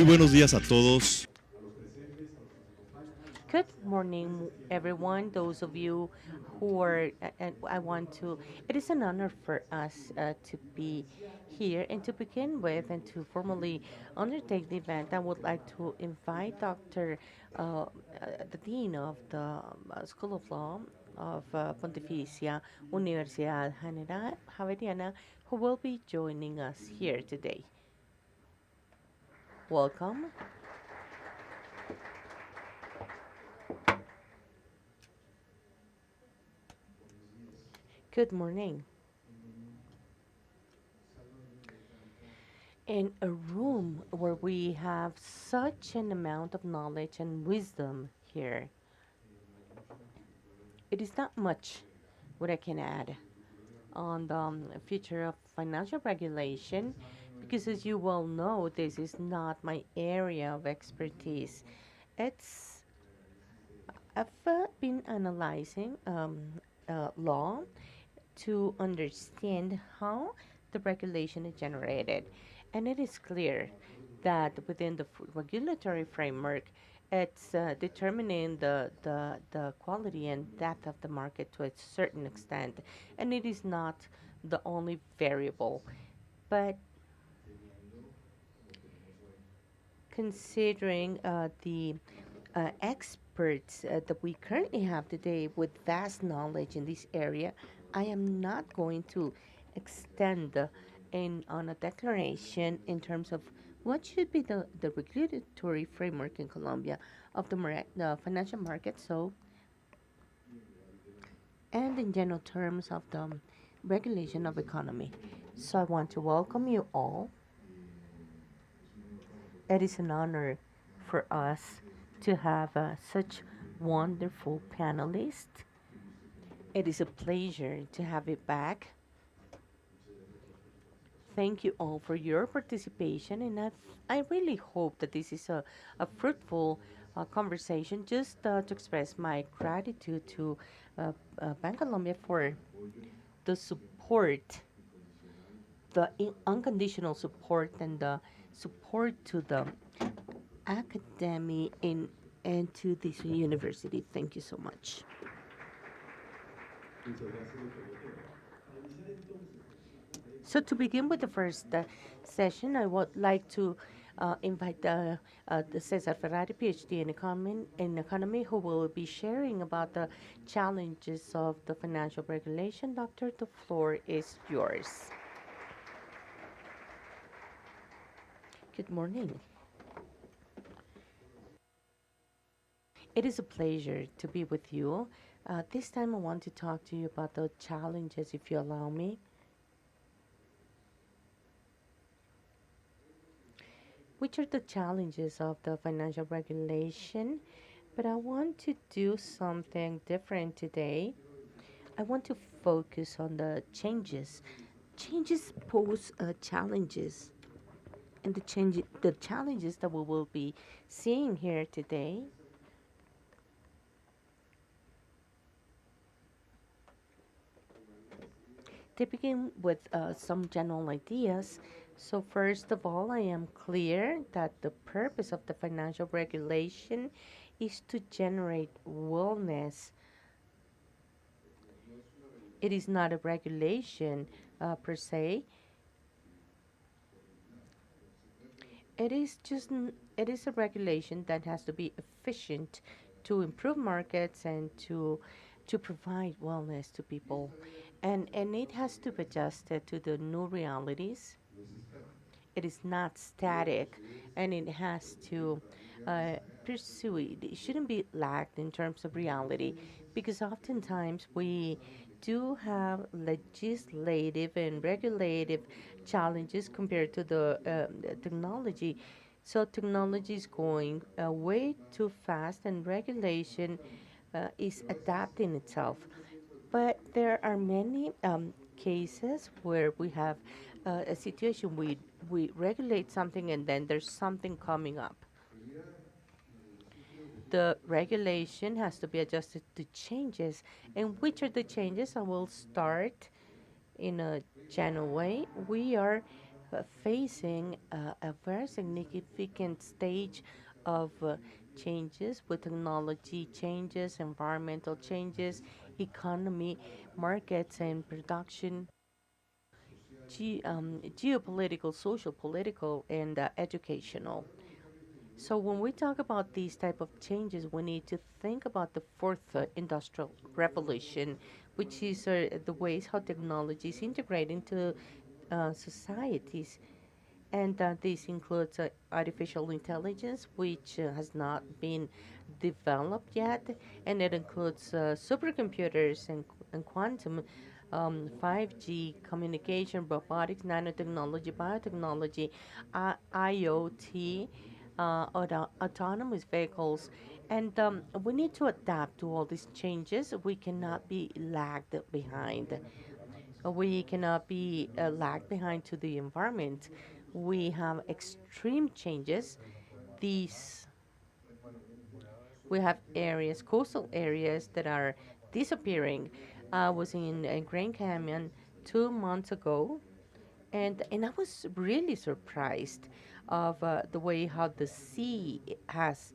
buenos días a todos. Good morning, everyone. Those of you who are, and I want to, it is an honor for us to be here and to begin with and to formally undertake the event. I would like to invite Dr. The Dean of the School of Law of Pontificia Universidad Javeriana, who will be joining us here today. Welcome. Good morning. In a room where we have such an amount of knowledge and wisdom here, it is not much what I can add on the future of financial regulation because, as you well know, this is not my area of expertise. It's I've been analyzing law to understand how the regulation is generated. And it is clear that within the regulatory framework, it's determining the quality and depth of the market to a certain extent. And it is not the only variable. But considering the experts that we currently have today with vast knowledge in this area, I am not going to extend on a declaration in terms of what should be the regulatory framework in Colombia of the financial market, so, and in general terms of the regulation of economy. So I want to welcome you all. It is an honor for us to have such wonderful panelists. It is a pleasure to have you back. Thank you all for your participation, and I really hope that this is a fruitful conversation. Just to express my gratitude to Bancolombia for the support, the unconditional support, and the support to the academy and to this university. Thank you so much. So to begin with the first session, I would like to invite the Cesar Ferrari, PhD in economy, who will be sharing about the challenges of the financial regulation. Doctor, the floor is yours. Good morning. It is a pleasure to be with you. This time I want to talk to you about the challenges, if you allow me. Which are the challenges of the financial regulation? But I want to do something different today. I want to focus on the changes. Changes pose challenges, and the challenges that we will be seeing here today. To begin with some general ideas. So first of all, I am clear that the purpose of the financial regulation is to generate wellness. It is not a regulation per se. It is a regulation that has to be efficient to improve markets and to provide wellness to people. And it has to be adjusted to the new realities. It is not static, and it has to pursue it. It shouldn't be lagged in terms of reality, because oftentimes we do have legislative and regulative challenges compared to the technology. So technology is going way too fast, and regulation is adapting itself. But there are many cases where we have a situation we regulate something and then there's something coming up. The regulation has to be adjusted to changes. And which are the changes? I will start in a general way. We are facing a very significant stage of changes with technology changes, environmental changes, economy, markets, and production, geopolitical, social, political, and educational. So when we talk about these type of changes, we need to think about the fourth industrial revolution, which is the ways how technology is integrated into societies. And this includes artificial intelligence, which has not been developed yet, and it includes supercomputers and quantum, 5G communication, robotics, nanotechnology, biotechnology, IoT, autonomous vehicles. And we need to adapt to all these changes. We cannot be lagged behind. We cannot be lag behind to the environment. We have extreme changes. These we have areas, coastal areas that are disappearing. I was in Grand Canyon 2 months ago, and I was really surprised of the way how the sea has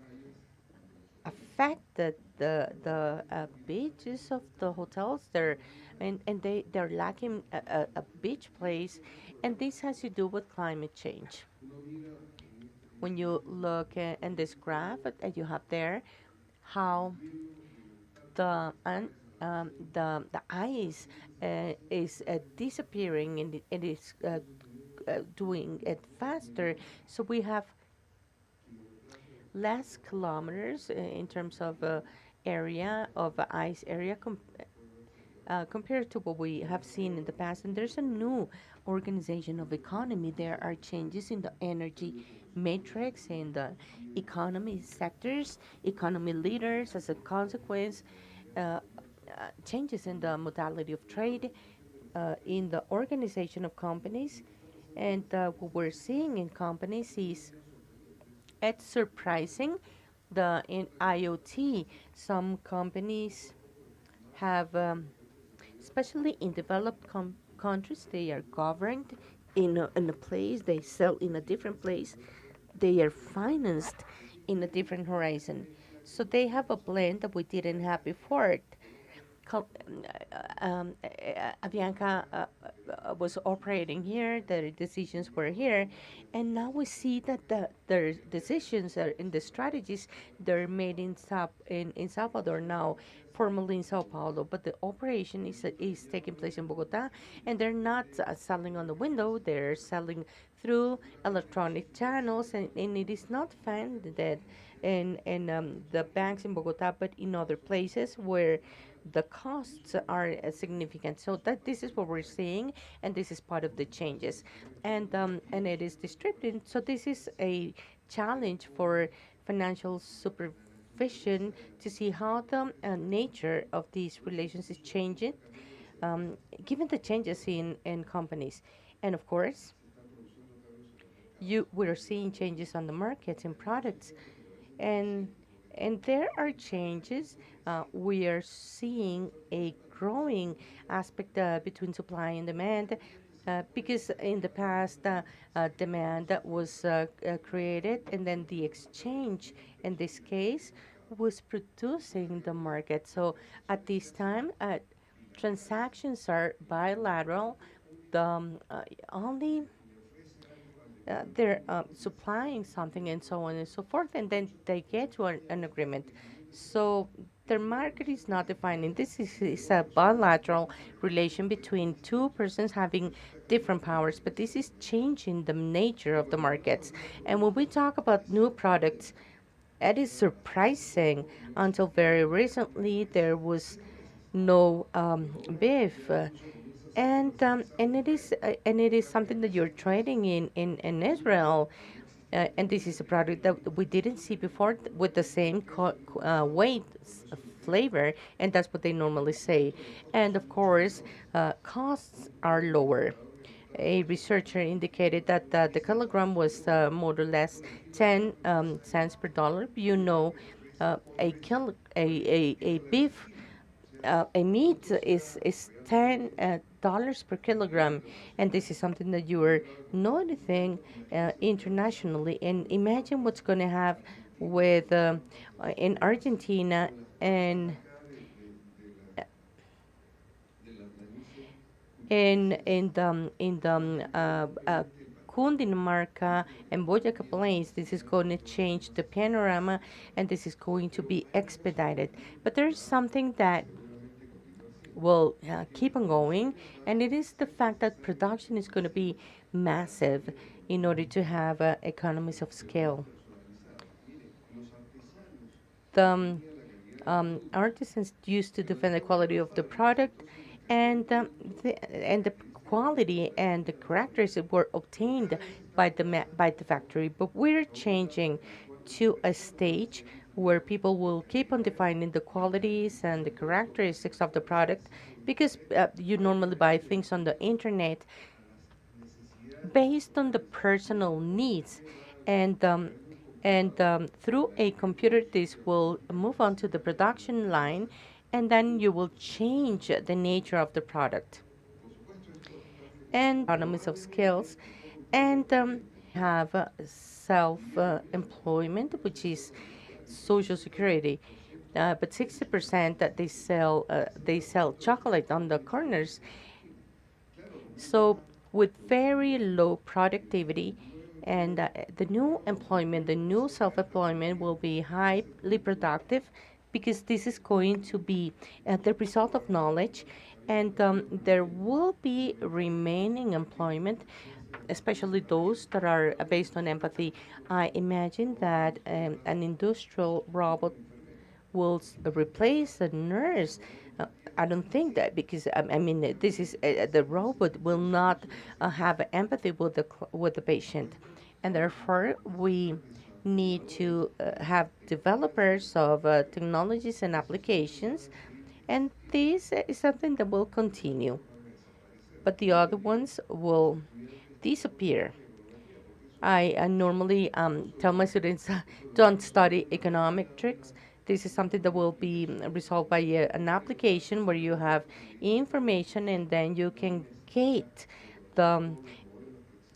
affected the beaches of the hotels there, and they're lacking a beach place, and this has to do with climate change. When you look at this graph that you have there, how the the ice is disappearing, and it is doing it faster. So we have less kilometers in terms of area of ice area compared to what we have seen in the past. And there's a new organization of economy. There are changes in the energy matrix, in the economy sectors, economy leaders as a consequence, changes in the modality of trade, in the organization of companies. And what we're seeing in companies is it's surprising. The in IoT, some companies have, especially in developed countries, they are governed in a place, they sell in a different place, they are financed in a different horizon. So they have a blend that we didn't have before. Avianca was operating here, their decisions were here, and now we see that their decisions are in the strategies they're made in Salvador now, formerly in Sao Paulo, but the operation is taking place in Bogota, and they're not selling on the window, they're selling through electronic channels, and it is not funded in the banks in Bogota, but in other places where the costs are significant. So that this is what we're seeing, and this is part of the changes, and it is distributed. So this is a challenge for financial supervision to see how the nature of these relations is changing, given the changes in companies, and of course, we're seeing changes on the markets and products, and and there are changes. We are seeing a growing aspect between supply and demand, because in the past, demand that was created, and then the exchange in this case was producing the market. So at this time, transactions are bilateral. Only they're supplying something and so on and so forth, and then they get to an agreement. So their market is not defining. Is a bilateral relation between two persons having different powers, but this is changing the nature of the markets. And when we talk about new products, it is surprising. Until very recently, there was no beef. And it is something that you're trading in Israel, and this is a product that we didn't see before with the same weight, flavor, and that's what they normally say. And of course, costs are lower. A researcher indicated that the kilogram was more or less 10 cents per dollar. A beef a meat is $10 per kilogram, and this is something that you are noticing internationally. And imagine what's going to have with in Argentina and in the Cundinamarca and Boyacá Plains. This is going to change the panorama, and this is going to be expedited. But there's something that will keep on going, and it is the fact that production is going to be massive in order to have economies of scale. The artisans used to defend the quality of the product, and the quality and the characters that were obtained by the factory. But we're changing to a stage where people will keep on defining the qualities and the characteristics of the product, because you normally buy things on the internet based on the personal needs, and through a computer this will move on to the production line, and then you will change the nature of the product and economies of skills, and have self employment, which is social security. But 60% that they sell chocolate on the corners. So with very low productivity, and the new employment, the new self-employment will be highly productive, because this is going to be the result of knowledge, and there will be remaining employment, especially those that are based on empathy. I imagine that an industrial robot will replace the nurse. I don't think that, because I mean this is the robot will not have empathy with with the patient, and therefore we need to have developers of technologies and applications, and this is something that will continue, but the other ones will disappear. I normally tell my students don't study economic tricks. This is something that will be resolved by an application where you have information, and then you can gate the,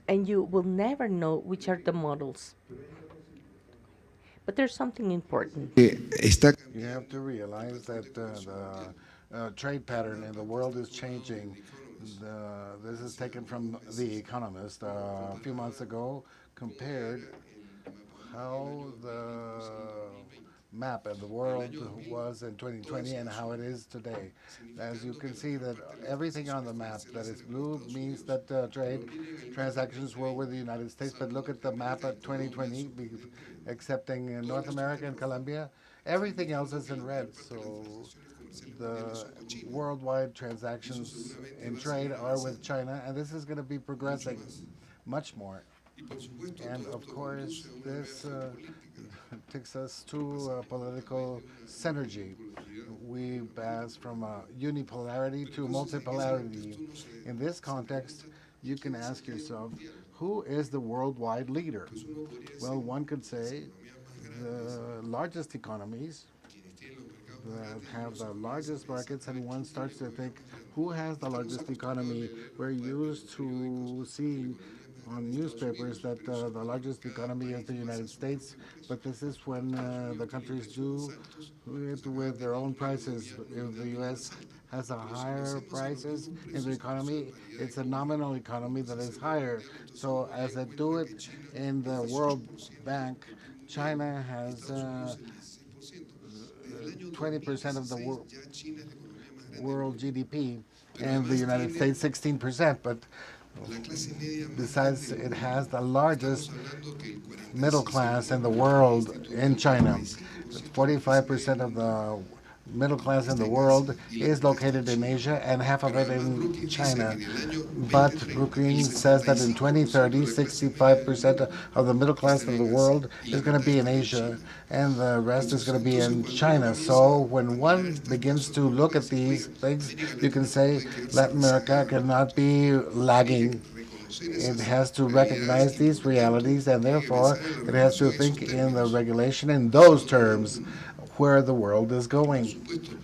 and you will never know which are the models. But there's something important. You have to realize that the trade pattern in the world is changing. This is taken from The Economist a few months ago, compared how the map of the world was in 2020 and how it is today. As you can see, that everything on the map that is blue means that trade transactions were with the United States. But look at the map at 2020, excepting North America and Colombia, everything else is in red. So the worldwide transactions in trade are with China, and this is going to be progressing much more. And of course, this takes us to political synergy. We pass from unipolarity to multipolarity. In this context, you can ask yourself, who is the worldwide leader? Well, one could say the largest economies that have the largest markets, and one starts to think, who has the largest economy? We're used to seeing on newspapers that the largest economy is the United States, but this is when the countries do it with their own prices. If the U.S. has a higher prices in the economy, it's a nominal economy that is higher. So as they do it in the World Bank, China has 20% of the world GDP, and the United States 16%. But besides, it has the largest middle class in the world in China. 45% of the middle class in the world is located in Asia, and half of it in China. But Brookings says that in 2030, 65% of the middle class of the world is going to be in Asia, and the rest is going to be in China. So when one begins to look at these things, you can say Latin America cannot be lagging. It has to recognize these realities, and therefore it has to think in the regulation in those terms. where the world is going.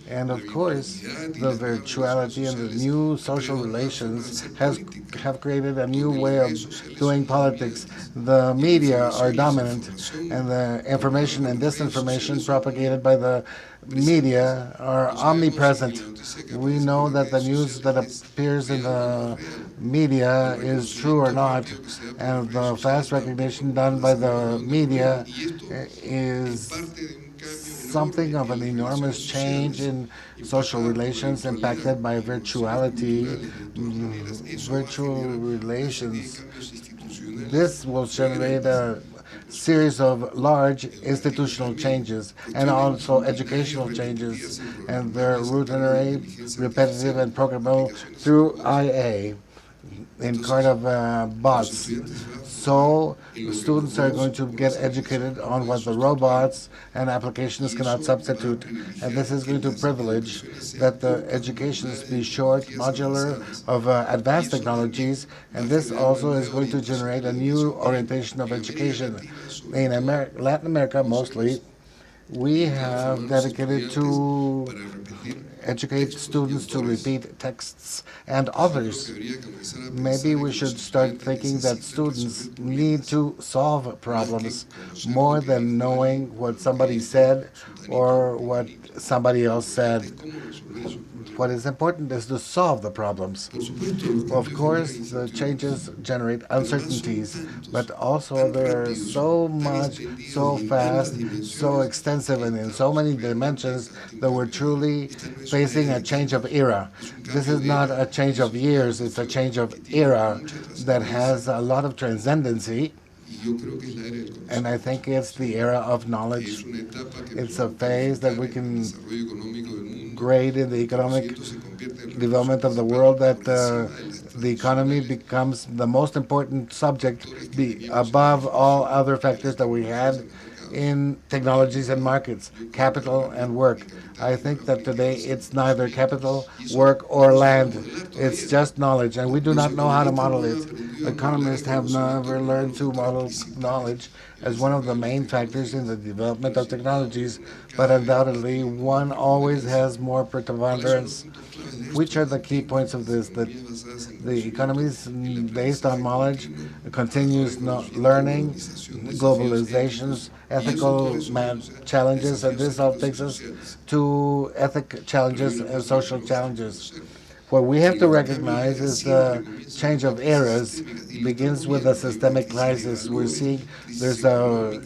And of course, the virtuality and the new social relations have created a new way of doing politics. The media are dominant, and the information and disinformation propagated by the media are omnipresent. We know that the news that appears in the media is true or not, and the fast recognition done by the media is something of an enormous change in social relations impacted by virtuality, virtual relations. This will generate a series of large institutional changes and also educational changes, and they're routinary, repetitive, and programmable through IA in kind of bots. So students are going to get educated on what the robots and applications cannot substitute. And this is going to privilege that the educations be short, modular, of advanced technologies. And this also is going to generate a new orientation of education. In Latin America, mostly, we have dedicated to educate students to repeat texts and others. Maybe we should start thinking that students need to solve problems more than knowing what somebody said or what somebody else said. What is important is to solve the problems. Of course, the changes generate uncertainties, but also they're so much, so fast, so extensive, and in so many dimensions that we're truly facing a change of era. This is not a change of years, it's a change of era that has a lot of transcendency. And I think it's the era of knowledge. It's a phase that we can grade in the economic development of the world, that the economy becomes the most important subject above all other factors that we had in technologies and markets, capital and work. I think that today it's neither capital, work, or land. It's just knowledge, and we do not know how to model it. Economists have never learned to model knowledge as one of the main factors in the development of technologies, but undoubtedly one always has more preponderance. Which are the key points of this? That the economy is based on knowledge, continuous learning, globalizations, ethical challenges, and this all takes us to ethic challenges and social challenges. What we have to recognize is the change of eras begins with a systemic crisis. We're seeing there's a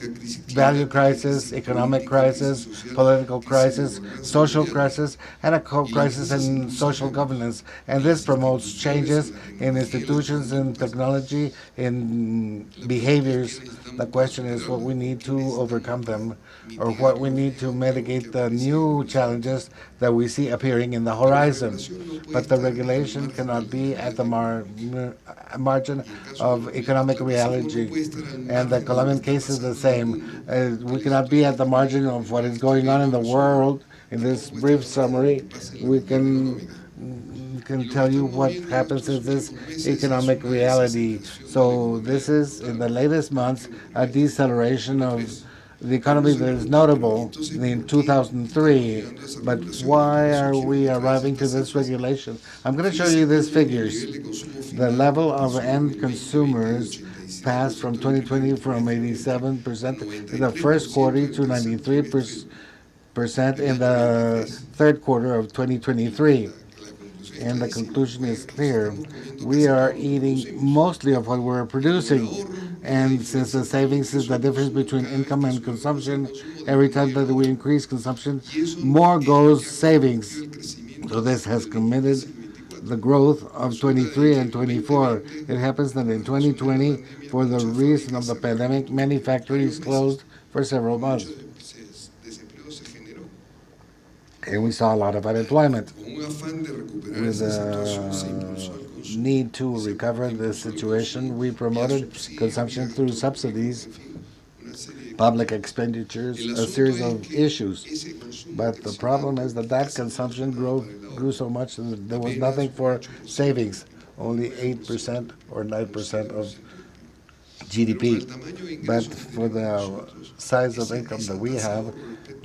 value crisis, economic crisis, political crisis, social crisis, and a crisis in social governance. And this promotes changes in institutions, in technology, in behaviors. The question is what we need to overcome them, or what we need to mitigate the new challenges that we see appearing in the horizon. But the regulation cannot be at the margin of economic reality. And the Colombian case is the same. We cannot be at the margin of what is going on in the world. In this brief summary, we can tell you what happens in this economic reality. So this is, in the latest months, a deceleration of the economy that is notable in 2003. But why are we arriving to this regulation? I'm going to show you these figures. The level of end consumers passed from 2020 from 87% in the first quarter to 93% in the third quarter of 2023. And the conclusion is clear. We are eating mostly of what we're producing. And since the savings is the difference between income and consumption, every time that we increase consumption, more goes savings. So this has committed the growth of 23 and 24. It happens that in 2020, for the reason of the pandemic, many factories closed for several months. And we saw a lot of unemployment. With a need to recover the situation, we promoted consumption through subsidies, public expenditures, a series of issues. But the problem is that consumption grew so much that there was nothing for savings. Only 8% or 9% of GDP. But for the size of income that we have,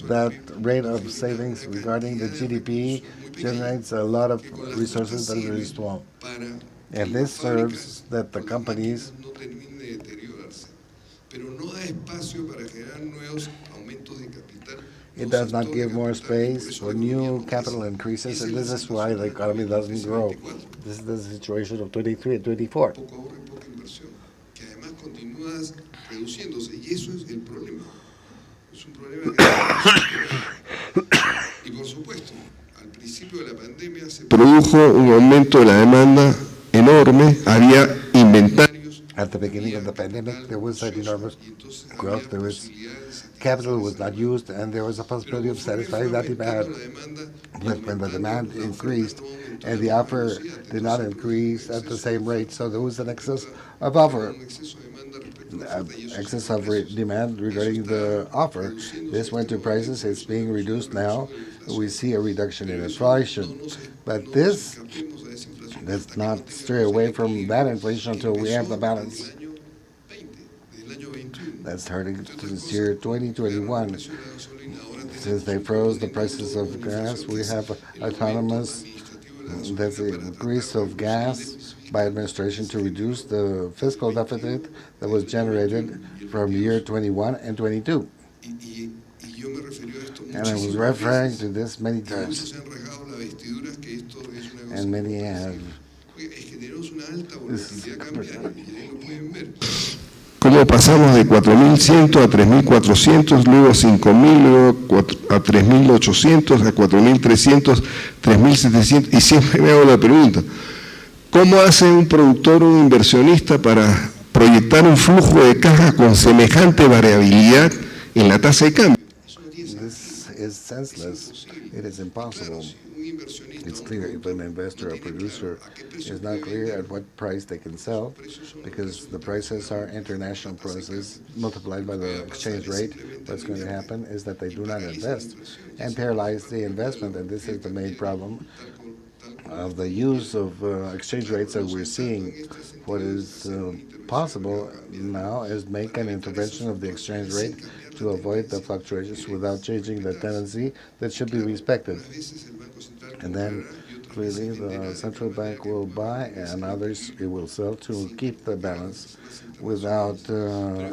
that rate of savings regarding the GDP generates a lot of resources that are very small. And this serves that the companies it does not give more space for new capital increases, and this is why the economy doesn't grow. This is the situation of 23 and 24. Produjo un aumento de la demanda enorme, había inventarios. At the beginning of the pandemic, there was an enormous growth. There was capital was not used, and there was a possibility of satisfying that demand. But when the demand increased and the offer did not increase at the same rate, so there was an excess of offer, excess of demand regarding the offer. This went to prices. It's being reduced now. We see a reduction in inflation, but this let's not stray away from that inflation until we have the balance. That's starting to this year 2021. Since they froze the prices of gas, we have autonomous, that's the increase of gas by administration to reduce the fiscal deficit that was generated from year 21 and 22. And I was referring to this many times. And many have. Cómo pasamos de 4.100 a 3.400, luego 5.000, luego a 3.800, a 4.300, 3.700, y siempre me hago la pregunta, ¿cómo hace un productor o un inversionista para proyectar un flujo de caja con semejante variabilidad en la tasa de cambio? This is senseless. It is impossible. It's clear if an investor or producer is not clear at what price they can sell, because the prices are international prices multiplied by the exchange rate, what's going to happen is that they do not invest and paralyze the investment. And this is the main problem of the use of exchange rates that we're seeing. What is possible now is make an intervention of the exchange rate to avoid the fluctuations without changing the tendency that should be respected. And then clearly the central bank will buy and others it will sell to keep the balance without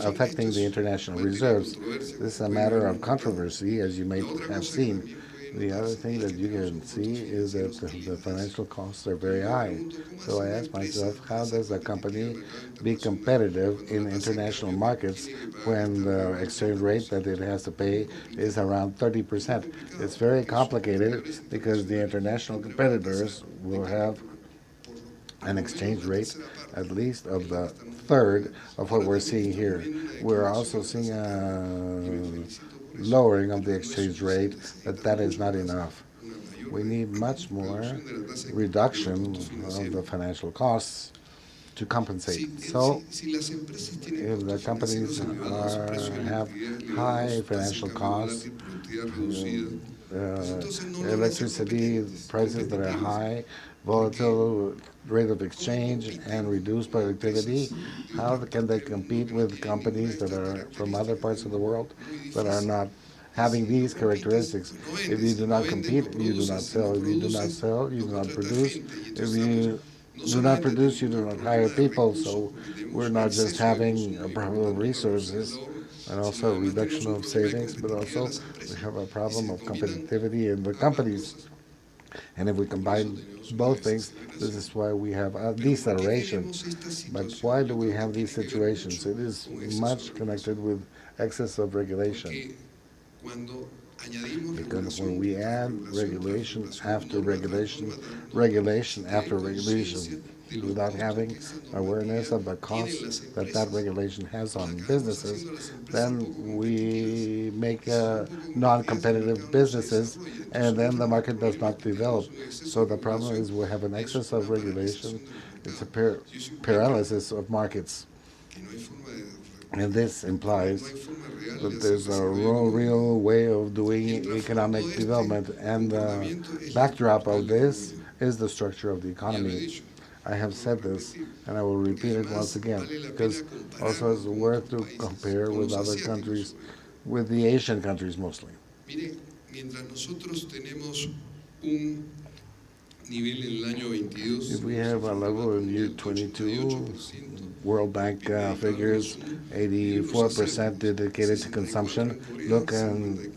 affecting the international reserves. This is a matter of controversy, as you may have seen. The other thing that you can see is that the financial costs are very high. So I ask myself, how does a company be competitive in international markets when the exchange rate that it has to pay is around 30%? It's very complicated because the international competitors will have an exchange rate at least of the third of what we're seeing here. We're also seeing a lowering of the exchange rate, but that is not enough. We need much more reduction of the financial costs to compensate. So if the companies have high financial costs, electricity prices that are high, volatile rate of exchange, and reduced productivity, how can they compete with companies that are from other parts of the world that are not having these characteristics? If you do not compete, you do not sell. If you do not sell, you do not produce. If you do not produce, you do not hire people. So we're not just having a problem of resources and also a reduction of savings, but also we have a problem of competitivity in the companies. And if we combine both things, this is why we have a deceleration. But why do we have these situations? It is much connected with excess of regulation. Because when we add regulation after regulation, regulation after regulation, without having awareness of the costs that that regulation has on businesses, then we make non-competitive businesses, and then the market does not develop. So the problem is we have an excess of regulation. It's a paralysis of markets. And this implies that there's a real way of doing economic development. And the backdrop of this is the structure of the economy. I have said this, and I will repeat it once again, because also it's worth to compare with other countries, with the Asian countries mostly. Mire, mientras nosotros tenemos un nivel en el año 22 If we have a level in year 22, World Bank figures 84% dedicated to consumption. Look in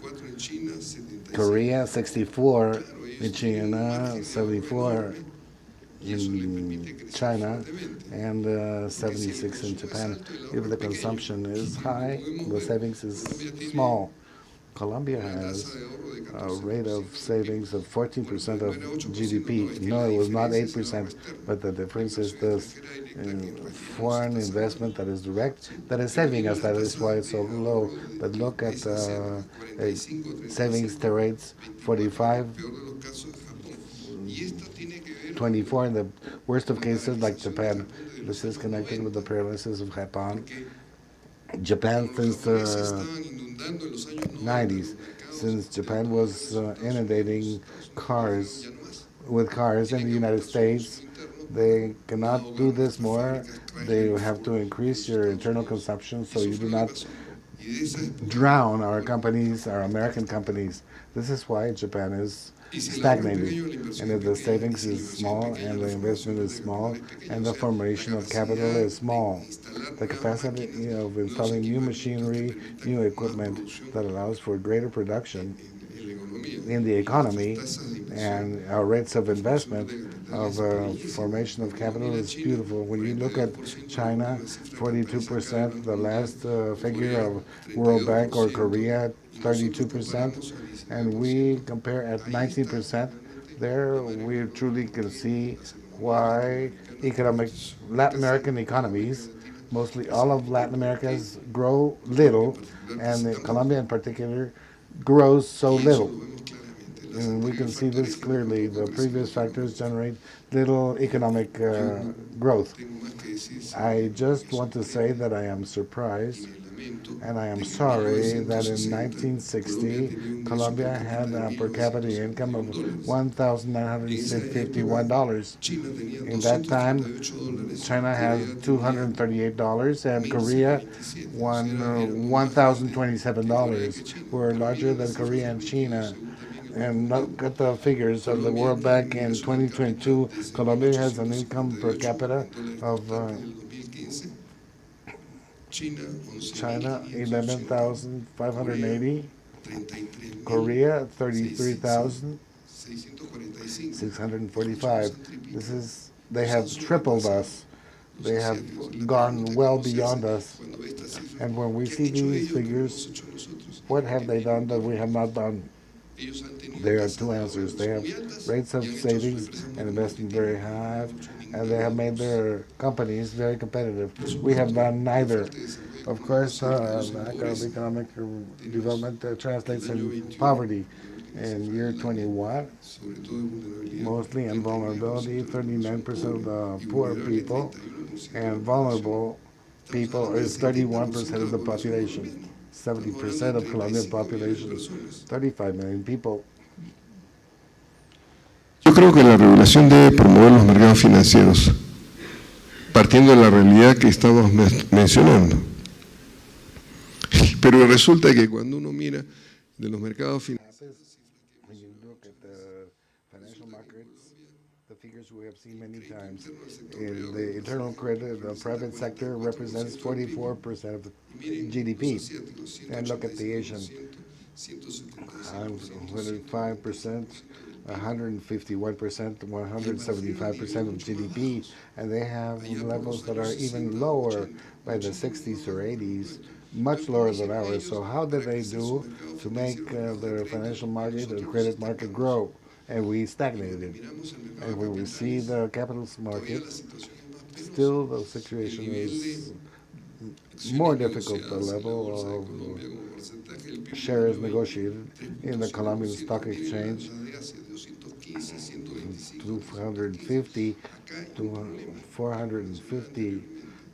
Korea, 64, in China, 74 in China, and 76 in Japan. If the consumption is high, the savings is small. Colombia has a rate of savings of 14% of GDP. No, it was not 8%, but the difference is this foreign investment that is direct, that is saving us, that is why it's so low. But look at savings to rates, 45, 24 in the worst of cases, like Japan. This is connected with the paralysis of Japan. Japan since the 90s, since Japan was inundating cars with cars in the United States, they cannot do this more. They have to increase your internal consumption so you do not drown our companies, our American companies. This is why Japan is stagnating. And if the savings is small and the investment is small and the formation of capital is small, the capacity of installing new machinery, new equipment that allows for greater production in the economy and our rates of investment of formation of capital is beautiful. When you look at China, 42%, the last figure of World Bank, or Korea, 32%, and we compare at 19%, there we truly can see why Latin American economies, mostly all of Latin America's, grow little, and Colombia in particular grows so little. And we can see this clearly. The previous factors generate little economic growth. I just want to say that I am surprised and I am sorry that in 1960 Colombia had a per capita income of $1,951. In that time, China has $238 and Korea $1,027. We're larger than Korea and China. And look at the figures of the World Bank in 2022. Colombia has an income per capita of China 11,580, Korea 33,645. They have tripled us. They have gone well beyond us. And when we see these figures, what have they done that we have not done? There are two answers. They have rates of savings and investment very high, and they have made their companies very competitive. We have done neither. Of course, lack of economic development translates in poverty. In year 21, mostly in vulnerability, 39% of the poor people, and vulnerable people is 31% of the population. 70% of Colombian population, 35 million people. Yo creo que la regulación debe promover los mercados financieros, partiendo de la realidad que estamos mencionando. Pero resulta que cuando uno mira de los mercados financieros, the figures we have seen many times. In the internal credit, the private sector represents 44% of the GDP. And look at the Asian, 105%, 151%, 175% of GDP, and they have levels that are even lower by the 60s or 80s, much lower than ours. So how did they do to make their financial market and credit market grow? And we stagnated. And when we see the capital market, still the situation is more difficult. The level of shares negotiated in the Colombian Stock Exchange, 250 to 450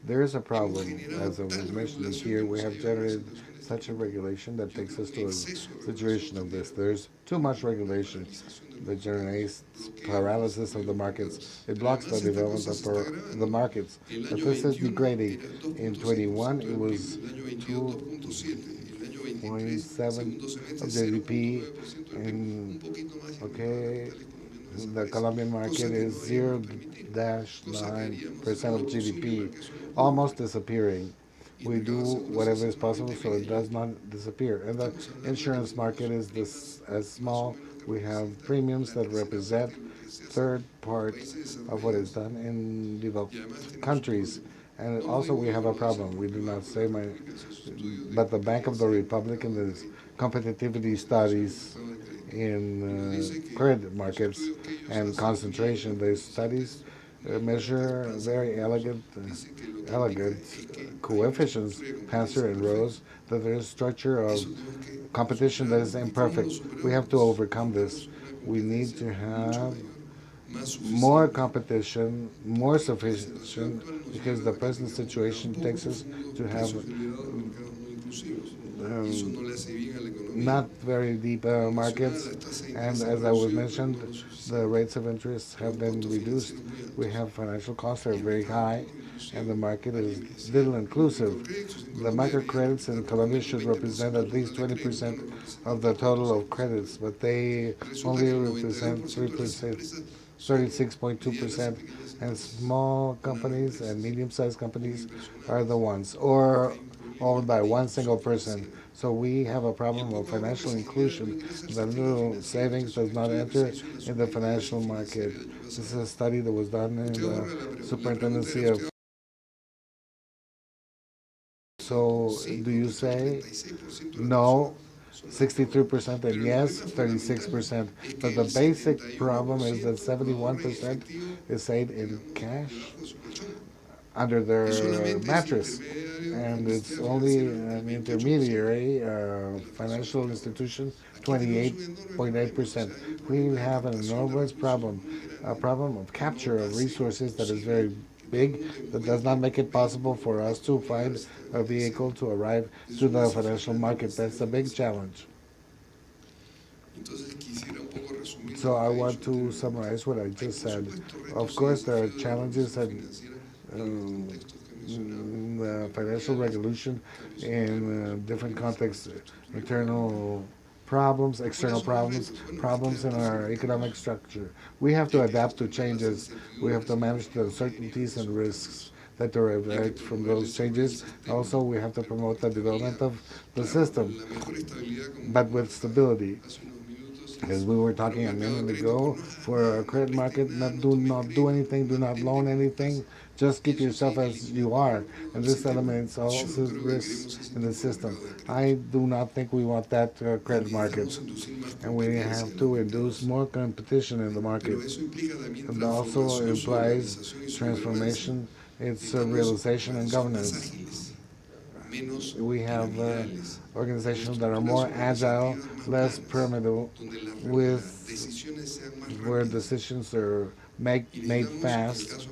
There is a problem, as I was mentioning here. We have generated such a regulation that takes us to a situation of this. There's too much regulation that generates paralysis of the markets. It blocks the development of the markets. But this is degrading. In 21, it was 2.7 of GDP. In okay, the Colombian market is 0.9% of GDP, almost disappearing. We do whatever is possible so it does not disappear. And the insurance market is this as small. We have premiums that represent third part of what is done in developed countries. And also we have a problem. We do not say but the Bank of the Republic and the competitivity studies in credit markets and concentration. These studies measure very elegant coefficients, Panzer and Rose, that there is structure of competition that is imperfect. We have to overcome this. We need to have more competition, more sufficient, because the present situation takes us to have not very deep markets, and as I was mentioned, the rates of interest have been reduced. We have financial costs that are very high, and the market is little inclusive. The microcredits in Colombia should represent at least 20% of the total of credits, but they only represent 3%. 36.2%, and small companies and medium-sized companies are the ones, or owned by one single person. So we have a problem of financial inclusion. The little savings does not enter in the financial market. This is a study that was done in the superintendency of. So do you say no? 63% and yes, 36%. But the basic problem is that 71% is saved in cash under their mattress. And it's only an intermediary financial institution, 28.8%. We have an enormous problem, a problem of capture of resources that is very big, that does not make it possible for us to find a vehicle to arrive to the financial market. That's a big challenge. So I want to summarize what I just said. Of course, there are challenges and financial regulation in different contexts, internal problems, external problems, problems in our economic structure. We have to adapt to changes. We have to manage the uncertainties and risks that derive from those changes. Also, we have to promote the development of the system, but with stability. As we were talking a minute ago, for a credit market, do not do anything, do not loan anything, just keep yourself as you are. And this eliminates all risks in the system. I do not think we want that credit market. And we have to induce more competition in the market. And also implies transformation, it's realization and governance. We have organizations that are more agile, less pyramidal, where decisions are made fast,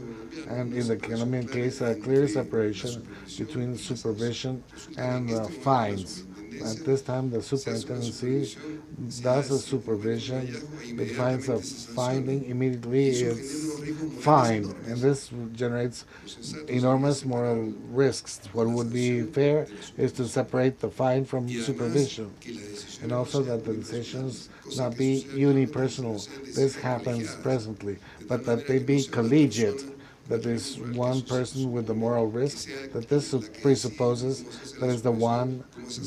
and in the Colombian case, a clear separation between supervision and fines. At this time, the superintendency does a supervision. It finds a finding immediately. It's fined, and this generates enormous moral risks. What would be fair is to separate the fine from supervision, and also that the decisions not be unipersonal. This happens presently, but that they be collegiate, that there's one person with the moral risk, that this presupposes that is the one,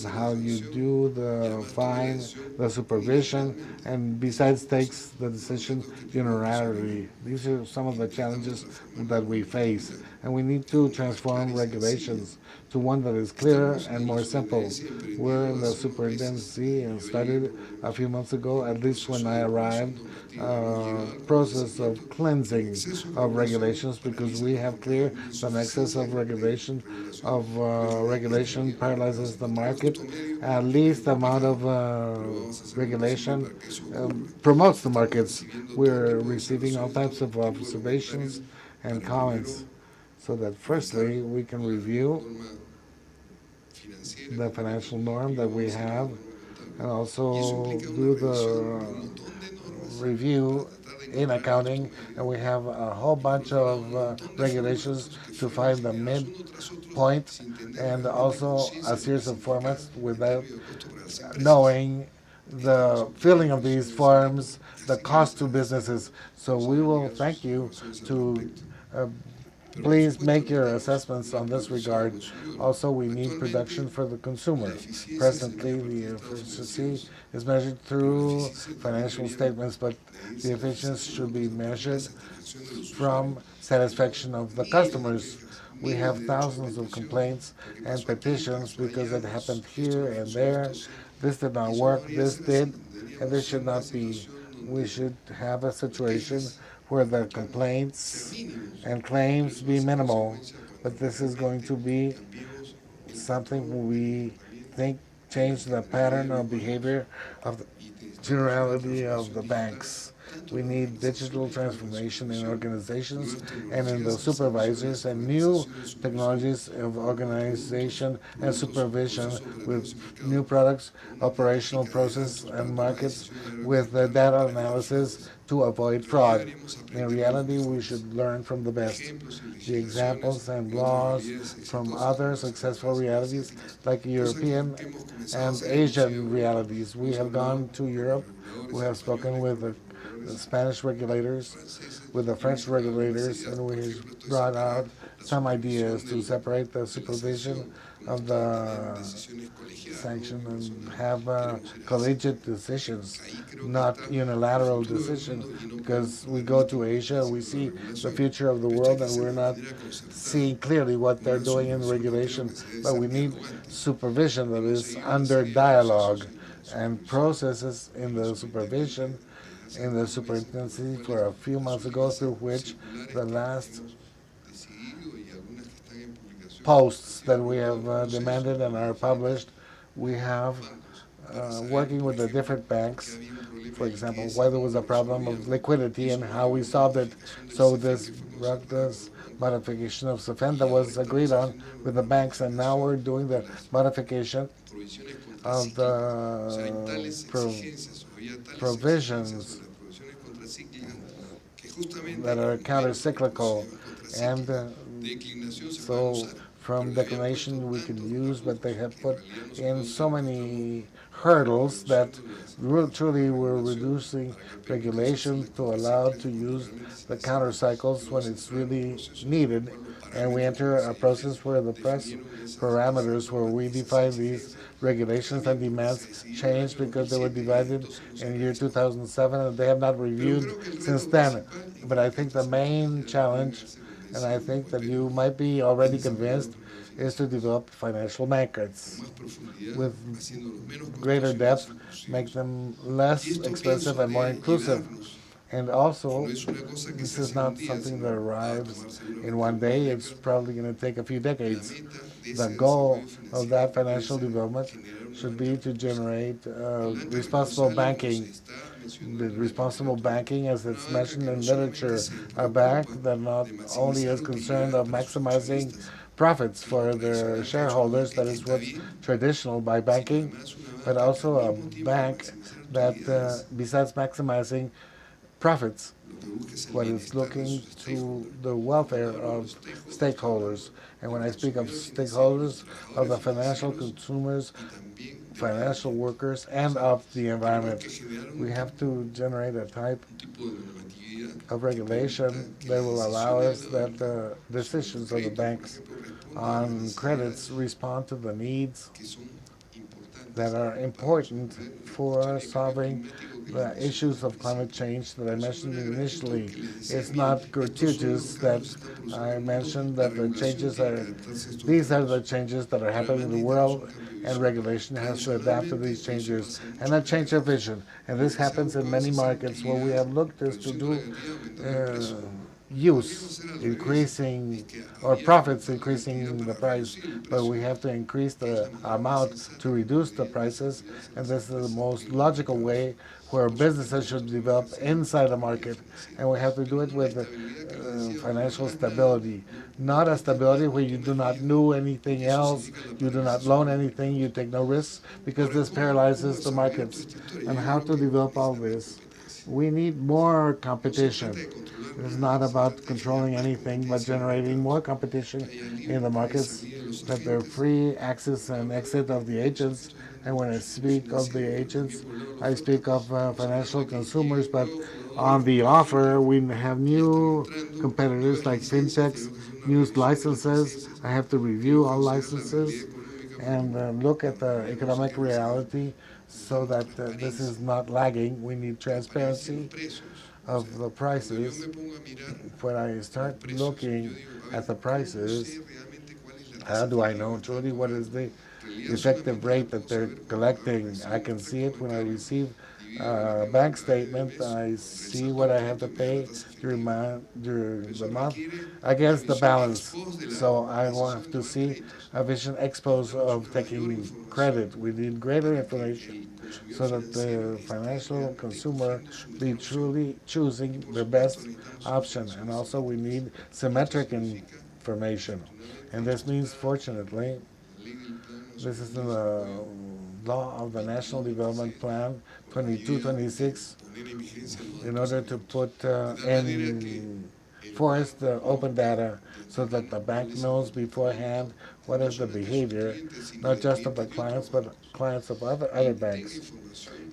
how you do the fine, the supervision, and besides takes the decision unilaterally. These are some of the challenges that we face, and we need to transform regulations to one that is clearer and more simple. We're in the superintendency and started a few months ago, at least when I arrived, process of cleansing of regulations, because we have clear some excess of regulation paralyzes the market. At least the amount of regulation promotes the markets. We're receiving all types of observations and comments. so that firstly we can review the financial norm that we have and also do the review in accounting, and we have a whole bunch of regulations to find the midpoint and also a series of formats without knowing the filling of these forms, the cost to businesses. So we will thank you to please make your assessments on this regard. Also, we need production for the consumer. Presently, the efficiency is measured through financial statements, but the efficiency should be measured from satisfaction of the customers. We have thousands of complaints and petitions because it happened here and there. This did not work, this did, and this should not be. We should have a situation where the complaints and claims be minimal, but this is going to be something we think change the pattern of behavior of the generality of the banks. We need digital transformation in organizations and in the supervisors and new technologies of organization and supervision with new products, operational process and markets with data analysis to avoid fraud. In reality, we should learn from the best. The examples and laws from other successful realities like European and Asian realities. We have gone to Europe, we have spoken with the Spanish regulators, with the French regulators, and we brought out some ideas to separate the supervision of the sanction and have collegiate decisions, not unilateral decisions, because we go to Asia, we see the future of the world, and we're not seeing clearly what they're doing in regulation, but we need supervision that is under dialogue and processes in the supervision in the superintendency for a few months ago, through which the last posts that we have demanded and are published, we have working with the different banks, for example, why there was a problem of liquidity and how we solved it. So this modification of SOFENDA was agreed on with the banks, and now we're doing the modification of the provisions that are counter-cyclical, and so from declination we could use, but they have put in so many hurdles that truly we're reducing regulation to allow to use the counter cycles when it's really needed, and we enter a process where the press parameters where we define these regulations and demands changed because they were divided in year 2007 and they have not reviewed since then. But I think the main challenge, and I think that you might be already convinced, is to develop financial markets with greater depth, make them less expensive and more inclusive. And also, this is not something that arrives in one day. It's probably going to take a few decades. The goal of that financial development should be to generate responsible banking. The responsible banking, as it's mentioned in literature, a bank that not only is concerned of maximizing profits for their shareholders, that is what's traditional by banking, but also a bank that, besides maximizing profits, what is looking to the welfare of stakeholders. And when I speak of stakeholders, of the financial consumers, financial workers, and of the environment, we have to generate a type of regulation that will allow us that the decisions of the banks on credits respond to the needs that are important for solving the issues of climate change that I mentioned initially. It's not gratuitous that I mentioned that the changes these are the changes that are happening in the world, and regulation has to adapt to these changes and a change of vision. And this happens in many markets. What we have looked is to do use increasing or profits increasing the price, but we have to increase the amount to reduce the prices, and this is the most logical way where businesses should develop inside the market, and we have to do it with financial stability, not a stability where you do not do anything else, you do not loan anything, you take no risks, because this paralyzes the markets. And how to develop all this? We need more competition. It's not about controlling anything, but generating more competition in the markets, that there are free access and exit of the agents. And when I speak of the agents, I speak of financial consumers, but on the offer, we have new competitors like fintechs, new licenses. I have to review all licenses and look at the economic reality so that this is not lagging. We need transparency of the prices. When I start looking at the prices, how do I know truly what is the effective rate that they're collecting? I can see it when I receive a bank statement. I see what I have to pay during the month against the balance. So I will have to see a vision expose of taking credit. We need greater information so that the financial consumer be truly choosing the best option. And also we need symmetric information. And this means, fortunately, this is in the law of the National Development Plan 22-26, in order to put in force the open data so that the bank knows beforehand what is the behavior, not just of the clients, but clients of other banks,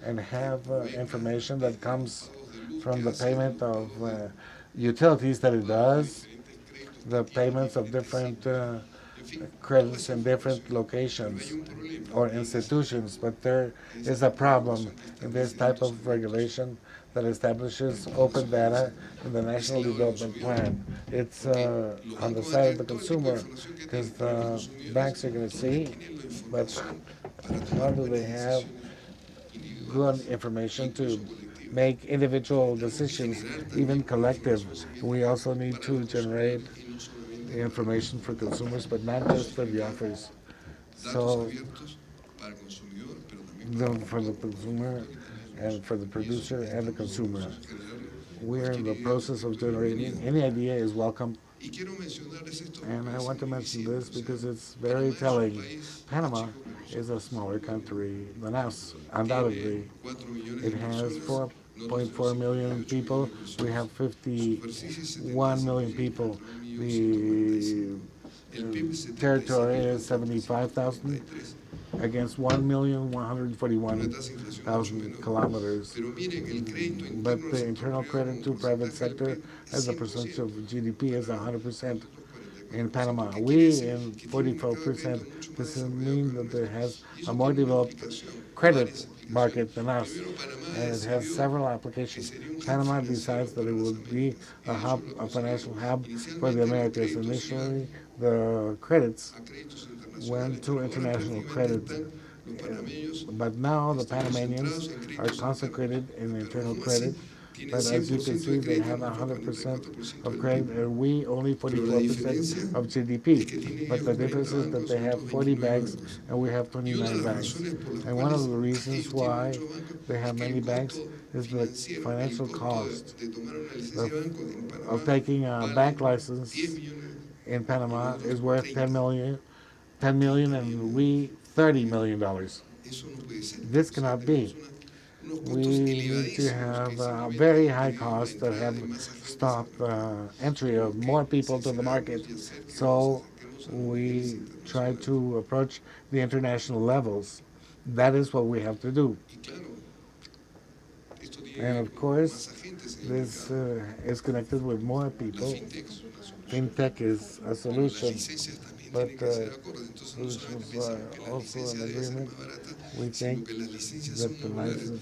and have information that comes from the payment of utilities that it does, the payments of different credits in different locations or institutions. But there is a problem in this type of regulation that establishes open data in the National Development Plan. It's on the side of the consumer, because the banks are going to see, but how do they have good information to make individual decisions, even collective? We also need to generate information for consumers, but not just for the offers. So, for the consumer and for the producer and the consumer, we're in the process of generating. Any idea is welcome. And I want to mention this because it's very telling. Panama is a smaller country than us, undoubtedly. It has 4.4 million people. We have 51 million people. The territory is 75,000 against 1,141,000 kilometers. But the internal credit to private sector as a percentage of GDP is 100% in Panama. We in 44%. This means that it has a more developed credit market than us, and it has several applications. Panama decides that it will be a hub, a financial hub for the Americas. Initially, the credits went to international credit, but now the Panamanians are consecrated in internal credit. But as you can see, they have 100% of credit, and we only 44% of GDP. But the difference is that they have 40 banks, and we have 29 banks. And one of the reasons why they have many banks is the financial cost of taking a bank license in Panama is worth 10 million, and we $30 million. This cannot be. We need to have a very high cost that have stopped entry of more people to the market. So we try to approach the international levels. That is what we have to do. And of course, this is connected with more people. FinTech is a solution, but solutions are also an agreement. We think that the license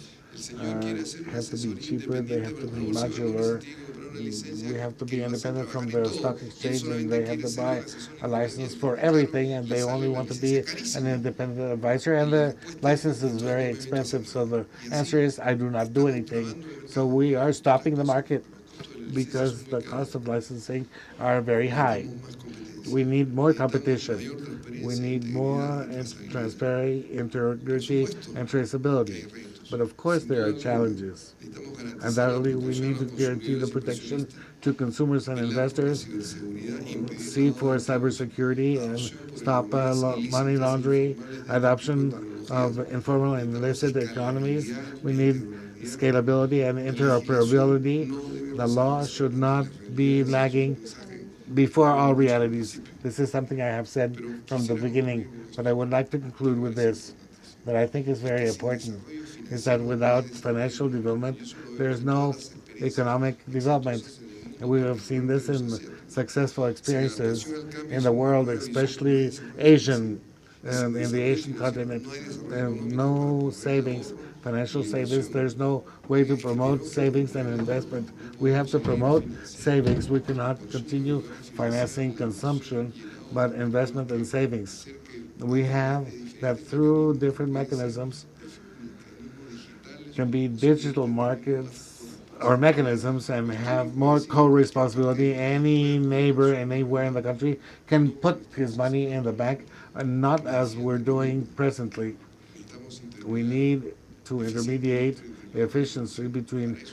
have to be cheaper, they have to be modular. We have to be independent from the stock exchange, and they have to buy a license for everything, and they only want to be an independent advisor, and the license is very expensive. So the answer is, I do not do anything. So we are stopping the market. because the cost of licensing are very high. We need more competition. We need more transparency, integrity, and traceability. But of course, there are challenges. Undoubtedly, we need to guarantee the protection to consumers and investors, see for cybersecurity, and stop money laundering, adoption of informal and illicit economies. We need scalability and interoperability. The law should not be lagging before all realities. This is something I have said from the beginning, but I would like to conclude with this that I think is very important, is that without financial development, there is no economic development. And we have seen this in successful experiences in the world, especially Asian, in the Asian continent. No savings, financial savings. There's no way to promote savings and investment. We have to promote savings. We cannot continue financing consumption, but investment and savings. We have that through different mechanisms can be digital markets or mechanisms and have more co-responsibility. Any neighbor anywhere in the country can put his money in the bank, and not as we're doing presently. We need to intermediate efficiency between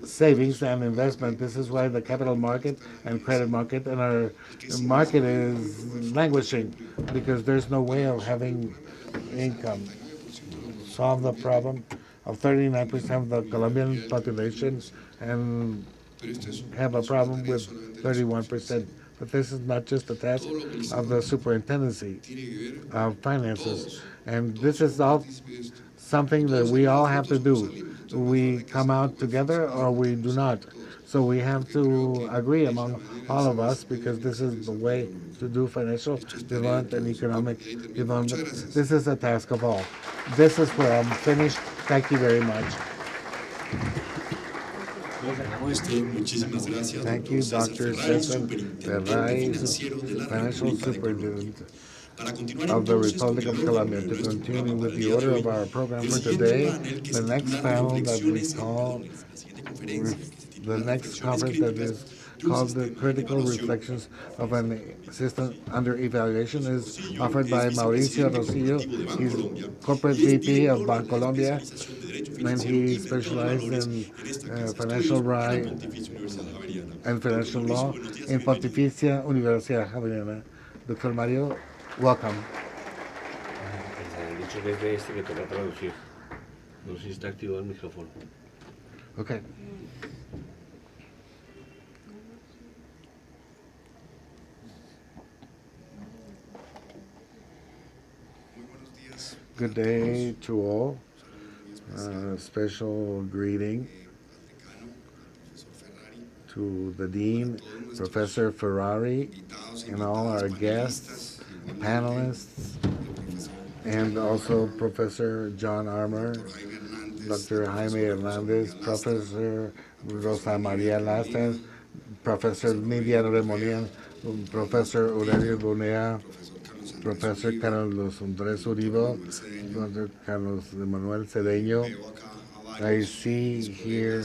savings and investment. This is why the capital market and credit market and our market is languishing, because there's no way of having income. Solve the problem of 39% of the Colombian population and have a problem with 31%. But this is not just a task of the superintendency of finances. And this is all something that we all have to do. We come out together or we do not. So we have to agree among all of us, because this is the way to do financial development and economic development. This is a task of all. This is where I'm finished. Thank you very much. Thank you, Dr. Cesar Ferray, Financial Superintendent of the Republic of Colombia. To continue with the order of our program for today, the next panel that we call, the next conference that is called the Critical Reflections of an System Under Evaluation is offered by Mauricio Rosillo. He's Corporate VP of Bancolombia, and he specialized in financial right and financial law in Pontificia Universidad Javeriana. Dr. Mario, welcome. Han dicho que es de este que toca traducir. No sé si está activado el micrófono. Okay. Good day to all. Special greeting to the Dean, Professor Ferrari, and all our guests, panelists, and also Professor John Armour, Dr. Jaime Hernandez, Professor Rosa Maria Lastas, Professor Nidia Remolian, Professor Aurelio Bonea, Professor Carlos Andrés Uribe, Dr. Carlos Manuel Cedeño. I see here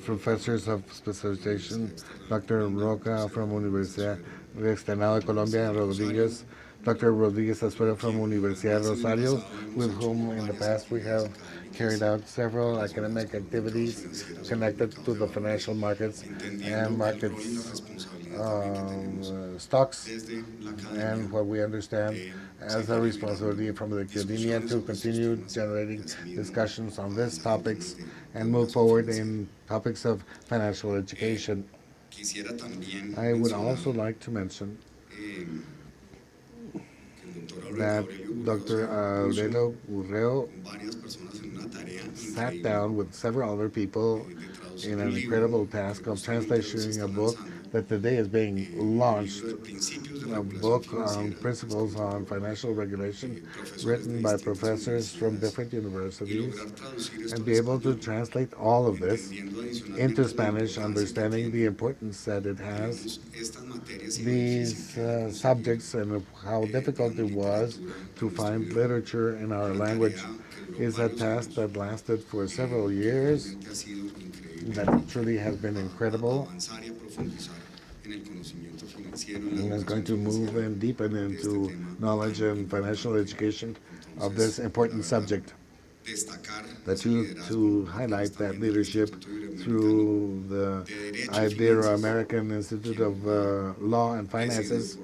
professors of specialization, Dr. Roca from Universidad del Externado de Colombia, and Rodriguez, Dr. Rodriguez Azuero from Universidad Rosario, with whom in the past we have carried out several academic activities connected to the financial markets and markets stocks, and what we understand as a responsibility from the academia to continue generating discussions on these topics and move forward in topics of financial education. I would also like to mention that Dr. Aurelio Urreo sat down with several other people in an incredible task of translating a book that today is being launched, a book on principles on financial regulation written by professors from different universities, and be able to translate all of this into Spanish, understanding the importance that it has, these subjects, and how difficult it was to find literature in our language is a task that lasted for several years, that truly has been incredible, and is going to move and deepen into knowledge and financial education of this important subject. To highlight that leadership through the Ibero-American Institute of Law and Finances,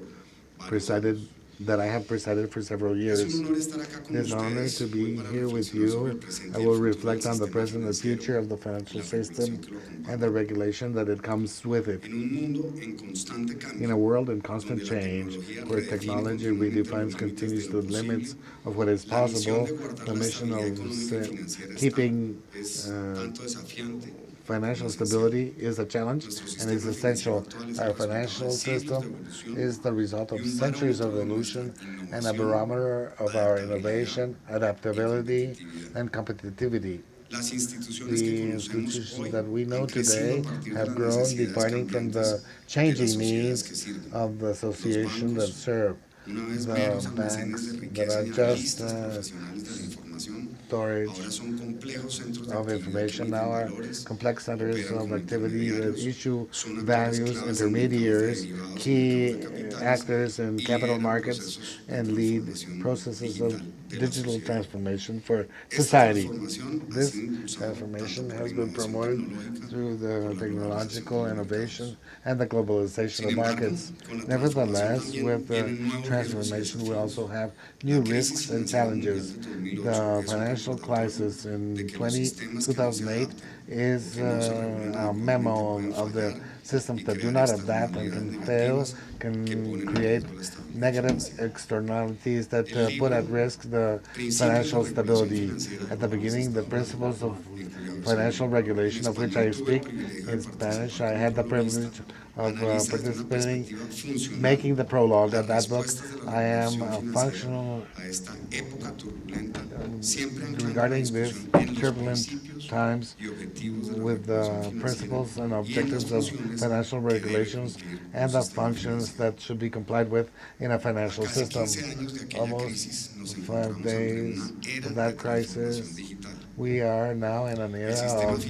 that I have presided for several years. It is an honor to be here with you. I will reflect on the present and future of the financial system and the regulation that it comes with it. In a world in constant change, where technology redefines continuously the limits of what is possible, the mission of keeping financial stability is a challenge and is essential. Our financial system is the result of centuries of evolution and a barometer of our innovation, adaptability, and competitivity. The institutions that we know today have grown departing from the changing needs of the association that serve. The banks that are just storage of information now are complex centers of activity that issue values, intermediaries, key actors in capital markets, and lead processes of digital transformation for society. This transformation has been promoted through the technological innovation and the globalization of markets. Nevertheless, with the transformation, we also have new risks and challenges. The financial crisis in 2008 is a memo of the systems that do not adapt and can fail, can create negative externalities that put at risk the financial stability. At the beginning, the principles of financial regulation, of which I speak in Spanish, I had the privilege of participating, making the prologue of that book. I am a functional regarding this turbulent times with the principles and objectives of financial regulations and the functions that should be complied with in a financial system. Almost 5 days of that crisis, we are now in an era of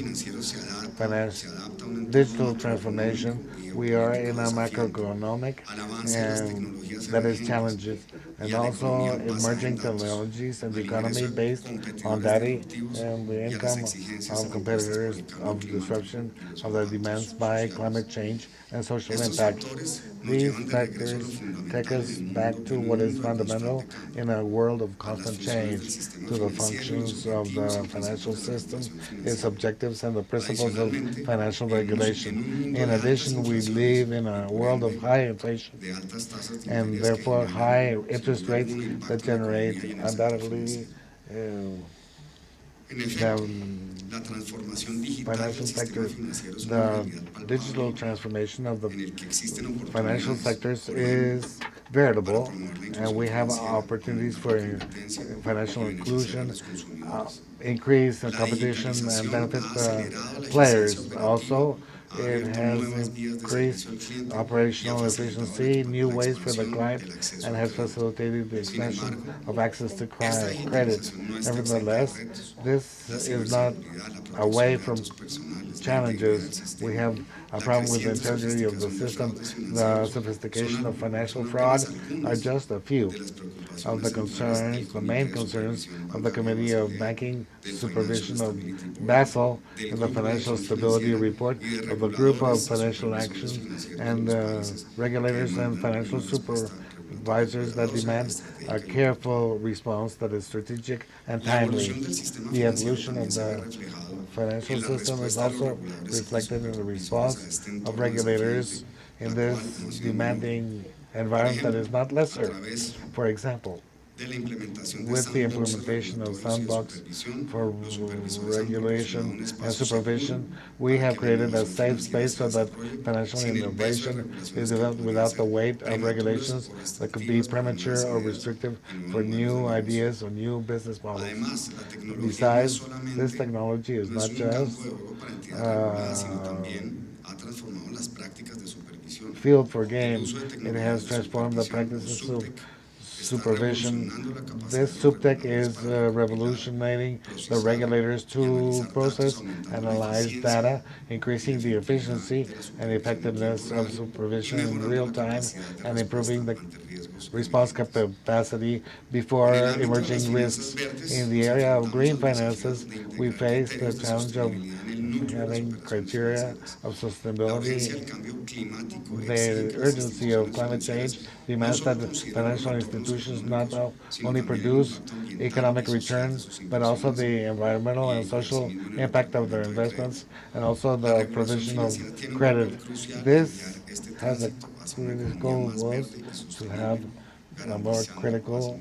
digital transformation. We are in a macroeconomic and that is challenges, and also emerging technologies and the economy based on data and the income of competitors, of disruption of the demands by climate change and social impact. These factors take us back to what is fundamental in a world of constant change, to the functions of the financial system, its objectives, and the principles of financial regulation. In addition, we live in a world of high inflation and therefore high interest rates that generate undoubtedly the financial sector. The digital transformation of the financial sectors is veritable, and we have opportunities for financial inclusion, increase in competition, and benefit players. Also, it has increased operational efficiency, new ways for the client, and has facilitated the expansion of access to credit. Nevertheless, this is not away from challenges. We have a problem with the integrity of the system. The sophistication of financial fraud are just a few of the concerns, the main concerns of the Committee of Banking Supervision of Basel in the Financial Stability Report of the Group of Financial Actions and regulators and financial supervisors that demand a careful response that is strategic and timely. The evolution of the financial system is also reflected in the response of regulators in this demanding environment that is not lesser. For example, with the implementation of sandbox for regulation and supervision, we have created a safe space so that financial innovation is developed without the weight of regulations that could be premature or restrictive for new ideas or new business models. Besides, this technology is not just field for games. It has transformed the practices of supervision. This subtech is revolutionizing the regulators to process, analyze data, increasing the efficiency and effectiveness of supervision in real time, and improving the response capacity before emerging risks. In the area of green finances, we face the challenge of having criteria of sustainability. The urgency of climate change demands that financial institutions not only produce economic return, but also the environmental and social impact of their investments, and also the provision of credit. This has a critical was to have a more critical.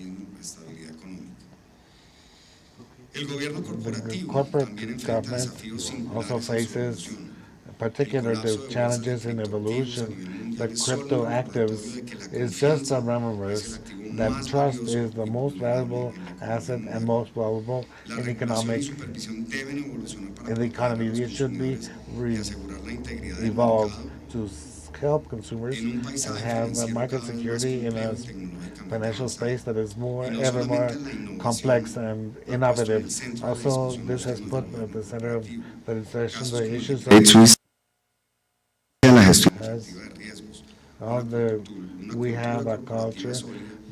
The corporate government also faces particular challenges in evolution. The crypto actives is just a remembrance that trust is the most valuable asset and most valuable in the economy. It should be evolved to help consumers and have market security in a financial space that is ever more complex and innovative. Also, this has put at the center of the discussion the issues of has all the we have a culture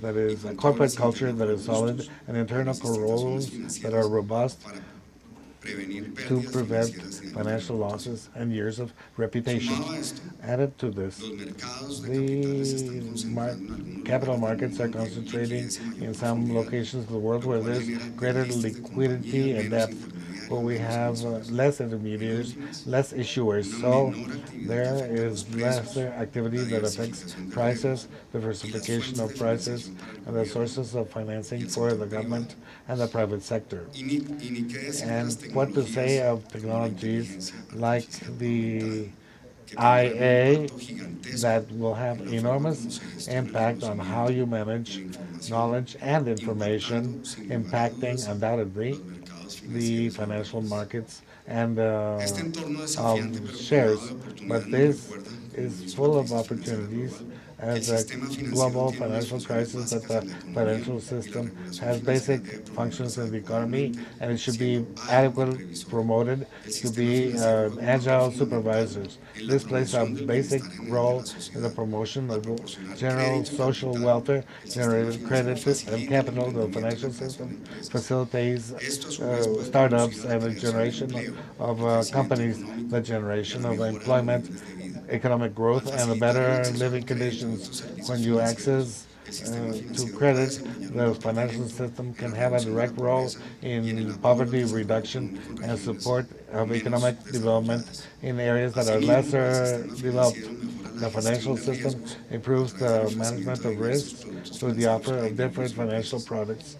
that is a corporate culture that is solid and internal controls that are robust to prevent financial losses and years of reputation. Added to this, the capital markets are concentrating in some locations of the world where there's greater liquidity and depth, where we have less intermediaries, less issuers. So there is lesser activity that affects prices, diversification of prices, and the sources of financing for the government and the private sector. And what to say of technologies like the IA that will have enormous impact on how you manage knowledge and information, impacting undoubtedly the financial markets and of shares. But this is full of opportunities as a global financial crisis that the financial system has basic functions in the economy and it should be adequately promoted to be agile supervisors. This plays a basic role in the promotion of general social welfare, generated credit and capital. The financial system facilitates startups and the generation of companies, the generation of employment, economic growth, and the better living conditions. When you access to credit, the financial system can have a direct role in poverty reduction and support of economic development in areas that are lesser developed. The financial system improves the management of risks through the offer of different financial products.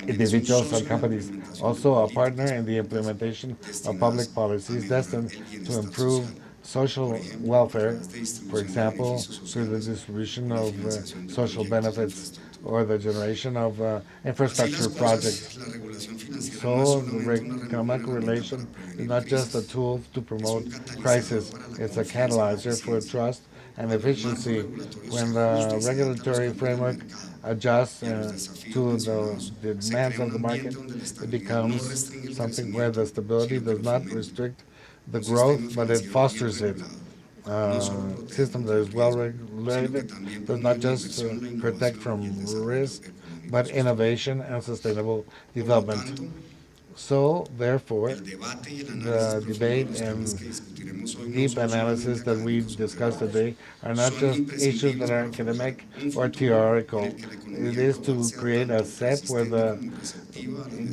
Individuals and companies, also a partner in the implementation of public policies destined to improve social welfare, for example, through the distribution of social benefits or the generation of infrastructure projects. So the economic relation is not just a tool to promote crisis, it's a catalyzer for trust and efficiency. When the regulatory framework adjusts to the demands of the market, it becomes something where the stability does not restrict the growth, but it fosters it. System that is well regulated does not just protect from risk, but innovation and sustainable development. So, therefore, the debate and deep analysis that we discussed today are not just issues that are academic or theoretical. It is to create a set where the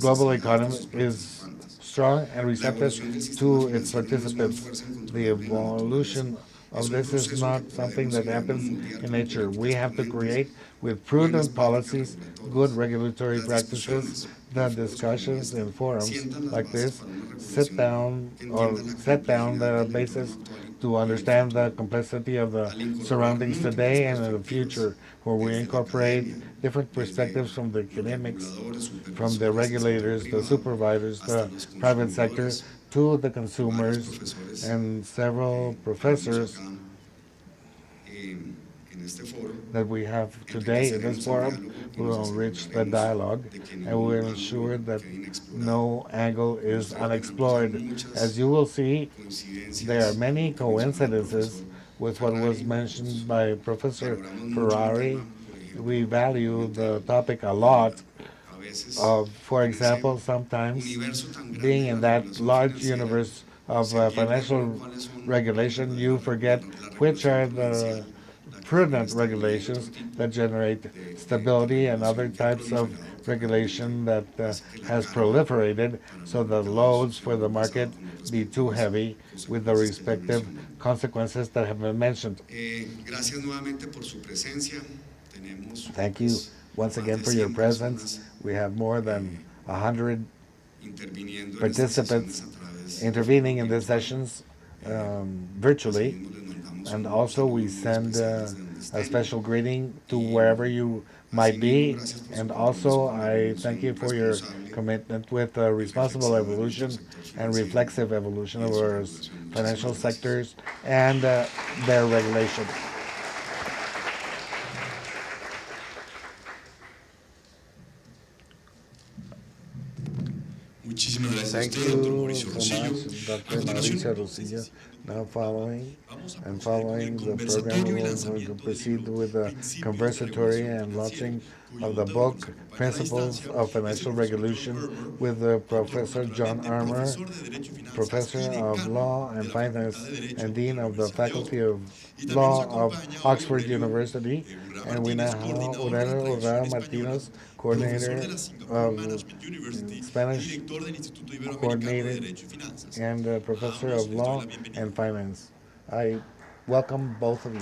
global economy is strong and receptive to its participants. The evolution of this is not something that happens in nature. We have to create with prudent policies, good regulatory practices, the discussions in forums like this sit down or set down the basis to understand the complexity of the surroundings today and in the future, where we incorporate different perspectives from the academics, from the regulators, the supervisors, the private sector, to the consumers, and several professors that we have today in this forum. We will enrich the dialogue and we will ensure that no angle is unexplored. As you will see, there are many coincidences with what was mentioned by Professor Ferrari. We value the topic a lot of, for example, sometimes being in that large universe of financial regulation, you forget which are the prudent regulations that generate stability and other types of regulation that has proliferated so the loads for the market be too heavy with the respective consequences that have been mentioned. Thank you once again for your presence. We have more than 100 participants intervening in these sessions virtually. And also we send a special greeting to wherever you might be. And also I thank you for your commitment with responsible evolution and reflexive evolution of our financial sectors and their regulation. Thank you so much, Dr. Mauricio Rosillo. Now following the program, we're going to proceed with the conversatory and launching of the book Principles of Financial Regulation with Professor John Armour, Professor of Law and Finance and Dean of the Faculty of Law of Oxford University. And we now have Aurora Martinez, coordinator of Spanish coordinator and professor of law and finance. I welcome both of you.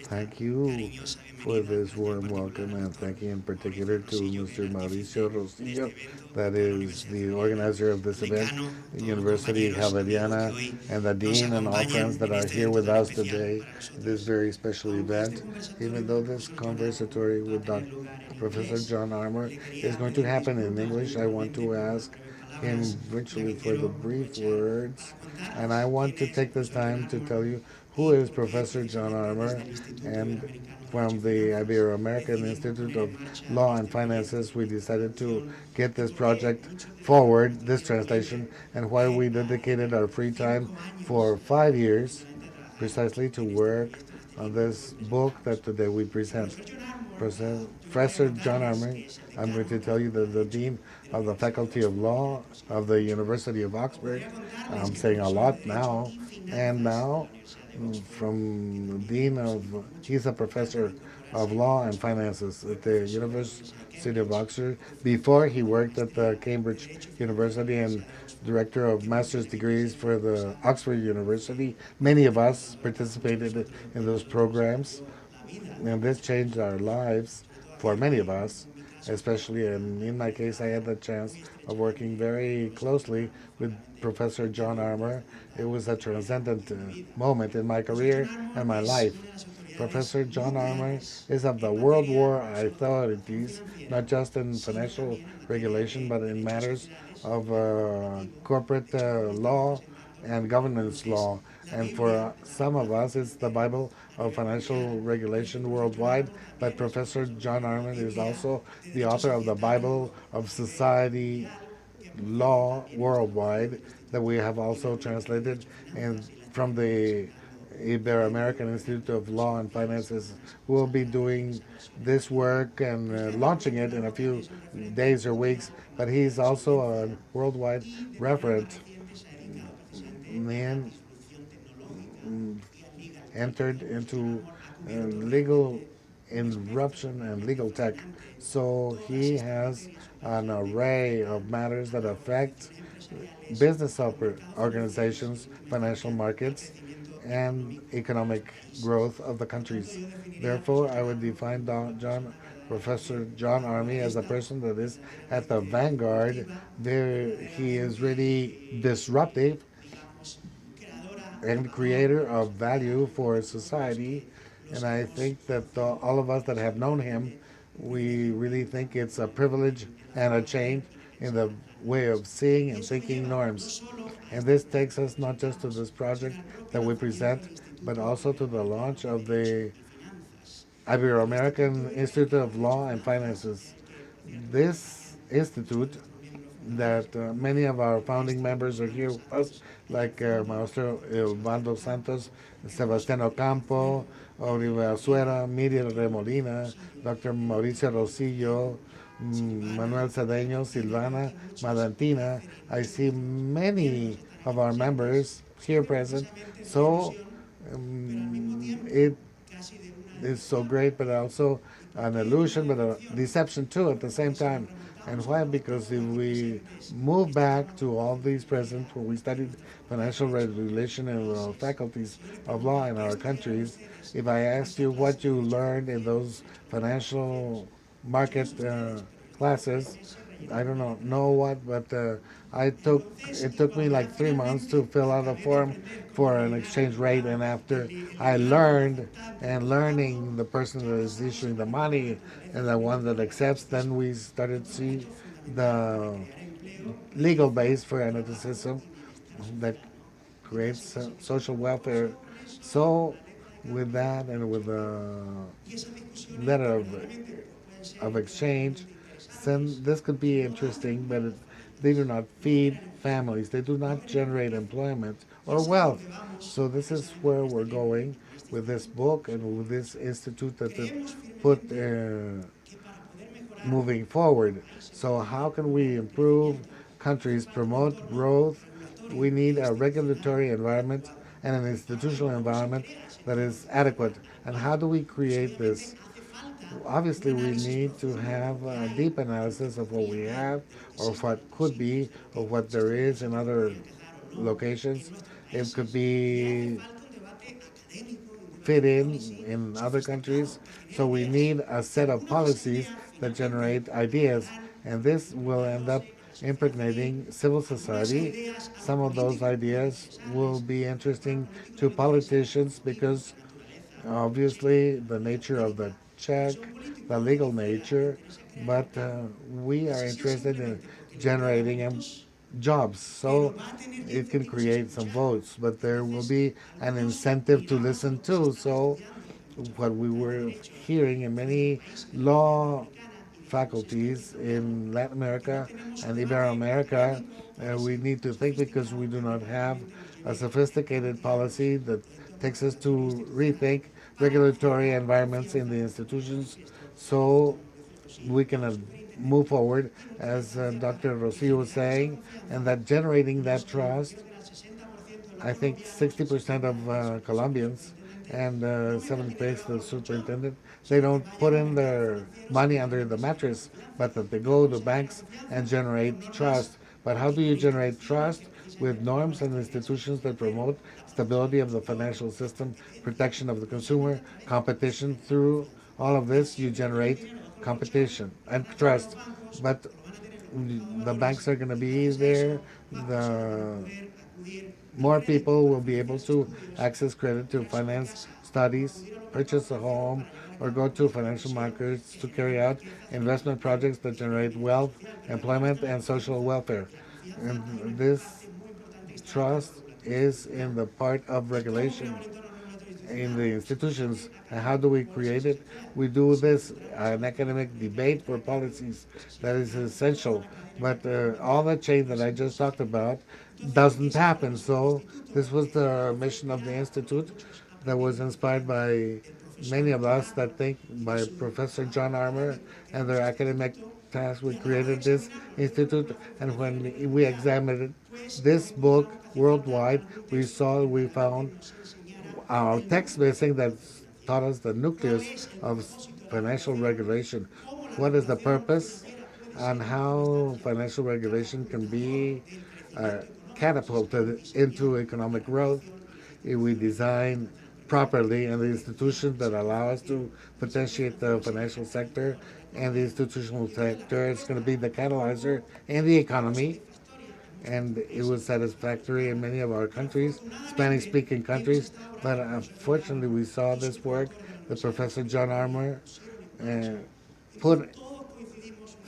Thank you for this warm welcome, and thank you in particular to Mr. Mauricio Rosillo, that is the organizer of this event, the University Javeriana, and the Dean, and all friends that are here with us today, this very special event. Even though this conversatory with Professor John Armour is going to happen in English, I want to ask him virtually for the brief words, and I want to take this time to tell you who is Professor John Armour, and from the Ibero-American Institute of Law and Finances, we decided to get this project forward, this translation, and why we dedicated our free time for 5 years precisely to work on this book that today we present. Professor John Armour, I'm going to tell you that the Dean of the Faculty of Law of the University of Oxford, I'm saying a lot now, and now from Dean of, he's a professor of law and finances at the University of Oxford. Before he worked at the Cambridge University and director of master's degrees for the Oxford University. Many of us participated in those programs, and this changed our lives for many of us, especially in my case, I had the chance of working very closely with Professor John Armour. It was a transcendent moment in my career and my life. Professor John Armour is of the World War authorities, not just in financial regulation, but in matters of corporate law and governance law. And for some of us, it's the Bible of financial regulation worldwide. But Professor John Armour is also the author of the Bible of society law worldwide that we have also translated, and from the Ibero-American Institute of Law and Finances will be doing this work and launching it in a few days or weeks. But he's also a worldwide referent man, entered into legal interruption and legal tech. So he has an array of matters that affect business organizations, financial markets, and economic growth of the countries. Therefore, I would define Professor John Armour as a person that is at the vanguard. There, he is really disruptive and creator of value for society. And I think that all of us that have known him We really think it's a privilege and a change in the way of seeing and thinking norms. And this takes us not just to this project that we present, but also to the launch of the Ibero-American Institute of Law and Finances. This institute that many of our founding members are here with us, like Maestro Ilvando Santos, Sebastián Ocampo, Oliver Suera, Miriam Remolina, Dr. Mauricio Rosillo, Manuel Cedeño, Silvana Madantina. I see many of our members here present. So it is so great, but also an illusion, but a deception too at the same time. And why? Because if we move back to all these present, where we studied financial regulation and faculties of law in our countries, if I asked you what you learned in those financial market classes, I don't know what, but it took me like 3 months to fill out a form for an exchange rate, and after I learned and learning the person that is issuing the money and the one that accepts, then we started to see the legal base for anarchism that creates social welfare. So with that and with the letter of exchange, then this could be interesting, but they do not feed families. They do not generate employment or wealth. So this is where we're going with this book and with this institute that they put moving forward. So how can we improve countries, promote growth? We need a regulatory environment and an institutional environment that is adequate. And how do we create this? Obviously, we need to have a deep analysis of what we have or what could be or what there is in other locations. It could be fit in other countries. So we need a set of policies that generate ideas, and this will end up impregnating civil society. Some of those ideas will be interesting to politicians because obviously the nature of the check, the legal nature, but we are interested in generating jobs. So it can create some votes, but there will be an incentive to listen to. So what we were hearing in many law faculties in Latin America and Ibero-America, we need to think because we do not have a sophisticated policy that takes us to rethink regulatory environments in the institutions so we can move forward, as Dr. Rosillo was saying, and that generating that trust. I think 60% of Colombians and 70% the superintendent, they don't put in their money under the mattress, but that they go to banks and generate trust. But how do you generate trust? With norms and institutions that promote stability of the financial system, protection of the consumer, competition. Through all of this, you generate competition and trust. But the banks are going to be there. The more people will be able to access credit to finance studies, purchase a home, or go to financial markets to carry out investment projects that generate wealth, employment, and social welfare. And this trust is in the part of regulation in the institutions. And how do we create it? We do this an academic debate for policies that is essential. But all the change that I just talked about doesn't happen. So this was the mission of the institute that was inspired by many of us that think by Professor John Armour and their academic task. We created this institute, and when we examined this book worldwide, we found our text missing that taught us the nucleus of financial regulation. What is the purpose and how financial regulation can be catapulted into economic growth if we design properly and the institutions that allow us to potentiate the financial sector and the institutional sector. It's going to be the catalyzer in the economy, and it was satisfactory in many of our countries, Spanish-speaking countries. But unfortunately, we saw this work that Professor John Armour put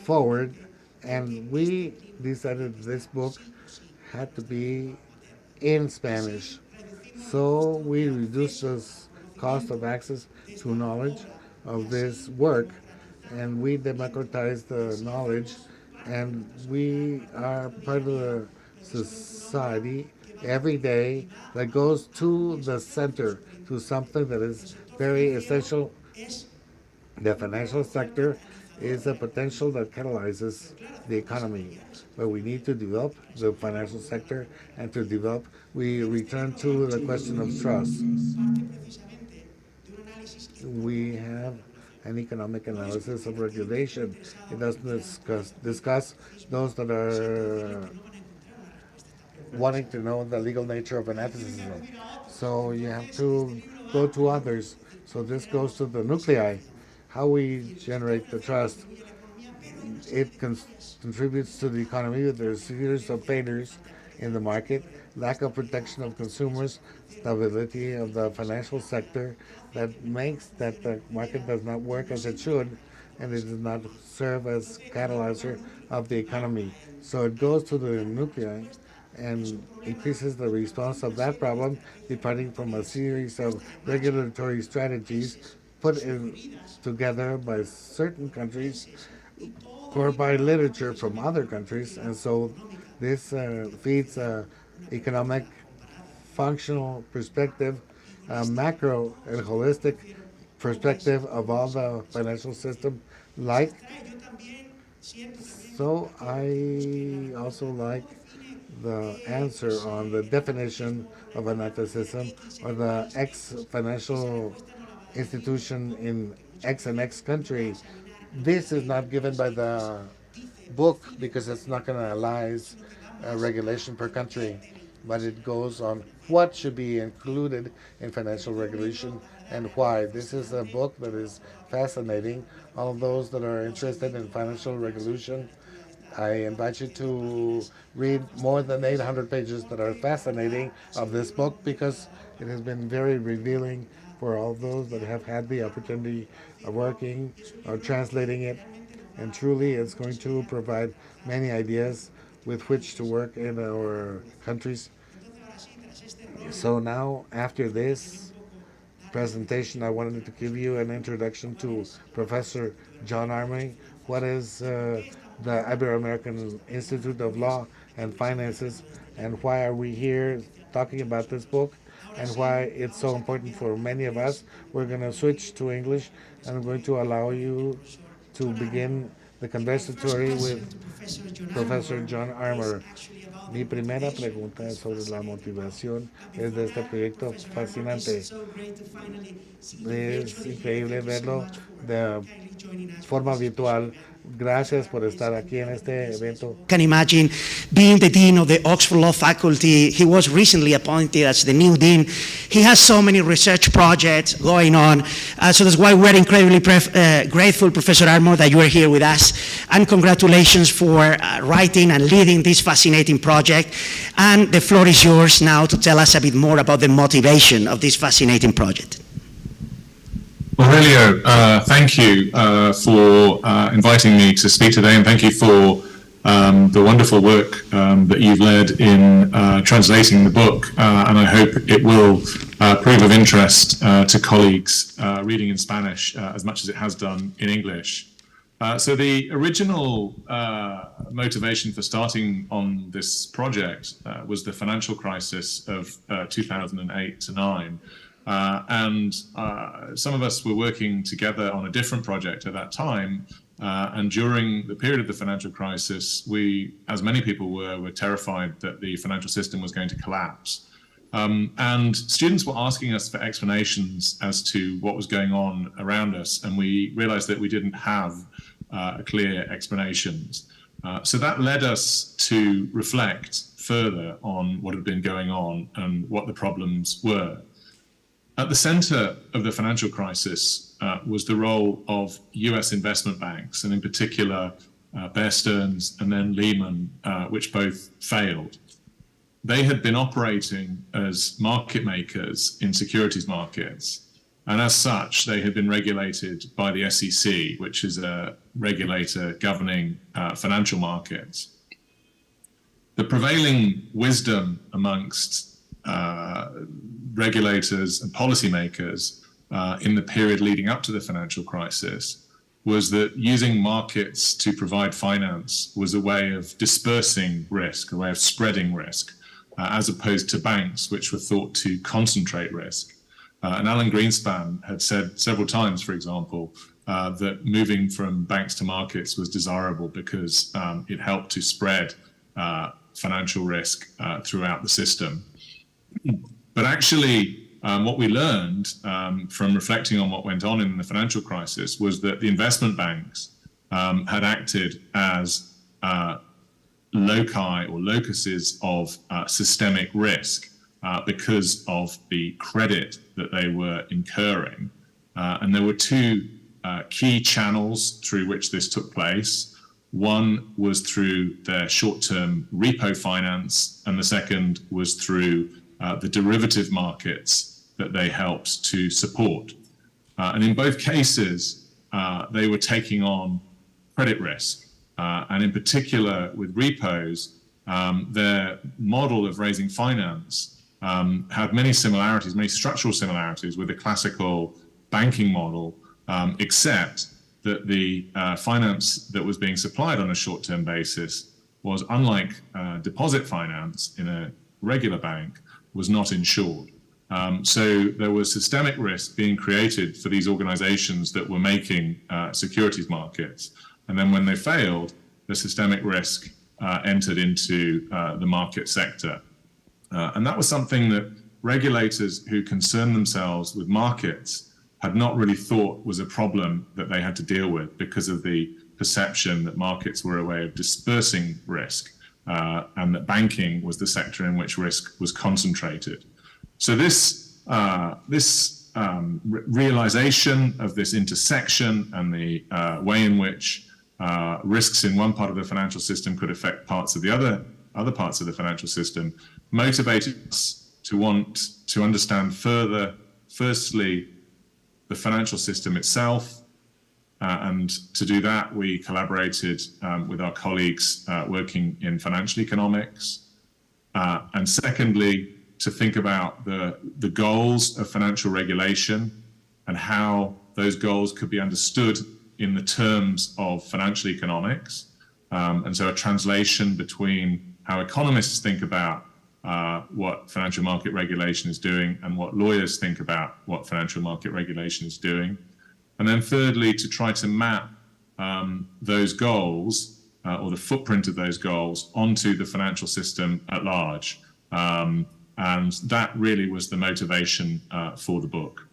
forward, and we decided this book had to be in Spanish. So we reduced the cost of access to knowledge of this work, and we democratized the knowledge, and we are part of the society every day that goes to the center, to something that is very essential. The financial sector is a potential that catalyzes the economy, but we need to develop the financial sector, and to develop, we return to the question of trust. We have an economic analysis of regulation. It doesn't discuss those that are wanting to know the legal nature of an ethicism. So you have to go to others. So this goes to the nuclei, how we generate the trust. It contributes to the economy. There's series of failures in the market, lack of protection of consumers, stability of the financial sector that makes that the market does not work as it should, and it does not serve as catalyzer of the economy. So it goes to the nuclei and increases the response of that problem, departing from a series of regulatory strategies put in together by certain countries or by literature from other countries. And so this feeds economic functional perspective, macro and holistic perspective of all the financial system. Like, so I also like the answer on the definition of an ecosystem, or the X financial institution in X and X country. This is not given by the book because it's not going to analyze regulation per country, but it goes on what should be included in financial regulation and why. This is a book that is fascinating. All of those that are interested in financial regulation, I invite you to read more than 800 pages that are fascinating of this book, because it has been very revealing for all those that have had the opportunity of working or translating it. And truly, it's going to provide many ideas with which to work in our countries. So now, after this presentation, I wanted to give you an introduction to Professor John Armory. What is the Ibero-American Institute of Law and Finances, and why are we here talking about this book, and why it's so important for many of us? We're going to switch to English, and I'm going to allow you to begin the conversatory with Professor John Armour. Mi primera pregunta es sobre la motivación es de este proyecto fascinante. Es increíble verlo de forma virtual. Gracias por estar aquí en este evento. Can imagine being the dean of the Oxford Law Faculty. He was recently appointed as the new dean. He has so many research projects going on. So that's why we're incredibly grateful, Professor Armour, that you are here with us. And congratulations for writing and leading this fascinating project. And the floor is yours now to tell us a bit more about the motivation of this fascinating project. Aurelio, thank you for inviting me to speak today, and thank you for the wonderful work that you've led in translating the book, and I hope it will prove of interest to colleagues reading in Spanish as much as it has done in English. So the original motivation for starting on this project was the financial crisis of 2008 to 9. And some of us were working together on a different project at that time. And during the period of the financial crisis, we, as many people were terrified that the financial system was going to collapse. And students were asking us for explanations as to what was going on around us. And we realized that we didn't have clear explanations. So that led us to reflect further on what had been going on and what the problems were. At the center of the financial crisis was the role of US investment banks, and in particular Bear Stearns and then Lehman, which both failed. They had been operating as market makers in securities markets, and as such, they had been regulated by the SEC, which is a regulator governing financial markets. The prevailing wisdom amongst regulators and policymakers in the period leading up to the financial crisis was that using markets to provide finance was a way of dispersing risk, a way of spreading risk, as opposed to banks, which were thought to concentrate risk. And Alan Greenspan had said several times, for example, that moving from banks to markets was desirable because it helped to spread financial risk throughout the system. But actually, what we learned from reflecting on what went on in the financial crisis was that the investment banks had acted as loci or locuses of systemic risk because of the credit that they were incurring. And there were two key channels through which this took place. One was through their short-term repo finance, and the second was through the derivative markets that they helped to support. And in both cases, they were taking on credit risk. And in particular with repos, their model of raising finance had many similarities, many structural similarities with the classical banking model, except that the finance that was being supplied on a short-term basis was, unlike deposit finance in a regular bank, was not insured. So there was systemic risk being created for these organizations that were making securities markets. And then when they failed, the systemic risk entered into the market sector. And that was something that regulators who concern themselves with markets had not really thought was a problem that they had to deal with because of the perception that markets were a way of dispersing risk and that banking was the sector in which risk was concentrated. So this realization of this intersection and the way in which risks in one part of the financial system could affect parts of the other parts of the financial system motivated us to want to understand further, firstly, the financial system itself. And to do that, we collaborated with our colleagues working in financial economics. And secondly, to think about the goals of financial regulation and how those goals could be understood in the terms of financial economics. And so a translation between how economists think about what financial market regulation is doing and what lawyers think about what financial market regulation is doing. And then thirdly, to try to map those goals or the footprint of those goals onto the financial system at large. And that really was the motivation for the book.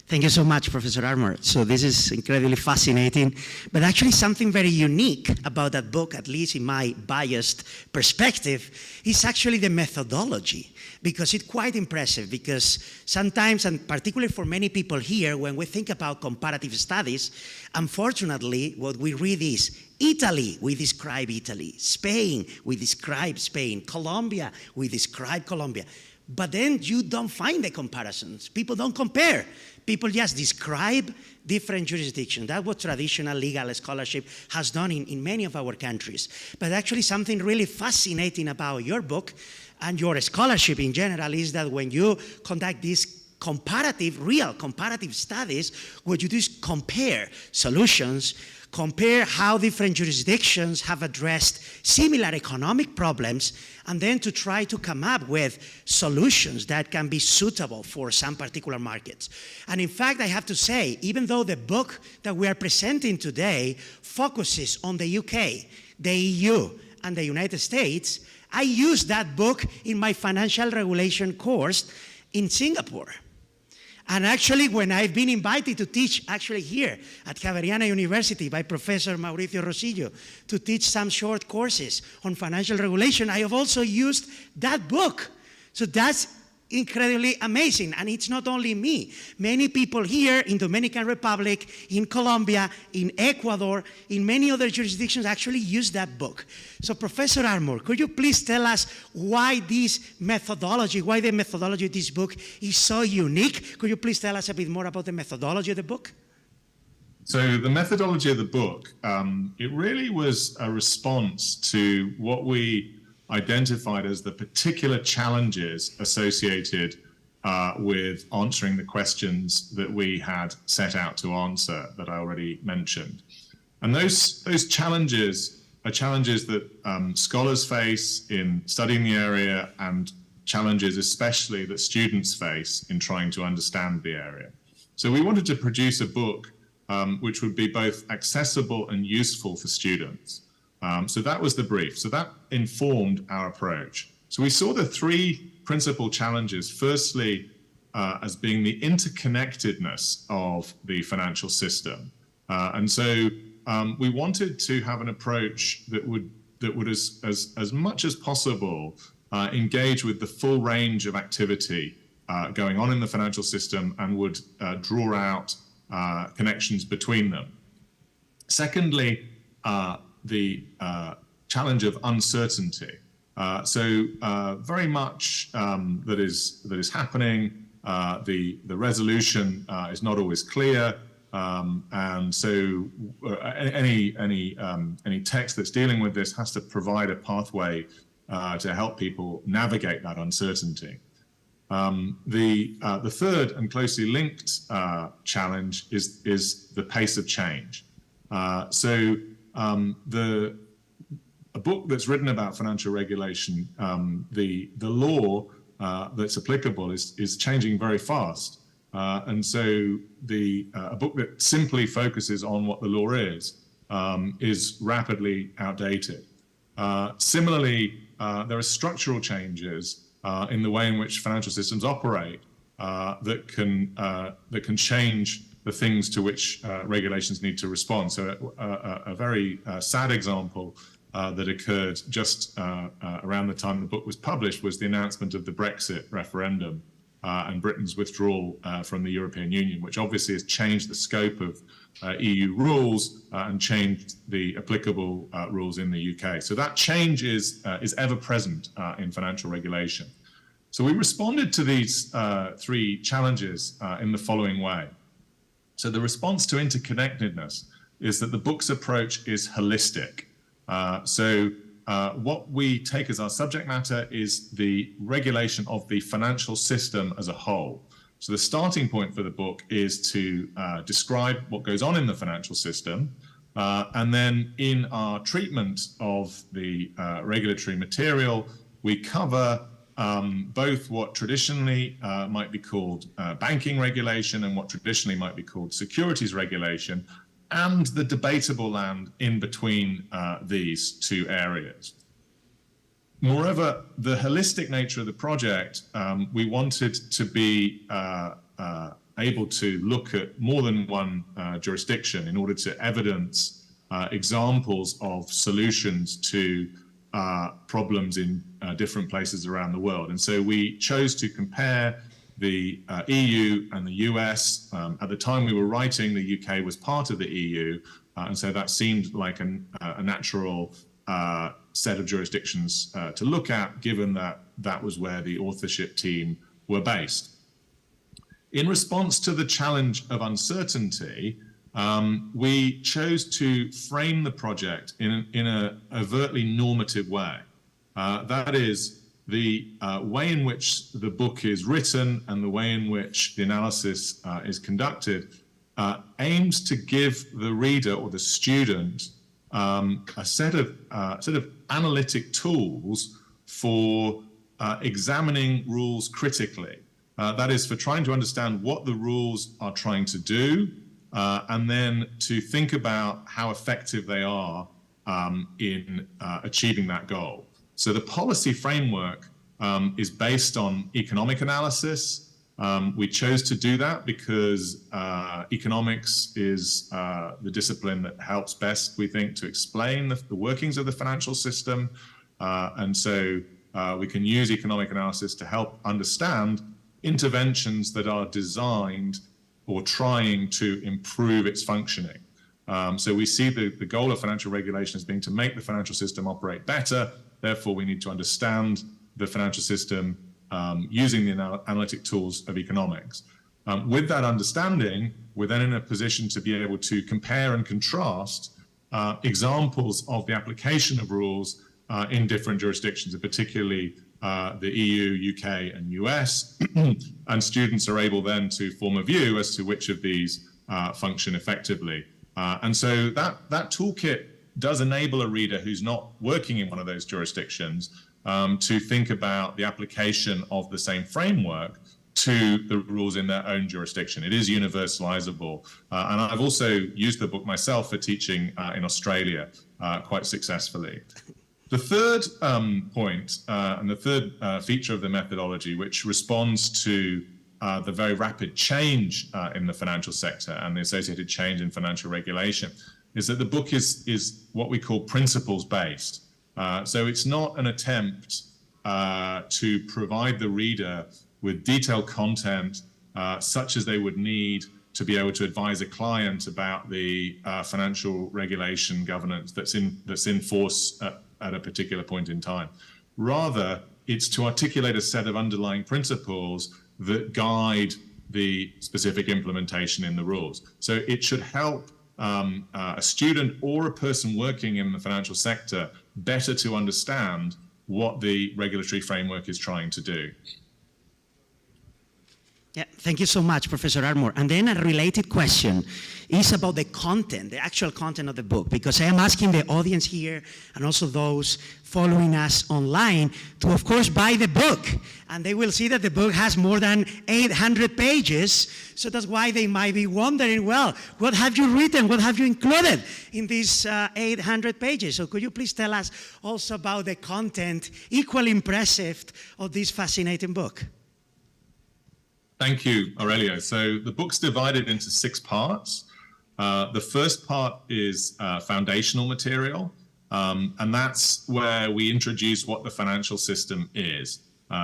Thank you so much, Professor Armour. So this is incredibly fascinating, but actually something very unique about that book, at least in my biased perspective, is actually the methodology, because it's quite impressive, because sometimes, and particularly for many people here, when we think about comparative studies, unfortunately, what we read is Italy, we describe Italy. Spain, we describe Spain. Colombia, we describe Colombia. But then you don't find the comparisons. People don't compare. People just describe different jurisdictions. That's what traditional legal scholarship has done in many of our countries. But actually something really fascinating about your book and your scholarship in general is that when you conduct these real comparative studies, what you do is compare solutions, compare how different jurisdictions have addressed similar economic problems, and then to try to come up with solutions that can be suitable for some particular markets. And in fact, I have to say, even though the book that we are presenting today focuses on the UK, the EU, and the United States, I used that book in my financial regulation course in Singapore. And actually, when I've been invited to teach, actually here at Javeriana University by Professor Mauricio Rosillo, to teach some short courses on financial regulation, I have also used that book. So that's incredibly amazing. And it's not only me. Many people here in Dominican Republic, in Colombia, in Ecuador, in many other jurisdictions actually use that book. So Professor Armour, could you please tell us why this methodology, why the methodology of this book is so unique? Could you please tell us a bit more about the methodology of the book? So the methodology of the book, it really was a response to what we identified as the particular challenges associated with answering the questions that we had set out to answer that I already mentioned. And those challenges are challenges that scholars face in studying the area, and challenges especially that students face in trying to understand the area. So we wanted to produce a book which would be both accessible and useful for students. So that was the brief. So that informed our approach. So we saw the three principal challenges. Firstly, as being the interconnectedness of the financial system. And so we wanted to have an approach that would as much as possible engage with the full range of activity going on in the financial system, and would draw out connections between them. Secondly, the challenge of uncertainty. So very much that is happening. The resolution is not always clear, and so any text that's dealing with this has to provide a pathway to help people navigate that uncertainty. The third and closely linked challenge is the pace of change. A book that's written about financial regulation, the law that's applicable is changing very fast. And so a book that simply focuses on what the law is rapidly outdated. Similarly, there are structural changes in the way in which financial systems operate that can change the things to which regulations need to respond. So a very sad example that occurred just around the time the book was published was the announcement of the Brexit referendum and Britain's withdrawal from the European Union, which obviously has changed the scope of EU rules and changed the applicable rules in the UK. So that change is ever present in financial regulation. So we responded to these three challenges in the following way. So the response to interconnectedness is that the book's approach is holistic. What we take as our subject matter is the regulation of the financial system as a whole. So the starting point for the book is to describe what goes on in the financial system, and then in our treatment of the regulatory material, we cover both what traditionally might be called banking regulation and what traditionally might be called securities regulation, and the debatable land in between these two areas. Moreover, the holistic nature of the project, we wanted to be able to look at more than one jurisdiction in order to evidence examples of solutions to problems in different places around the world. And so we chose to compare the EU and the US. At the time we were writing, the UK was part of the EU, and so that seemed like a natural set of jurisdictions to look at, given that that was where the authorship team were based. In response to the challenge of uncertainty, we chose to frame the project in an overtly normative way. That is, the way in which the book is written and the way in which the analysis is conducted aims to give the reader or the student a set of analytic tools for examining rules critically. That is, for trying to understand what the rules are trying to do, and then to think about how effective they are in achieving that goal. So the policy framework is based on economic analysis. We chose to do that because economics is the discipline that helps best, we think, to explain the workings of the financial system. And so we can use economic analysis to help understand interventions that are designed or trying to improve its functioning. So we see the goal of financial regulation as being to make the financial system operate better. Therefore, we need to understand the financial system using the analytic tools of economics. With that understanding, we're then in a position to be able to compare and contrast examples of the application of rules in different jurisdictions, and particularly the EU, UK, and US. And students are able then to form a view as to which of these function effectively. And so that toolkit does enable a reader who's not working in one of those jurisdictions to think about the application of the same framework to the rules in their own jurisdiction. It is universalizable. And I've also used the book myself for teaching in Australia quite successfully. The third point and the third feature of the methodology, which responds to the very rapid change in the financial sector and the associated change in financial regulation, is that the book is what we call principles-based. So it's not an attempt to provide the reader with detailed content such as they would need to be able to advise a client about the financial regulation governance that's in force at a particular point in time. Rather, it's to articulate a set of underlying principles that guide the specific implementation in the rules. So it should help a student or a person working in the financial sector better to understand what the regulatory framework is trying to do. Yeah, thank you so much, Professor Ardmore. And then a related question is about the content, the actual content of the book, because I am asking the audience here and also those following us online to, of course, buy the book. And they will see that the book has more than 800 pages. So that's why they might be wondering, well, what have you written? What have you included in these 800 pages? So could you please tell us also about the content, equally impressive, of this fascinating book? Thank you, Aurelio. So the book's divided into 6 parts. The first part is foundational material, and that's where we introduce what the financial system is.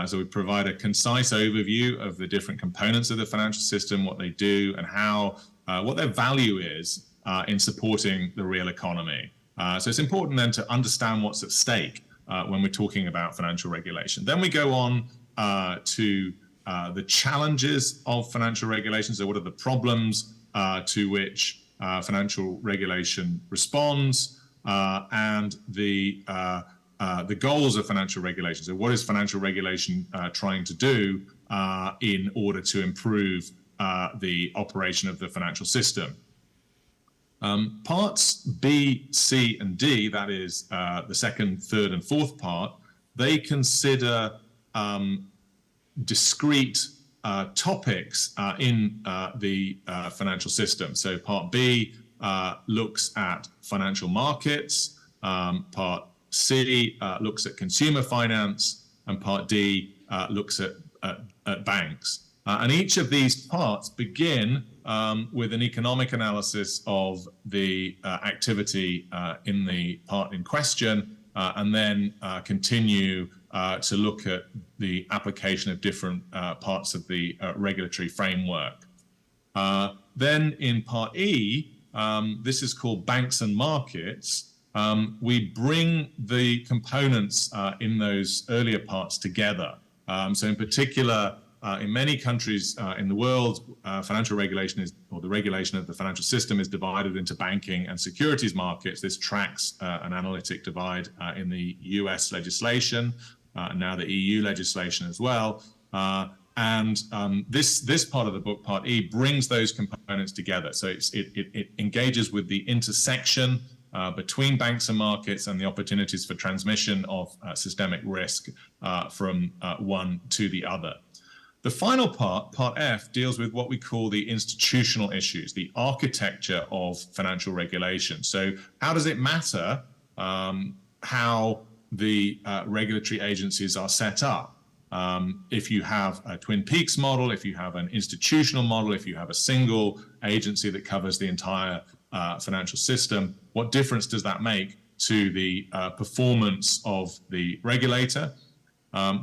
So we provide a concise overview of the different components of the financial system, what they do, and how what their value is in supporting the real economy. So it's important then to understand what's at stake when we're talking about financial regulation. Then we go on to the challenges of financial regulation. So what are the problems to which financial regulation responds, and the goals of financial regulation. So what is financial regulation trying to do in order to improve the operation of the financial system? Parts B, C, and D, that is the second, third, and fourth part, they consider discrete topics in the financial system. So part B looks at financial markets, part C looks at consumer finance, and part D looks at banks. And each of these parts begin with an economic analysis of the activity in the part in question, and then continue to look at the application of different parts of the regulatory framework. Then in part E, this is called banks and markets. We bring the components in those earlier parts together. So in particular, in many countries in the world, financial regulation or the regulation of the financial system is divided into banking and securities markets. This tracks an analytic divide in the US legislation, and now the EU legislation as well. This part of the book, part E, brings those components together. So it engages with the intersection between banks and markets and the opportunities for transmission of systemic risk from one to the other. The final part, part F, deals with what we call the institutional issues, the architecture of financial regulation. So how does it matter how the regulatory agencies are set up? If you have a Twin Peaks model, if you have an institutional model, if you have a single agency that covers the entire financial system, what difference does that make to the performance of the regulator?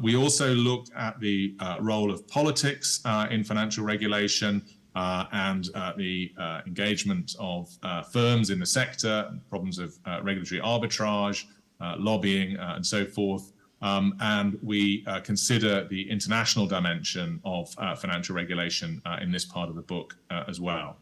We also looked at the role of politics in financial regulation and the engagement of firms in the sector, problems of regulatory arbitrage, lobbying, and so forth. And we consider the international dimension of financial regulation in this part of the book as well.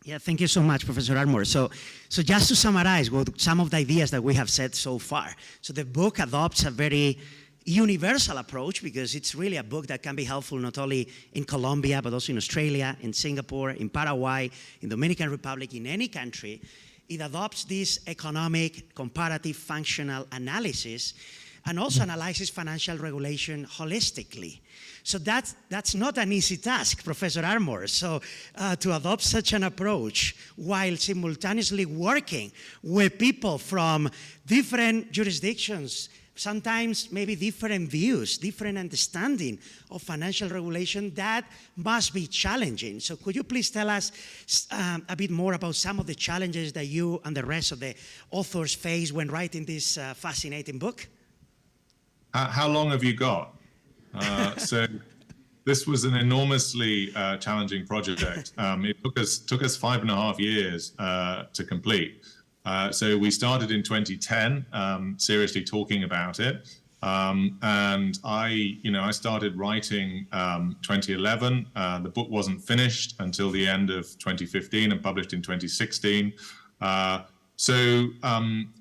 Yeah, thank you so much, Professor Armour. So just to summarize some of the ideas that we have said so far. So the book adopts a very universal approach because it's really a book that can be helpful not only in Colombia, but also in Australia, in Singapore, in Paraguay, in Dominican Republic, in any country. It adopts this economic, comparative, functional analysis and also analyzes financial regulation holistically. So that's not an easy task, Professor Armour. So to adopt such an approach while simultaneously working with people from different jurisdictions, sometimes maybe different views, different understanding of financial regulation, that must be challenging. So could you please tell us a bit more about some of the challenges that you and the rest of the authors face when writing this fascinating book? How long have you got? So this was an enormously challenging project. It took us 5.5 years to complete. So we started in 2010, seriously talking about it. And I started writing 2011. The book wasn't finished until the end of 2015 and published in 2016. So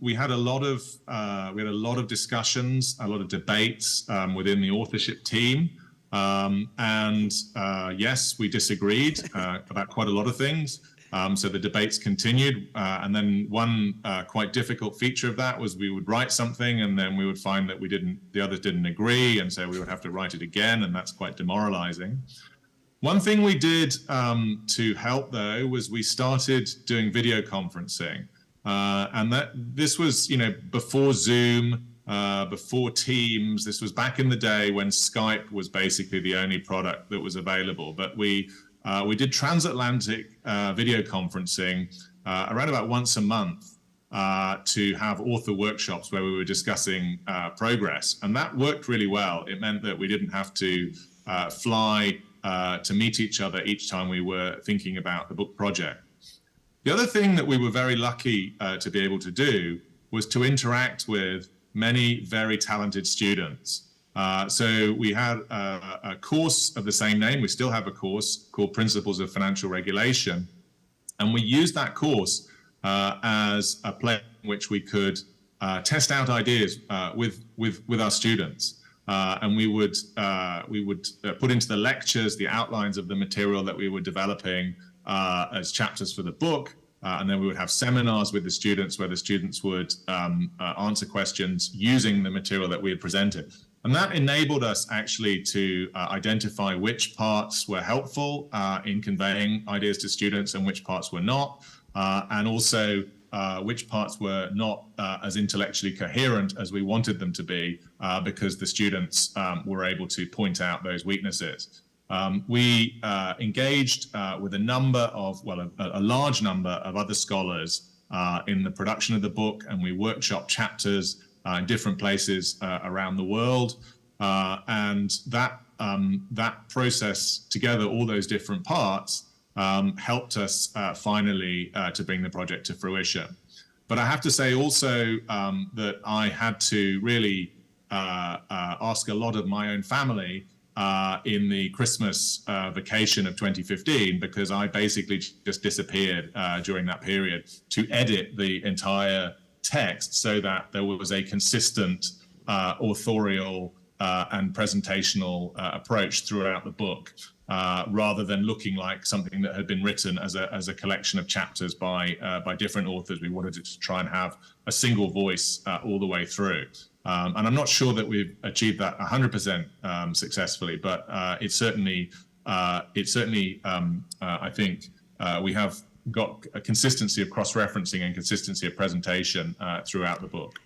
we had a lot of discussions, a lot of debates within the authorship team. And yes, we disagreed about quite a lot of things. So the debates continued, and then one quite difficult feature of that was we would write something, and then we would find that the others didn't agree, and so we would have to write it again, and that's quite demoralizing. One thing we did to help, though, was we started doing video conferencing, and this was before Zoom, before Teams. This was back in the day when Skype was basically the only product that was available, but we did transatlantic video conferencing around about once a month to have author workshops where we were discussing progress. And that worked really well. It meant that we didn't have to fly to meet each other each time we were thinking about the book project. The other thing that we were very lucky to be able to do was to interact with many very talented students. So we had a course of the same name. We still have a course called Principles of Financial Regulation. And we used that course as a place in which we could test out ideas with our students. And we would put into the lectures the outlines of the material that we were developing as chapters for the book. And then we would have seminars with the students where the students would answer questions using the material that we had presented. And that enabled us actually to identify which parts were helpful in conveying ideas to students and which parts were not, and also which parts were not as intellectually coherent as we wanted them to be, because the students were able to point out those weaknesses. We engaged with a large number of other scholars in the production of the book, and we workshopped chapters in different places around the world, and that process together, all those different parts, helped us finally to bring the project to fruition. But I have to say also that I had to really ask a lot of my own family in the Christmas vacation of 2015, because I basically just disappeared during that period to edit the entire text so that there was a consistent authorial and presentational approach throughout the book, rather than looking like something that had been written as a collection of chapters by different authors. We wanted it to try and have a single voice all the way through. And I'm not sure that we've achieved that 100% successfully, but it certainly I think we have got a consistency of cross-referencing and consistency of presentation throughout the book.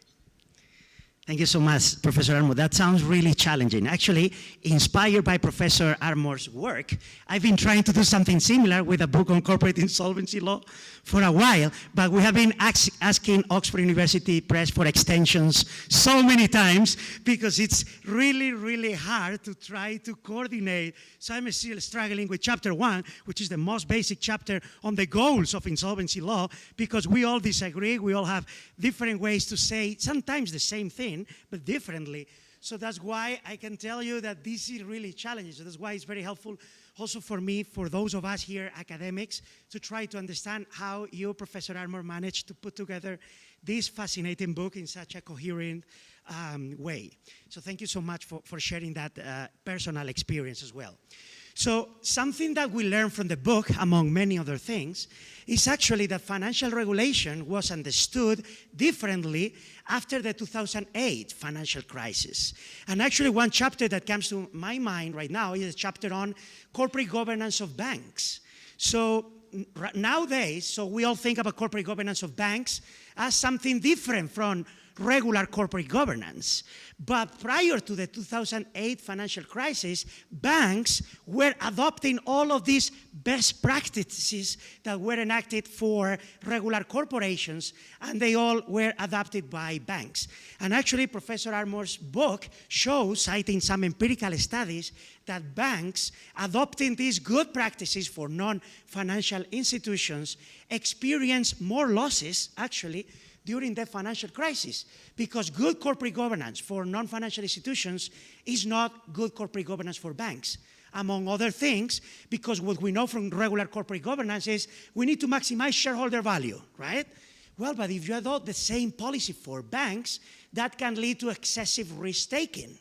Thank you so much, Professor Armour. That sounds really challenging. Actually, inspired by Professor Armour's work, I've been trying to do something similar with a book on corporate insolvency law for a while, but we have been asking Oxford University Press for extensions so many times because it's really, really hard to try to coordinate. So I'm still struggling with chapter 1, which is the most basic chapter on the goals of insolvency law, because we all disagree, we all have different ways to say sometimes the same thing, but differently. So that's why I can tell you that this is really challenging. So that's why it's very helpful also for me, for those of us here, academics, to try to understand how you, Professor Armour, managed to put together this fascinating book in such a coherent way. So thank you so much for sharing that personal experience as well. So something that we learned from the book, among many other things, is actually that financial regulation was understood differently after the 2008 financial crisis. And actually one chapter that comes to my mind right now is a chapter on corporate governance of banks. So nowadays, so we all think about corporate governance of banks as something different from regular corporate governance. But prior to the 2008 financial crisis, banks were adopting all of these best practices that were enacted for regular corporations, and they all were adopted by banks. And actually, Professor Armour's book shows, citing some empirical studies, that banks adopting these good practices for non-financial institutions experience more losses, actually, during the financial crisis, because good corporate governance for non-financial institutions is not good corporate governance for banks. Among other things, because what we know from regular corporate governance is we need to maximize shareholder value, right? Well, but if you adopt the same policy for banks, that can lead to excessive risk-taking,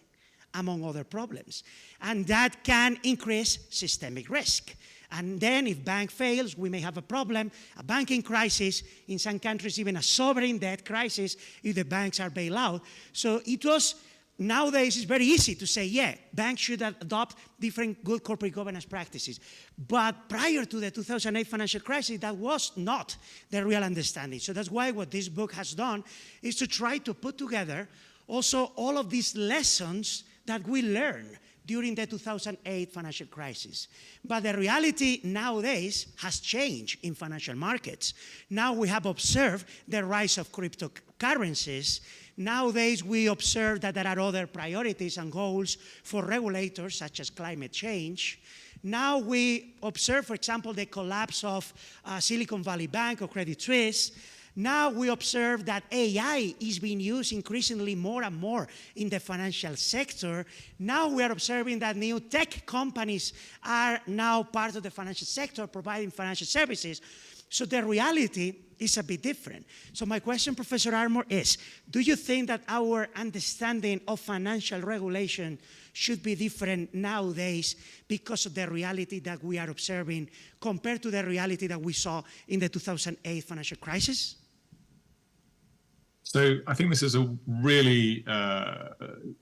among other problems. And that can increase systemic risk. And then if bank fails, we may have a problem, a banking crisis, in some countries even a sovereign debt crisis if the banks are bailed out. So it was, nowadays it's very easy to say, yeah, banks should adopt different good corporate governance practices. But prior to the 2008 financial crisis, that was not the real understanding. So that's why what this book has done is to try to put together also all of these lessons that we learned during the 2008 financial crisis. But the reality nowadays has changed in financial markets. Now we have observed the rise of cryptocurrencies. Nowadays we observe that there are other priorities and goals for regulators, such as climate change. Now we observe, for example, the collapse of Silicon Valley Bank or Credit Suisse. Now we observe that AI is being used increasingly more and more in the financial sector. Now we are observing that new tech companies are now part of the financial sector, providing financial services. So the reality is a bit different. So my question, Professor Armour, is, do you think that our understanding of financial regulation should be different nowadays because of the reality that we are observing compared to the reality that we saw in the 2008 financial crisis? So I think this is a really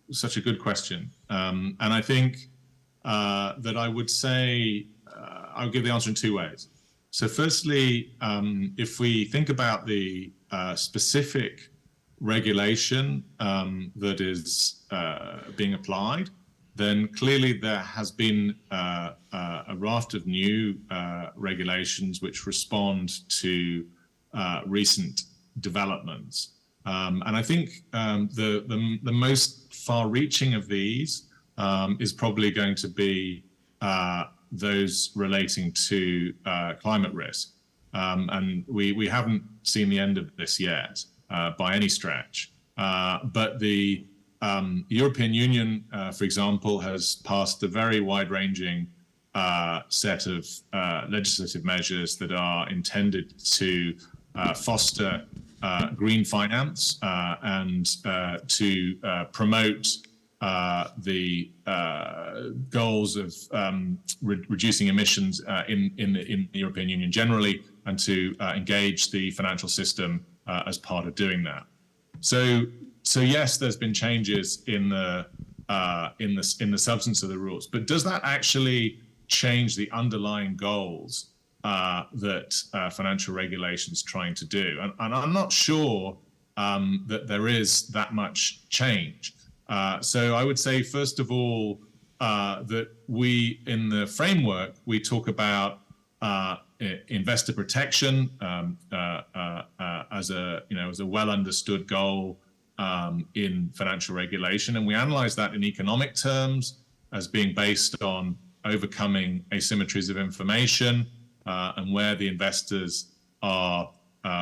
such a good question, and I think that I would say I'll give the answer in two ways. So firstly, if we think about the specific regulation that is being applied, then clearly there has been a raft of new regulations which respond to recent developments. And I think the most far-reaching of these is probably going to be those relating to climate risk. And we haven't seen the end of this yet by any stretch. But the European Union, for example, has passed a very wide-ranging set of legislative measures that are intended to foster green finance and to promote the goals of reducing emissions in the European Union generally, and to engage the financial system as part of doing that. So yes, there's been changes in the substance of the rules, but does that actually change the underlying goals that financial regulation is trying to do? And I'm not sure that there is that much change. So I would say, first of all, that we, in the framework, we talk about investor protection as a well understood goal in financial regulation, and we analyze that in economic terms as being based on overcoming asymmetries of information and where the investors are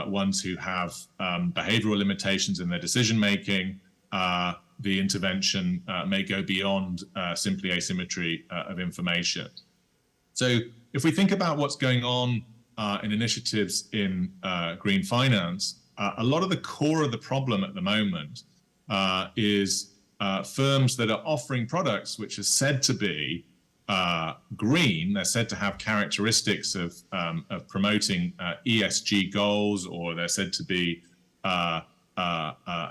ones who have behavioral limitations in their decision making. The intervention may go beyond simply asymmetry of information. So if we think about what's going on in initiatives in green finance, a lot of the core of the problem at the moment is firms that are offering products which are said to be green. They're said to have characteristics of promoting ESG goals, or they're said to be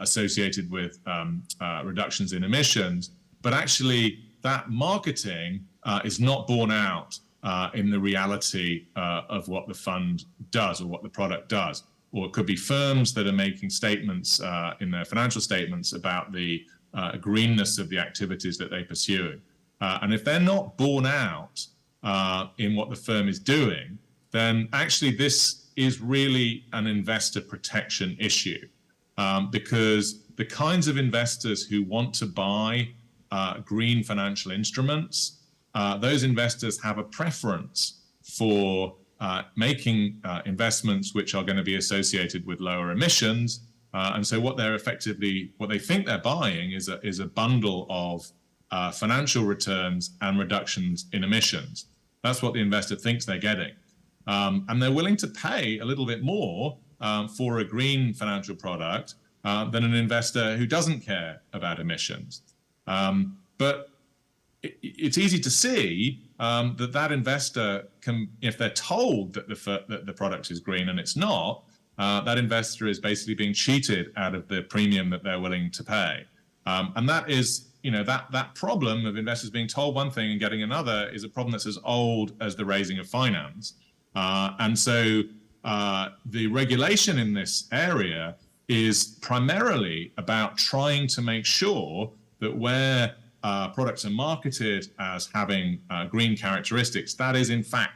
associated with reductions in emissions. But actually, that marketing is not borne out in the reality of what the fund does or what the product does. Or it could be firms that are making statements in their financial statements about the greenness of the activities that they pursue. And if they're not borne out in what the firm is doing, then actually this is really an investor protection issue. Because the kinds of investors who want to buy green financial instruments, those investors have a preference for making investments which are going to be associated with lower emissions. And so what they think they're buying is a bundle of financial returns and reductions in emissions. That's what the investor thinks they're getting. And they're willing to pay a little bit more for a green financial product than an investor who doesn't care about emissions. But it's easy to see that investor can, if they're told that the product is green and it's not, that investor is basically being cheated out of the premium that they're willing to pay. And that is, that problem of investors being told one thing and getting another is a problem that's as old as the raising of finance. And so the regulation in this area is primarily about trying to make sure that where products are marketed as having green characteristics, that is in fact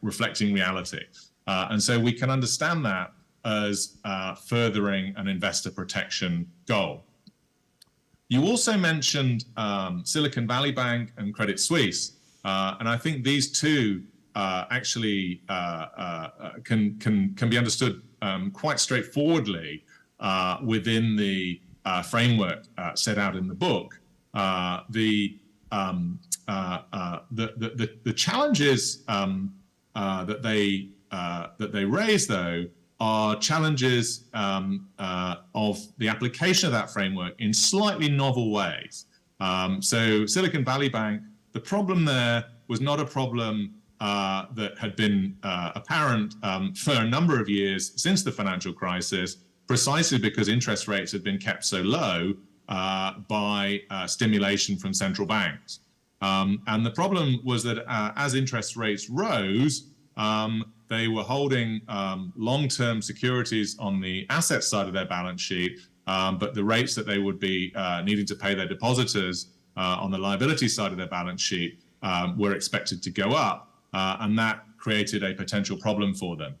reflecting reality. And so we can understand that as furthering an investor protection goal. You also mentioned Silicon Valley Bank and Credit Suisse, and I think these two actually can be understood quite straightforwardly within the framework set out in the book. The challenges that they raise, though, are challenges of the application of that framework in slightly novel ways. So Silicon Valley Bank, the problem there was not a problem that had been apparent for a number of years since the financial crisis, precisely because interest rates had been kept so low by stimulation from central banks. And the problem was that as interest rates rose, they were holding long-term securities on the asset side of their balance sheet, but the rates that they would be needing to pay their depositors on the liability side of their balance sheet were expected to go up, and that created a potential problem for them.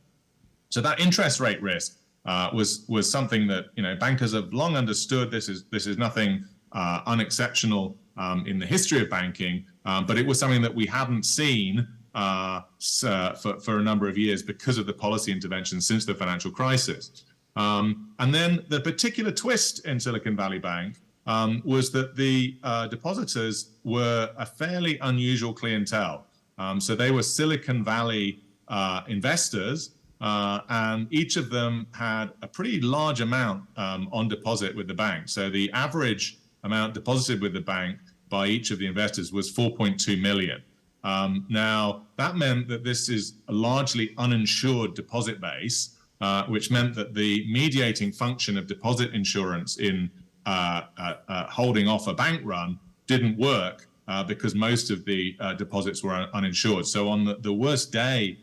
So that interest rate risk was something that bankers have long understood. This is nothing unexceptional in the history of banking, but it was something that we hadn't seen for a number of years because of the policy intervention since the financial crisis. And then the particular twist in Silicon Valley Bank was that the depositors were a fairly unusual clientele. So they were Silicon Valley investors, and each of them had a pretty large amount on deposit with the bank. So the average amount deposited with the bank by each of the investors was 4.2 million. Now, that meant that this is a largely uninsured deposit base, which meant that the mediating function of deposit insurance in holding off a bank run didn't work because most of the deposits were uninsured. So on the worst day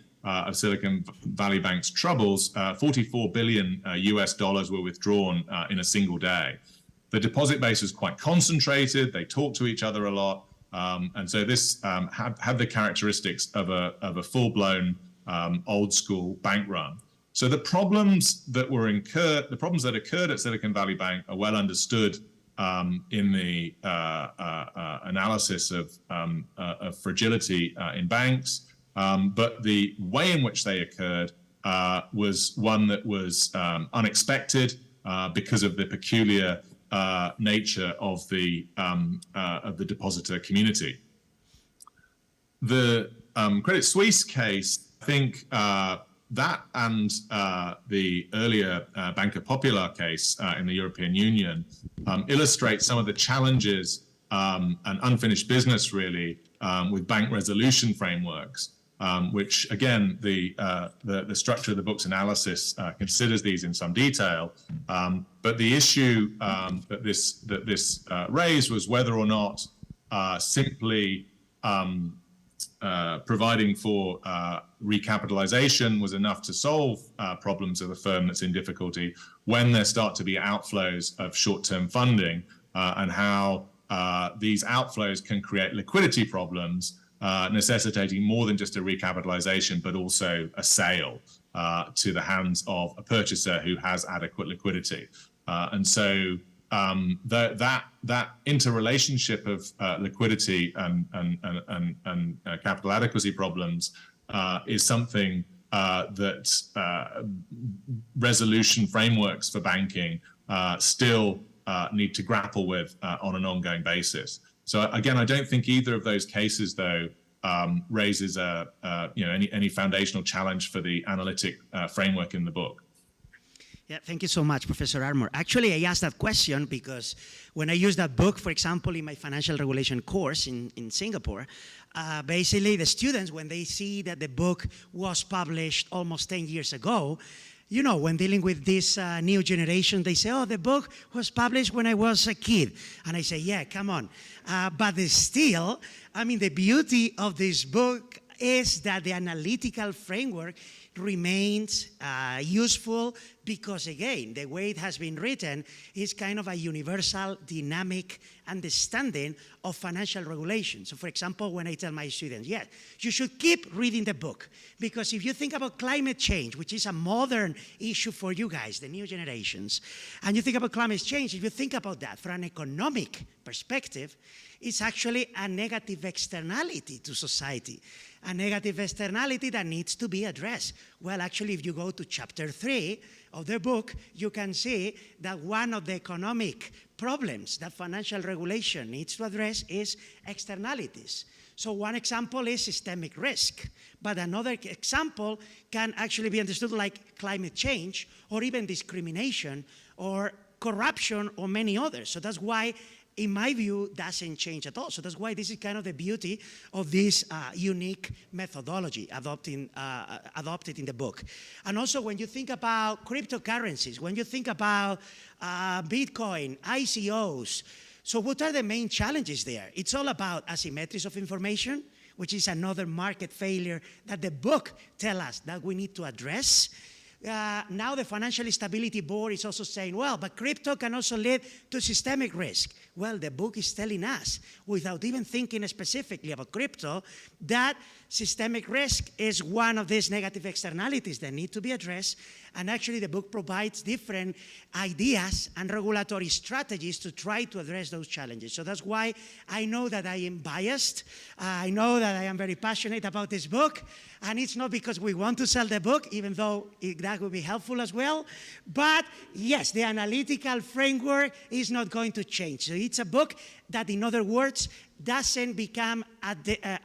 of Silicon Valley Bank's troubles, 44 billion US dollars were withdrawn in a single day. The deposit base was quite concentrated. They talked to each other a lot. And so this had the characteristics of a full-blown old school bank run. So the problems that occurred at Silicon Valley Bank are well understood in the analysis of fragility in banks. But the way in which they occurred was one that was unexpected because of the peculiar nature of the depositor community. The Credit Suisse case, I think that and the earlier Banca Popular case in the European Union illustrate some of the challenges and unfinished business, really, with bank resolution frameworks, which, again, the structure of the book's analysis considers these in some detail. But the issue that this raised was whether or not simply providing for recapitalization was enough to solve problems of a firm that's in difficulty when there start to be outflows of short-term funding, and how these outflows can create liquidity problems, necessitating more than just a recapitalization, but also a sale to the hands of a purchaser who has adequate liquidity. And so that interrelationship of liquidity and capital adequacy problems is something that resolution frameworks for banking still need to grapple with on an ongoing basis. So again, I don't think either of those cases, though, raises any foundational challenge for the analytic framework in the book. Yeah, thank you so much, Professor Armour. Actually, I asked that question because when I use that book, for example, in my financial regulation course in Singapore, basically the students, when they see that the book was published almost 10 years ago, you know, when dealing with this new generation, they say, oh, the book was published when I was a kid. And I say, yeah, come on. But still, I mean, the beauty of this book is that the analytical framework remains useful because, again, the way it has been written is kind of a universal, dynamic understanding of financial regulation. So, for example, when I tell my students, yes, you should keep reading the book, because if you think about climate change, which is a modern issue for you guys, the new generations, and you think about climate change, if you think about that from an economic perspective, it's actually a negative externality to society, a negative externality that needs to be addressed. Well, actually, if you go to chapter 3 of the book, you can see that one of the economic problems that financial regulation needs to address is externalities. So one example is systemic risk, but another example can actually be understood like climate change, or even discrimination, or corruption, or many others. So that's why, in my view, doesn't change at all. So that's why this is kind of the beauty of this unique methodology adopted in the book. And also, when you think about cryptocurrencies, when you think about Bitcoin, ICOs, so what are the main challenges there? It's all about asymmetries of information, which is another market failure that the book tells us that we need to address. Now the Financial Stability Board is also saying, well, but crypto can also lead to systemic risk. Well, the book is telling us, without even thinking specifically about crypto, that systemic risk is one of these negative externalities that need to be addressed. And actually, the book provides different ideas and regulatory strategies to try to address those challenges. So that's why I know that I am biased. I know that I am very passionate about this book. And it's not because we want to sell the book, even though that would be helpful as well. But yes, the analytical framework is not going to change. So it's a book that, in other words, doesn't become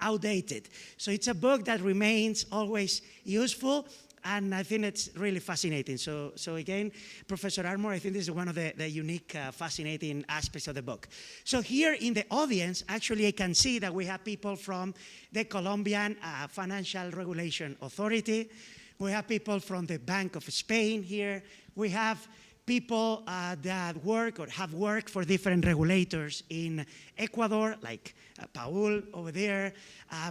outdated. So it's a book that remains always useful, and I think it's really fascinating. So again, Professor Armour, I think this is one of the unique, fascinating aspects of the book. So here in the audience, actually I can see that we have people from the Colombian Financial Regulation Authority. We have people from the Bank of Spain here. We have people that work or have worked for different regulators in Ecuador, like Paul over there,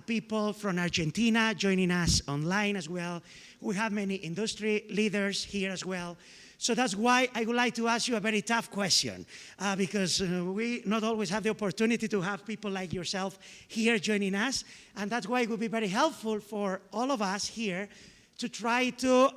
people from Argentina joining us online as well. We have many industry leaders here as well. So that's why I would like to ask you a very tough question, because we not always have the opportunity to have people like yourself here joining us, and that's why it would be very helpful for all of us here to try to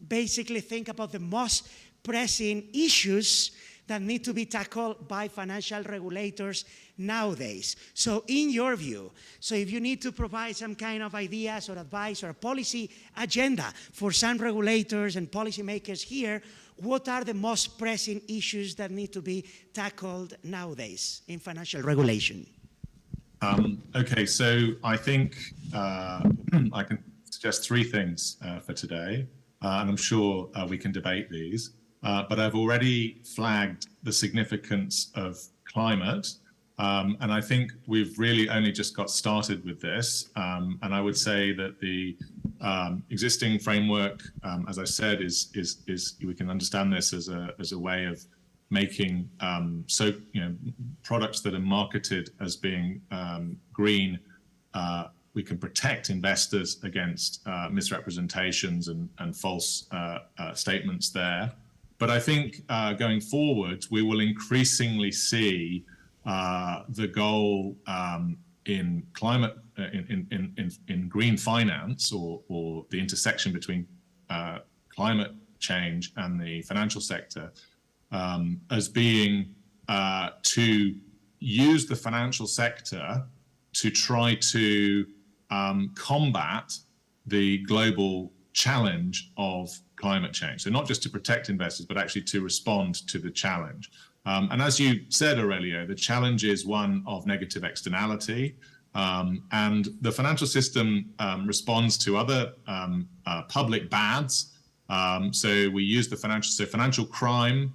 basically think about the most pressing issues that need to be tackled by financial regulators nowadays. So in your view, so if you need to provide some kind of ideas or advice or a policy agenda for some regulators and policymakers here, what are the most pressing issues that need to be tackled nowadays in financial regulation? Okay, so I think I can suggest three things for today, and I'm sure we can debate these. But I've already flagged the significance of climate, and I think we've really only just got started with this. And I would say that the existing framework, as I said, is we can understand this as a way of making products that are marketed as being green. We can protect investors against misrepresentations and false statements there. But I think going forward, we will increasingly see the goal in climate, in green finance, or the intersection between climate change and the financial sector, as being to use the financial sector to try to combat the global challenge of climate change. So not just to protect investors, but actually to respond to the challenge. And as you said, Aurelio, the challenge is one of negative externality. And the financial system responds to other public bads. So we use the financial crime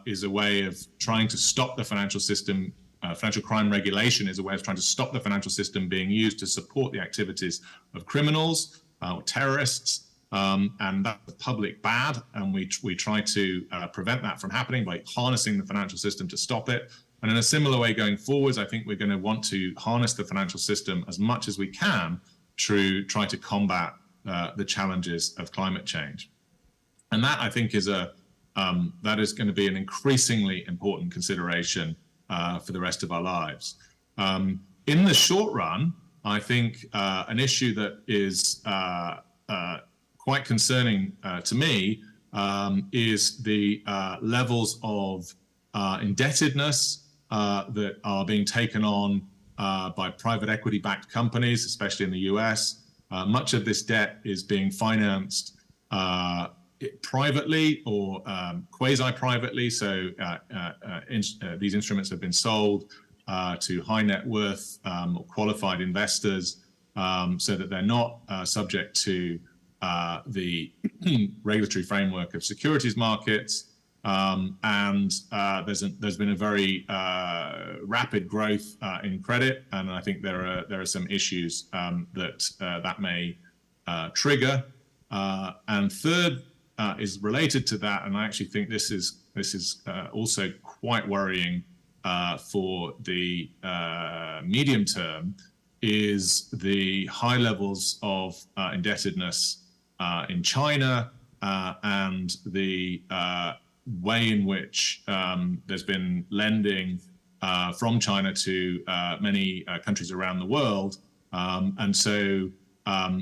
is a way of trying to stop the financial system. Financial crime regulation is a way of trying to stop the financial system being used to support the activities of criminals or terrorists. And that's a public bad, and we try to prevent that from happening by harnessing the financial system to stop it. And in a similar way going forwards, I think we're going to want to harness the financial system as much as we can to try to combat the challenges of climate change. And that, I think, is that is going to be an increasingly important consideration for the rest of our lives. In the short run, I think an issue that is quite concerning to me is the levels of indebtedness that are being taken on by private equity-backed companies, especially in the US. Much of this debt is being financed privately or quasi-privately. So these instruments have been sold to high net worth or qualified investors so that they're not subject to the regulatory framework of securities markets. And there's been a very rapid growth in credit, and I think there are some issues that may trigger. And third is related to that, and I actually think this is also quite worrying for the medium term, is the high levels of indebtedness in China and the way in which there's been lending from China to many countries around the world. And so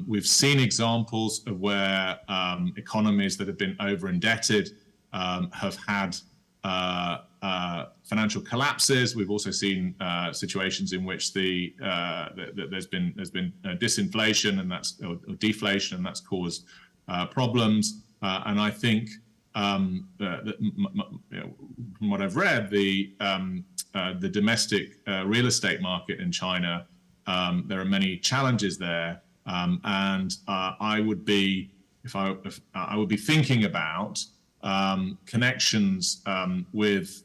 we've seen examples of where economies that have been over-indebted have had financial collapses. We've also seen situations in which there's been disinflation and or deflation, and that's caused problems. And I think from what I've read, the domestic real estate market in China, there are many challenges there, and I would be thinking about connections with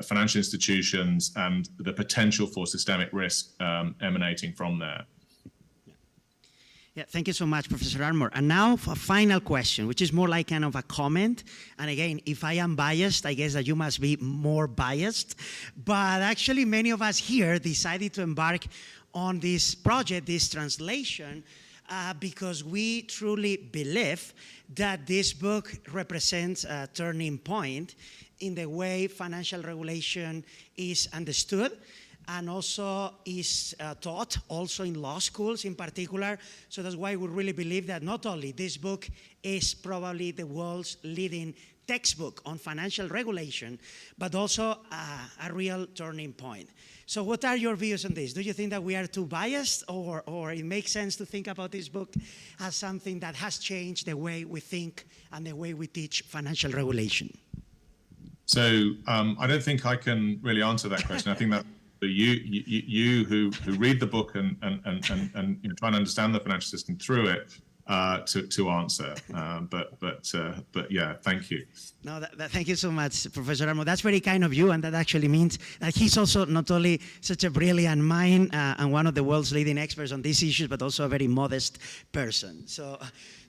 financial institutions and the potential for systemic risk emanating from there. Yeah, thank you so much, Professor Armour. And now for a final question, which is more like kind of a comment. And again, if I am biased, I guess that you must be more biased. But actually, many of us here decided to embark on this project, this translation, because we truly believe that this book represents a turning point in the way financial regulation is understood, and also is taught also in law schools in particular. So that's why we really believe that not only this book is probably the world's leading textbook on financial regulation, but also a real turning point. So what are your views on this? Do you think that we are too biased, or it makes sense to think about this book as something that has changed the way we think and the way we teach financial regulation? So I don't think I can really answer that question. I think that you who read the book and try and understand the financial system through it to answer. But yeah, thank you. No, thank you so much, Professor Armour. That's very kind of you, and that actually means that he's also not only such a brilliant mind and one of the world's leading experts on these issues, but also a very modest person. So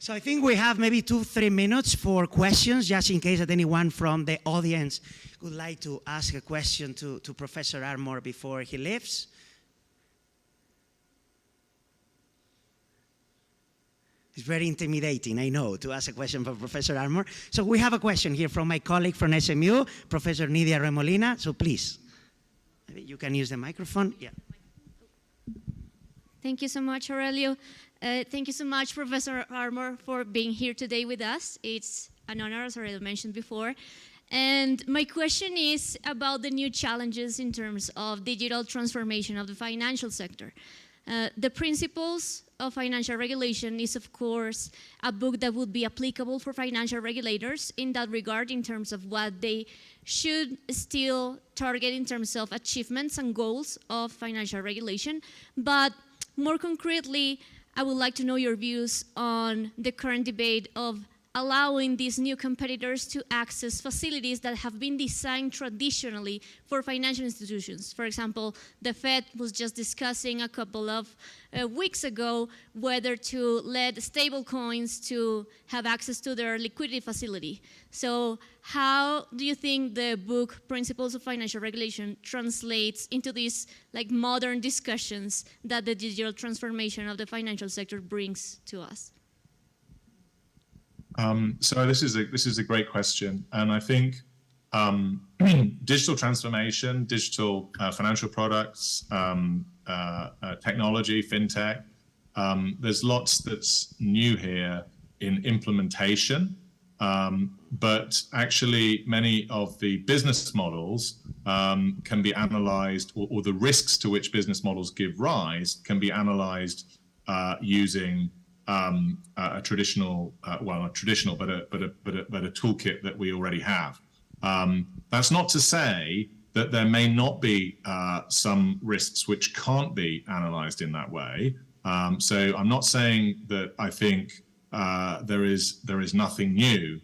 I think we have maybe 2-3 minutes for questions, just in case that anyone from the audience would like to ask a question to Professor Armour before he leaves. It's very intimidating, I know, to ask a question for Professor Armour. So we have a question here from my colleague from SMU, Professor Nidia Remolina. So please, maybe you can use the microphone. Yeah. Thank you so much, Aurelio. Thank you so much, Professor Armour, for being here today with us. It's an honor, as Aurelio mentioned before. And my question is about the new challenges in terms of digital transformation of the financial sector. The Principles of Financial Regulation is, of course, a book that would be applicable for financial regulators in that regard, in terms of what they should still target in terms of achievements and goals of financial regulation. But more concretely, I would like to know your views on the current debate of allowing these new competitors to access facilities that have been designed traditionally for financial institutions. For example, the Fed was just discussing a couple of weeks ago whether to let stable coins to have access to their liquidity facility. So how do you think the book Principles of Financial Regulation translates into these like modern discussions that the digital transformation of the financial sector brings to us? So this is a great question, and I think digital transformation, digital financial products, technology, fintech. There's lots that's new here in implementation, but actually many of the business models can be analyzed, or the risks to which business models give rise can be analyzed using a traditional, not traditional, but a toolkit that we already have. That's not to say that there may not be some risks which can't be analyzed in that way. So I'm not saying that I think there is nothing new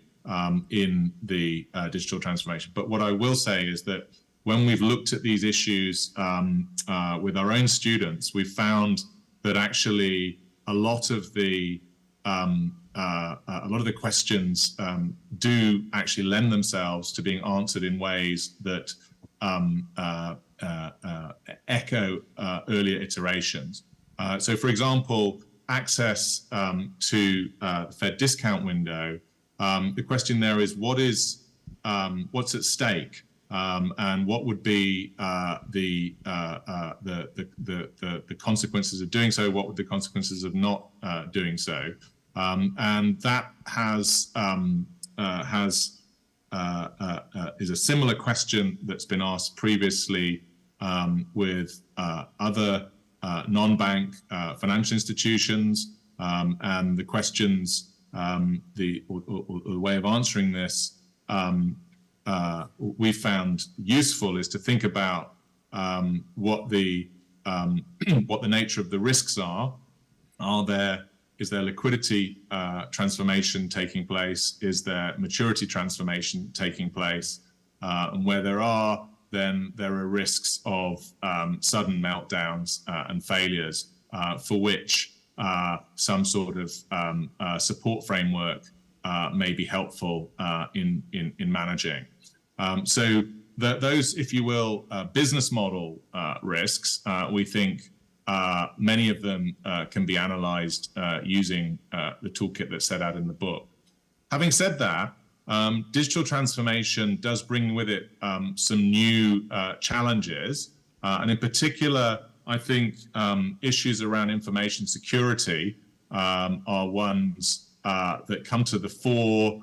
in the digital transformation. But what I will say is that when we've looked at these issues with our own students, we've found that actually a lot of the questions do actually lend themselves to being answered in ways that echo earlier iterations. So, for example, access to the Fed discount window. The question there is what's at stake, and what would be the consequences of doing so? What would the consequences of not doing so? And that is a similar question that's been asked previously with other non-bank financial institutions, and the questions, the way of answering this we found useful is to think about what the nature of the risks are. Is there liquidity transformation taking place? Is there maturity transformation taking place? And where there are, then there are risks of sudden meltdowns and failures for which some sort of support framework may be helpful in managing. So those, if you will, business model risks, we think many of them can be analyzed using the toolkit that's set out in the book. Having said that, digital transformation does bring with it some new challenges, and in particular, I think issues around information security are ones that come to the fore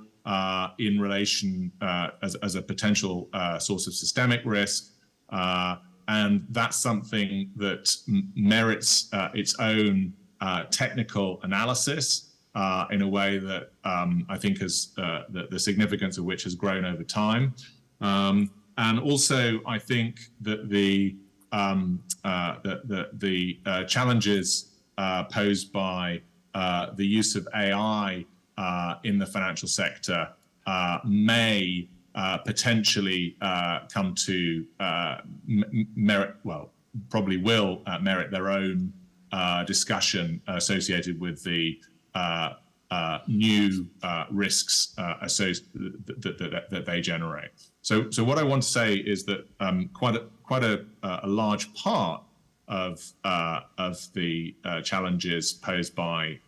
in relation as a potential source of systemic risk, and that's something that merits its own technical analysis in a way that I think has the significance of which has grown over time. And also, I think that the challenges posed by the use of AI in the financial sector may potentially come to merit, well, probably will merit their own discussion associated with the new risks that they generate. So what I want to say is that quite a large part of the challenges posed by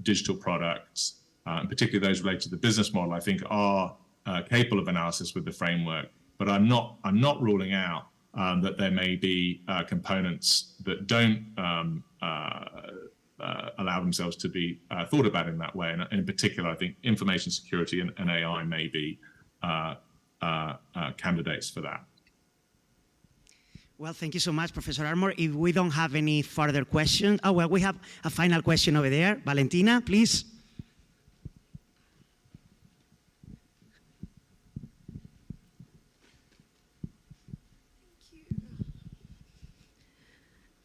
digital products, and particularly those related to the business model, I think are capable of analysis with the framework. But I'm not ruling out that there may be components that don't allow themselves to be thought about in that way. And in particular, I think information security and AI may be candidates for that. Well, thank you so much, Professor Armour. If we don't have any further questions, oh, well, we have a final question over there. Valentina, please.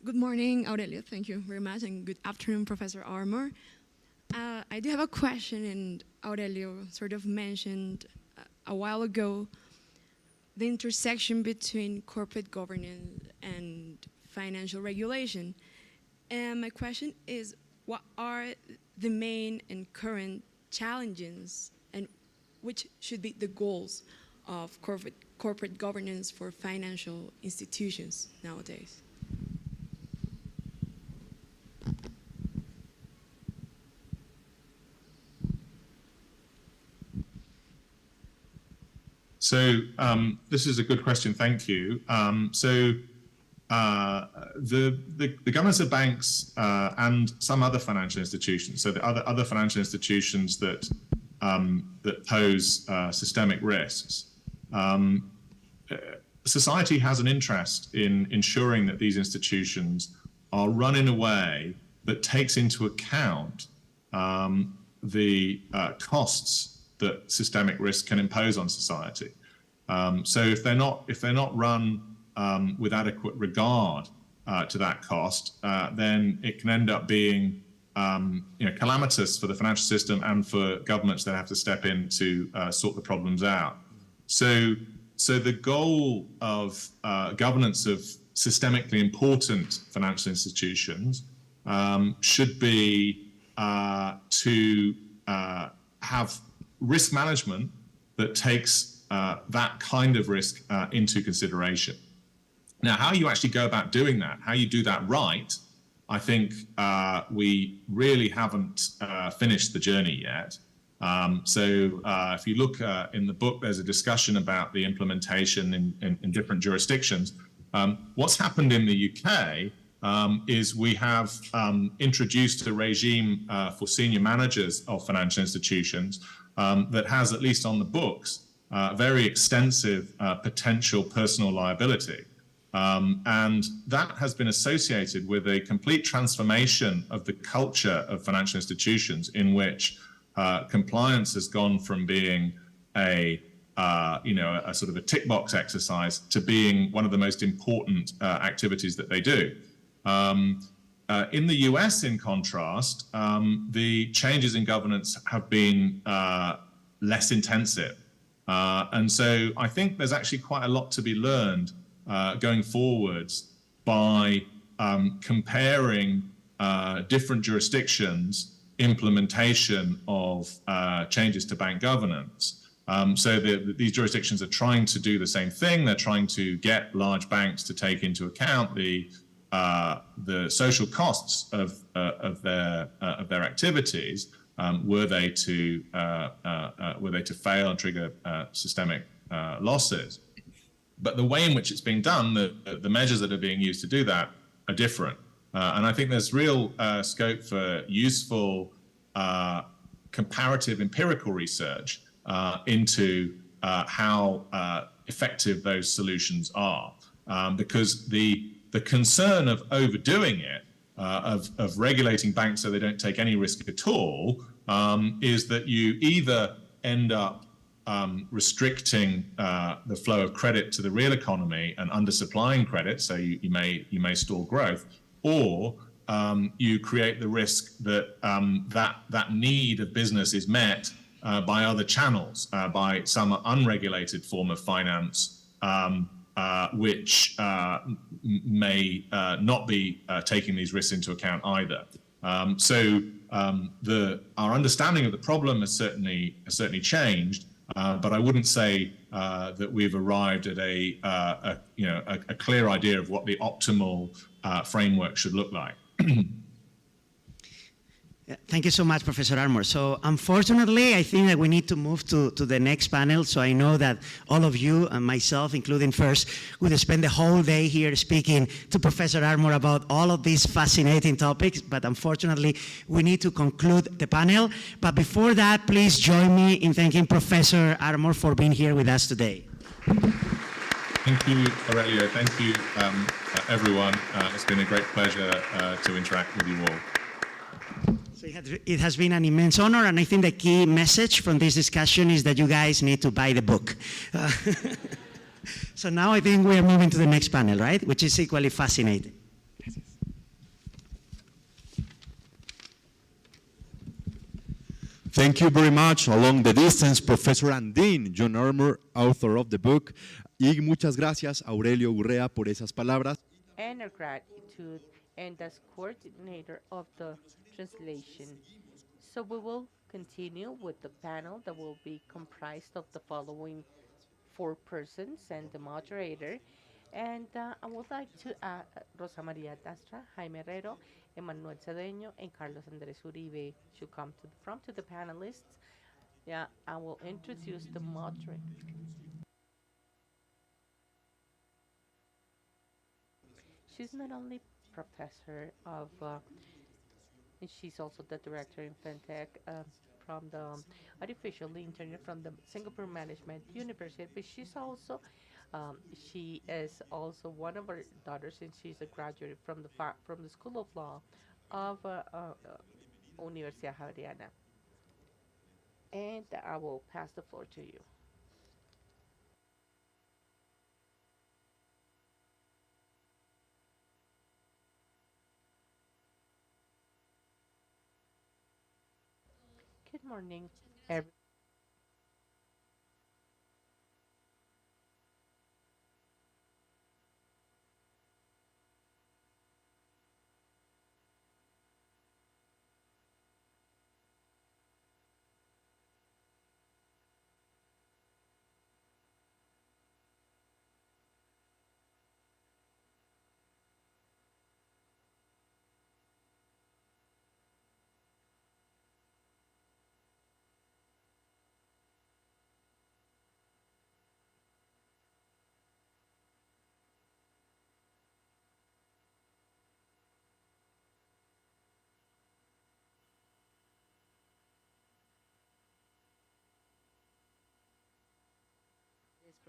Good morning, Aurelio. Thank you very much, and good afternoon, Professor Armour. I do have a question, and Aurelio sort of mentioned a while ago the intersection between corporate governance and financial regulation. And my question is, what are the main and current challenges, and which should be the goals of corporate governance for financial institutions nowadays? So this is a good question, thank you. The governance of banks and some other financial institutions, so the other financial institutions that pose systemic risks, society has an interest in ensuring that these institutions are run in a way that takes into account the costs that systemic risk can impose on society. So if they're not run with adequate regard to that cost, then it can end up being calamitous for the financial system and for governments that have to step in to sort the problems out. So the goal of governance of systemically important financial institutions should be to have risk management that takes that kind of risk into consideration. Now, how you actually go about doing that, how you do that right, I think we really haven't finished the journey yet. So if you look in the book, there's a discussion about the implementation in different jurisdictions. What's happened in the UK is we have introduced a regime for senior managers of financial institutions that has, at least on the books, very extensive potential personal liability. And that has been associated with a complete transformation of the culture of financial institutions, in which compliance has gone from being a sort of a tick box exercise to being one of the most important activities that they do. In the US, in contrast, the changes in governance have been less intensive. And so I think there's actually quite a lot to be learned going forwards by comparing different jurisdictions' implementation of changes to bank governance. So these jurisdictions are trying to do the same thing. They're trying to get large banks to take into account the social costs of their activities were they to fail and trigger systemic losses. But the way in which it's being done, the measures that are being used to do that are different. And I think there's real scope for useful comparative empirical research into how effective those solutions are. Because the concern of overdoing it, of regulating banks so they don't take any risk at all, is that you either end up restricting the flow of credit to the real economy and undersupplying credit, so you may stall growth, or you create the risk that that need of business is met by other channels, by some unregulated form of finance, which may not be taking these risks into account either. So our understanding of the problem has certainly changed, but I wouldn't say that we've arrived at a clear idea of what the optimal framework should look like. Thank you so much, Professor Armour. So unfortunately, I think that we need to move to the next panel. So I know that all of you and myself, including first, would spend the whole day here speaking to Professor Armour about all of these fascinating topics. But unfortunately, we need to conclude the panel. But before that, please join me in thanking Professor Armour for being here with us today. Thank you, Aurelio. Thank you, everyone. It's been a great pleasure to interact with you all. So it has been an immense honor, and I think the key message from this discussion is that you guys need to buy the book. So now I think we are moving to the next panel, right? Which is equally fascinating. Thank you very much, along the distance, Professor Andín, John Armour, author of the book. Y muchas gracias, Aurelio Urrea, por esas palabras. And our gratitude, and as coordinator of the translation. So we will continue with the panel that will be comprised of the following 4 persons and the moderator. And I would like to Rosa Maria Dastra, Jaime Herrero, Emmanuel Cedeño, and Carlos Andrés Uribe to come to the front to the panelists. Yeah, I will introduce the moderator. She's not only professor of, and she's also the director in FinTech from the Artificial Internet from the Singapore Management University, but she is also one of our daughters, and she's a graduate from the School of Law of Universidad Javeriana. And I will pass the floor to you. Good morning, everyone.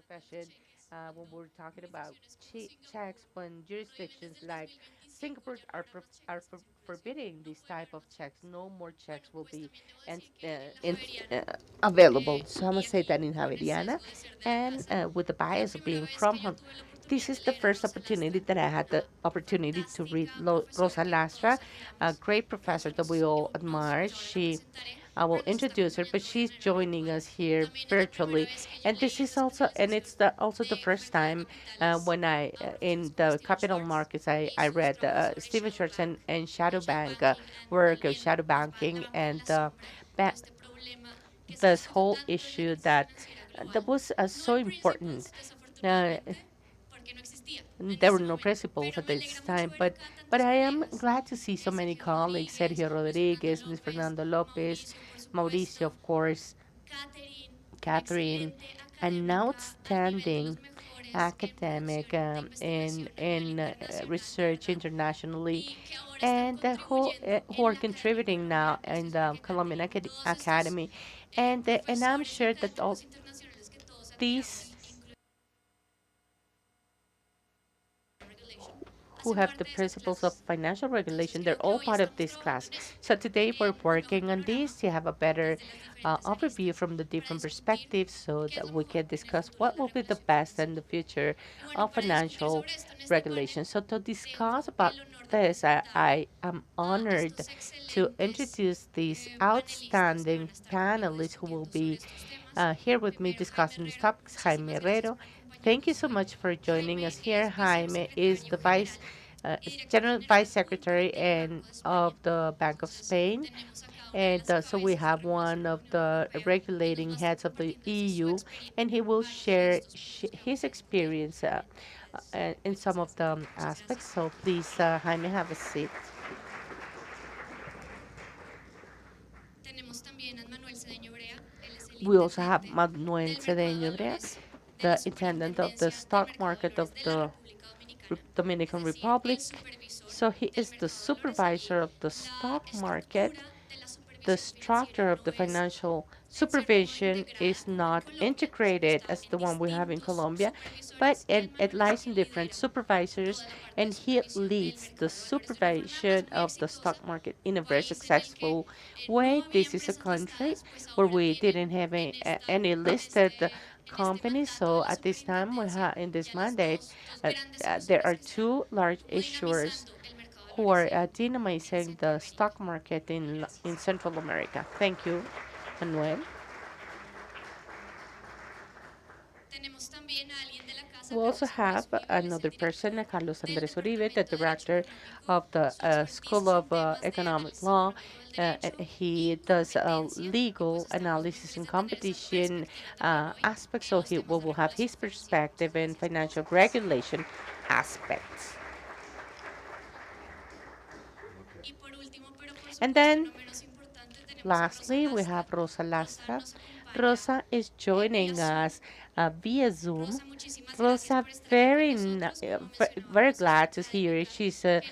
Profession when we're talking about checks when jurisdictions like Singapore are forbidding this type of checks. No more checks will be available. So I'm going to say that in Javeriana and with the bias of being from her. This is the first opportunity that I had the opportunity to read Rosa Lastra, a great professor that we all admire. She I will introduce her, but she's joining us here virtually. And this is also, and it's also the first time when in the capital markets, I read Stephen Schwartz and shadow bank work of shadow banking and ba- this whole issue that was so important. Uh, there were no principles at this time, but I am glad to see so many colleagues: Sergio Rodriguez, Luis Fernando Lopez, Mauricio, of course, Catherine, an outstanding academic in research internationally, and who are contributing now in the Colombian Academy, and I'm sure that all these who have the principles of financial regulation, they're all part of this class. So today we're working on this to have a better overview from the different perspectives so that we can discuss what will be the best in the future of financial regulation. So to discuss about this, I am honored to introduce these outstanding panelists who will be here with me discussing these topics. Jaime Herrero, thank you so much for joining us here. Jaime is the General Vice Secretary of the Bank of Spain. And so we have one of the regulating heads of the EU, and he will share his experience in some of the aspects. So please, Jaime, have a seat. We also have Manuel Cedeño Brea, the intendant of the stock market of the Dominican Republic. So he is the supervisor of the stock market. The structure of the financial supervision is not integrated as the one we have in Colombia, but it lies in different supervisors, and he leads the supervision of the stock market in a very successful way. This is a country where we didn't have any listed companies, so at this time we have in this mandate, there are two large issuers who are dynamizing the stock market in Central America. Thank you, Manuel. We also have another person, Carlos Andrés Uribe, the director of the School of Economic Law. He does legal analysis and competition aspects, so we will have his perspective in financial regulation aspects. And then, lastly, we have Rosa Lastra. Rosa is joining us via Zoom. Rosa, very glad to hear you. She's from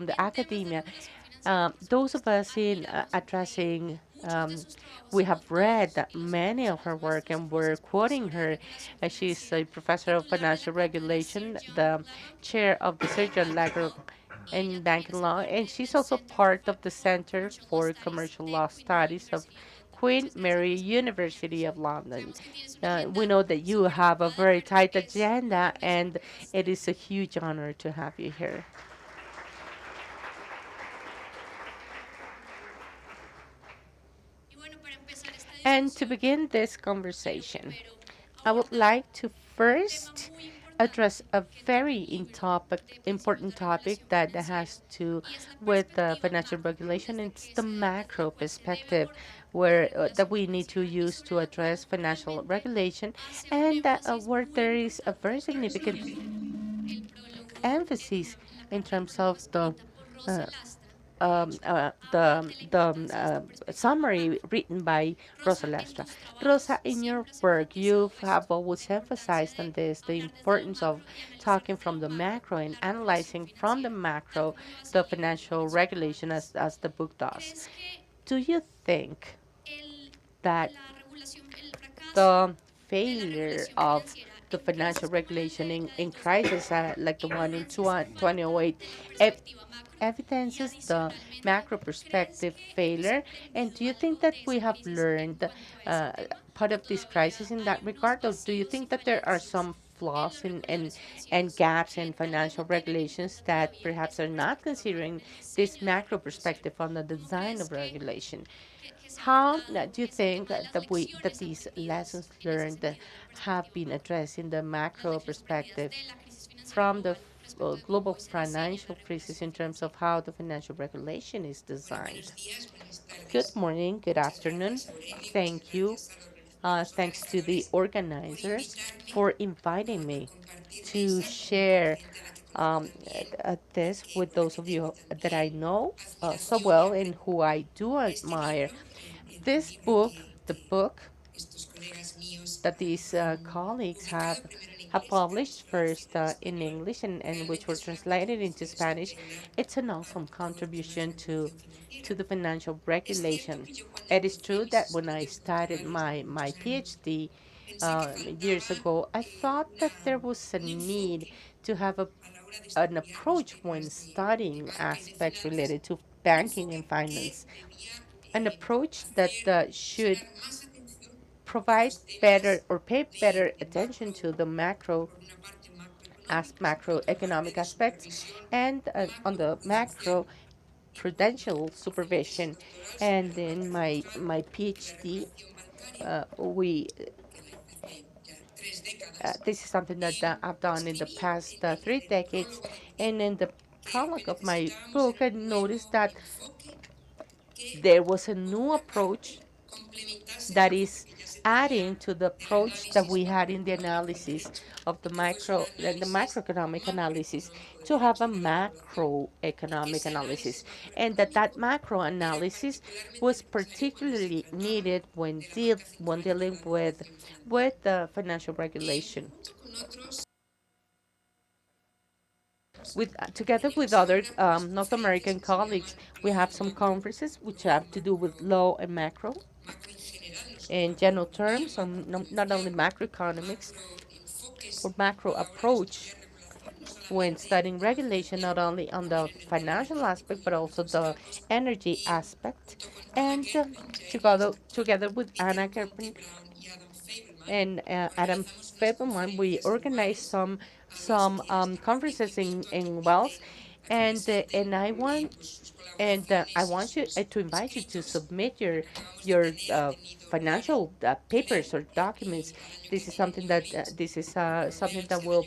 the academia. Those of us in addressing, we have read many of her work and we're quoting her. She's a professor of financial regulation, the chair of the Sergio Lager in banking law, and she's also part of the Center for Commercial Law Studies of Queen Mary University of London. We know that you have a very tight agenda, and it is a huge honor to have you here. And to begin this conversation, I would like to first address a very important topic that has to with financial regulation. It's the macro perspective that we need to use to address financial regulation, and where there is a very significant emphasis in terms of uh, the summary written by Rosa Lastra. Rosa, in your work, you have always emphasized on this, the importance of talking from the macro and analyzing from the macro the financial regulation as the book does. Do you think that the failure of the financial regulation in crisis like the one in 2008 evidences the macro perspective failure? And do you think that we have learned part of this crisis in that regard, or do you think that there are some flaws and gaps in financial regulations that perhaps are not considering this macro perspective on the design of regulation. How do you think that these lessons learned have been addressed in the macro perspective from the global financial crisis in terms of how the financial regulation is designed? Good morning, good afternoon. Thank you. Thanks to the organizers for inviting me to share this with those of you that I know so well and who I do admire. This book, the book that these colleagues have published first in English and which were translated into Spanish, it's an awesome contribution to the financial regulation. It is true that when I started my PhD years ago, I thought that there was a need to have an approach when studying aspects related to banking and finance, an approach that should provide better or pay better attention to the macroeconomic aspects and on the macro prudential supervision. And in my PhD, we this is something that I've done in the past 3 decades. And in the prologue of my book, I noticed that there was a new approach that is adding to the approach that we had in the analysis of the micro and the macroeconomic analysis to have a macroeconomic analysis, and that macro analysis was particularly needed when dealing with the financial regulation. With together with other North American colleagues, we have some conferences which have to do with law and macro in general terms, not only macroeconomics or macro approach when studying regulation, not only on the financial aspect but also the energy aspect. And together with Anna Kerpen and Adam Febelman, we organized some conferences in Wells, and I want you to invite you to submit your financial papers or documents. This is something that will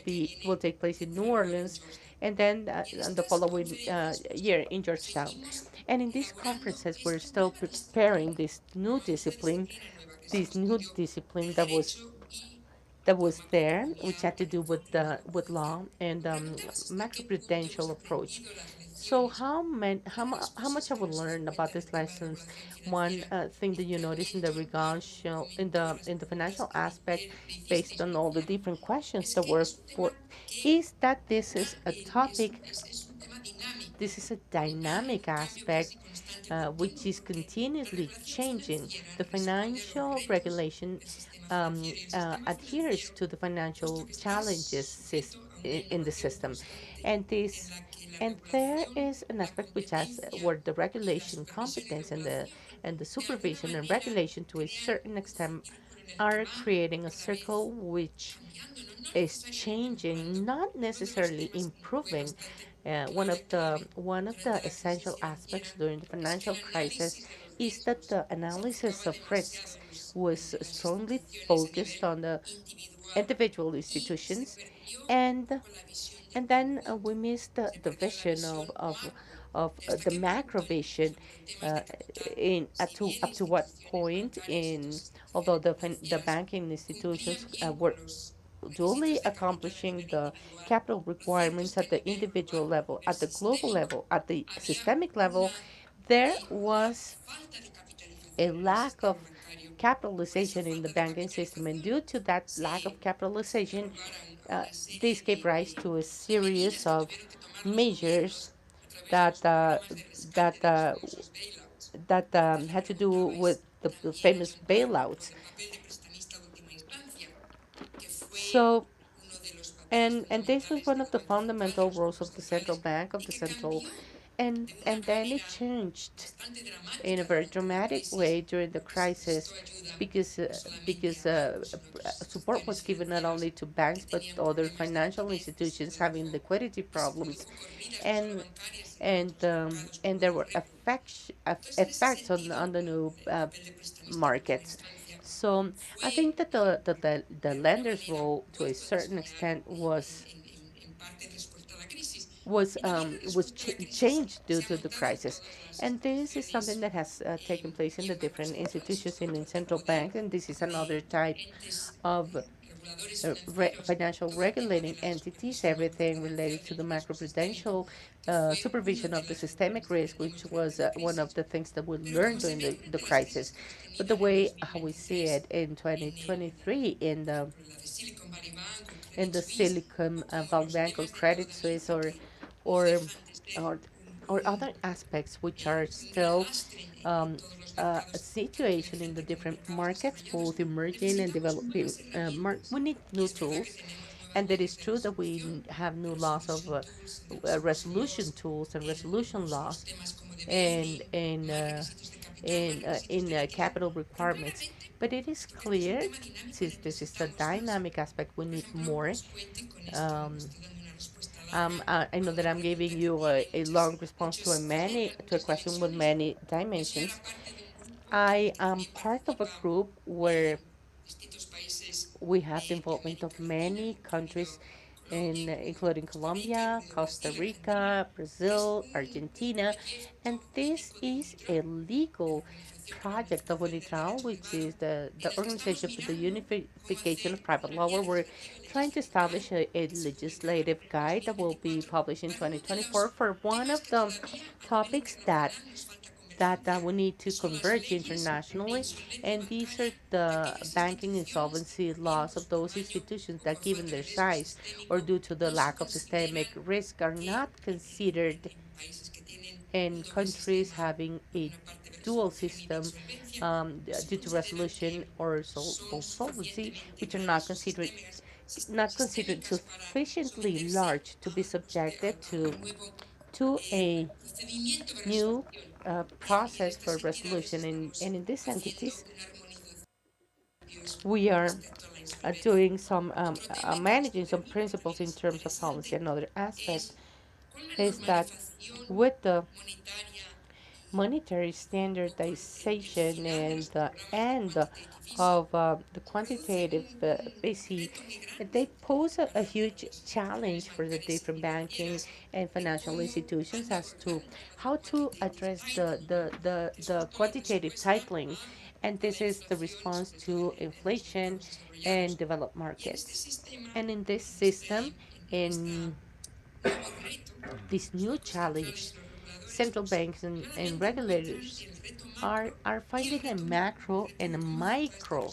take place in New Orleans, and then on the following year in Georgetown. And in these conferences, we're still preparing this new discipline that was there, which had to do with law and macroprudential approach. So how much have we learned about these lessons? One thing that you notice in the regarding in the financial aspect, based on all the different questions that were for, is that this is a dynamic aspect which is continuously changing. The financial regulation adheres to the financial challenges in the system, and there is an aspect which has where the regulation competence and the supervision and regulation to a certain extent are creating a circle which is changing, not necessarily improving. One of the essential aspects during the financial crisis is that the analysis of risks was strongly focused on the individual institutions, and and then we missed the vision of the macro vision in up to what point in although the banking institutions were duly accomplishing the capital requirements at the individual level, at the global level, at the systemic level, there was a lack of capitalization in the banking system. And due to that lack of capitalization, uh, this gave rise to a series of measures that that uh, that had to do with the famous bailouts. So and this was one of the fundamental roles of the central bank, of the central And then it changed in a very dramatic way during the crisis because support was given not only to banks but other financial institutions having liquidity problems, and and there were effects on the new markets. So I think that the lender's role to a certain extent was changed due to the crisis. And this is something that has taken place in the different institutions in central banks, and this is another type of financial regulating entities, everything related to the macroprudential supervision of the systemic risk, which was one of the things that we learned during the crisis. But the way how we see it in 2023 in the Silicon Valley Bank or Credit Suisse or or or other aspects which are still um, a situation in the different markets, both emerging and developing. We need new tools, and it is true that we have new laws of resolution tools and resolution laws, and in capital requirements. But it is clear, since this is a dynamic aspect, we need more. Um, I know that I'm giving you a long response to a question with many dimensions. I am part of a group where we have the involvement of many countries, including Colombia, Costa Rica, Brazil, Argentina, and this is a legal project of UNITRAL, which is the Organization for the Unification of Private Law, where we're trying to establish a legislative guide that will be published in 2024 for one of the topics that we need to converge internationally, and these are the banking insolvency laws of those institutions that, given their size or due to the lack of systemic risk, are not considered in countries having a dual system due to resolution or solvency, which are not considered sufficiently large to be subjected to a new process for resolution. And in these entities, we are doing some managing some principles in terms of policy. Another aspect is that with the monetary standardization and the end of the quantitative easy, they pose a huge challenge for the different banking and financial institutions as to how to address the quantitative tightening. And this is the response to inflation and developed markets. And in this system, in this new challenge, central banks and regulators are finding a macro and a micro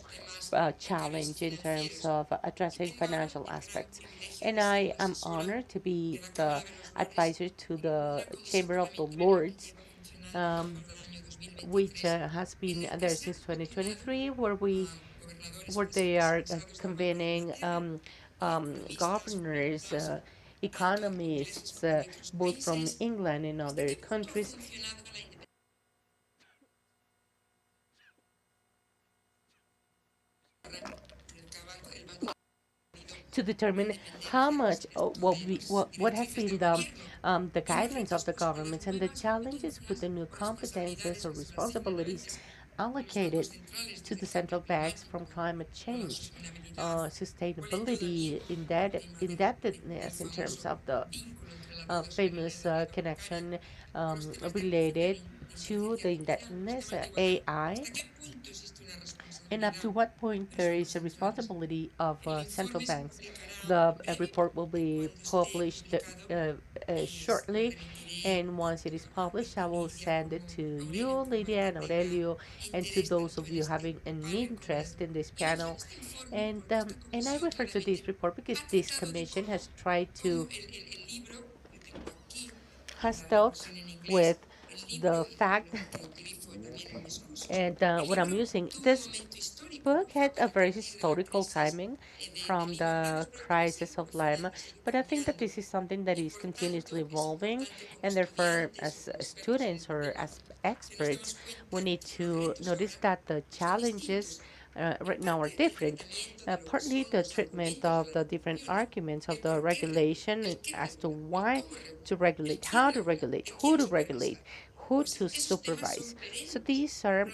challenge in terms of addressing financial aspects. And I am honored to be the advisor to the Chamber of the Lords, um, which has been there since 2023, where they are convening governors, economists, both from England and other countries, to determine how much, what has been the guidelines of the governments and the challenges with the new competences or responsibilities allocated to the central banks, from climate change, sustainability, indebtedness in terms of the famous connection related to the indebtedness, AI, and up to what point there is a responsibility of central banks. The report will be published shortly, and once it is published, I will send it to you, Lydia and Aurelio, and to those of you having an interest in this panel. And I refer to this report because this commission has dealt with the fact, and what I'm using this book had a very historical timing from the crisis of Lima, but I think that this is something that is continuously evolving, and therefore, as students or as experts, we need to notice that the challenges right now are different. Partly the treatment of the different arguments of the regulation as to why to regulate, how to regulate, who to supervise. So these are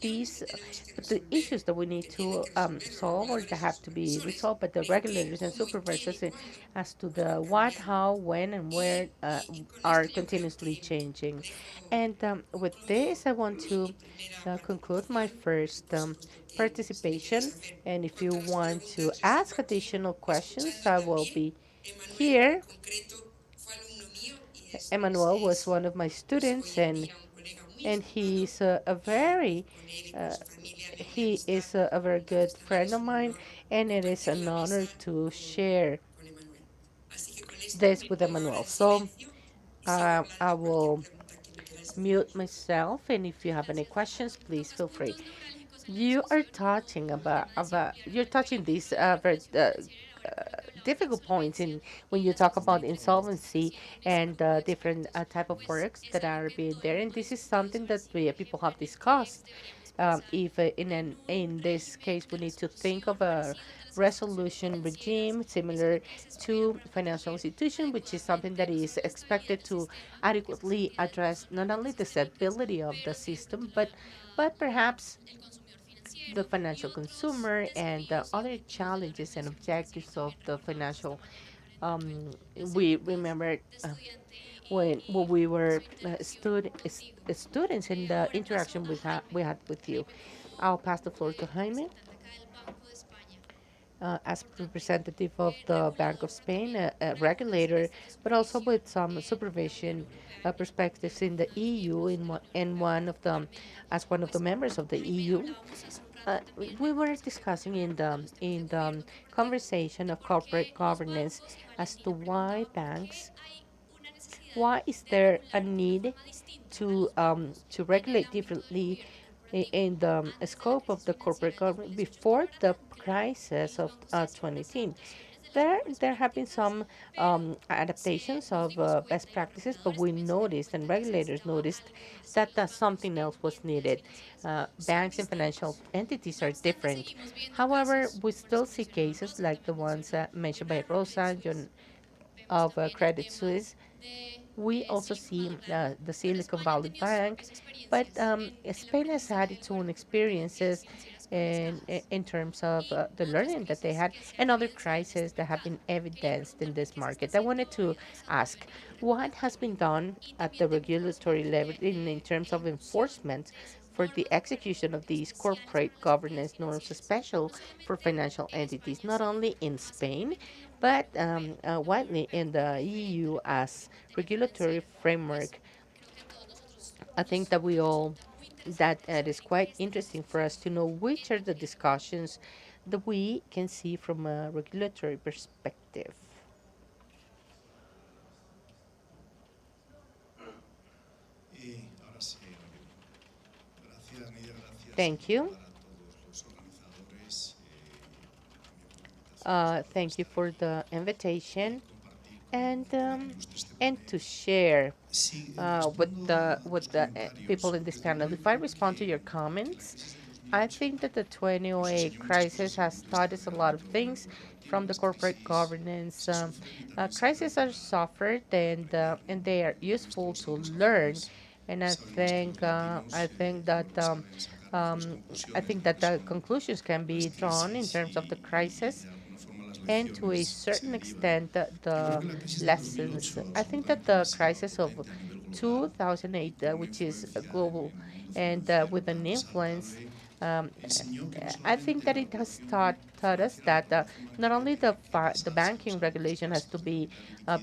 the issues that we need to solve or that have to be resolved by the regulators and supervisors as to the what, how, when, and where are continuously changing. And with this, I want to conclude my first participation. And if you want to ask additional questions, I will be here. Emmanuel was one of my students, and he's a very he is a very good friend of mine, and it is an honor to share this with Emmanuel. So I will mute myself, and if you have any questions, please feel free. You are touching about you're touching these very difficult points in when you talk about insolvency and different type of works that are being there, and this is something that we people have discussed. If in this case we need to think of a resolution regime similar to financial institution, which is something that is expected to adequately address not only the stability of the system, but perhaps the financial consumer and the other challenges and objectives of the financial. We remember when we were students in the interaction we had with you. I'll pass the floor to Jaime as representative of the Bank of Spain, a regulator, but also with some supervision perspectives in the EU, in as one of the members of the EU. We were discussing in the conversation of corporate governance as to why is there a need to regulate differently in the scope of the corporate government before the crisis of 2010. There have been some adaptations of best practices, but we noticed and regulators noticed that something else was needed. Banks and financial entities are different. However, we still see cases like the ones mentioned by Rosa and John of Credit Suisse. We also see the Silicon Valley Bank, but Spain has had its own experiences in terms of the learning that they had and other crises that have been evidenced in this market. I wanted to ask what has been done at the regulatory level in terms of enforcement for the execution of these corporate governance norms, special for financial entities, not only in Spain, but widely in the EU as regulatory framework. I think that it is quite interesting for us to know which are the discussions that we can see from a regulatory perspective. Thank you. Thank you for the invitation and to share with the people in this panel. If I respond to your comments, I think that the 2008 crisis has taught us a lot of things from the corporate governance. Crises are suffered and they are useful to learn. And I think that the conclusions can be drawn in terms of the crisis and to a certain extent the lessons. I think that the crisis of 2008, which is global and with an influence, um, I think that it has taught us that not only the banking regulation has to be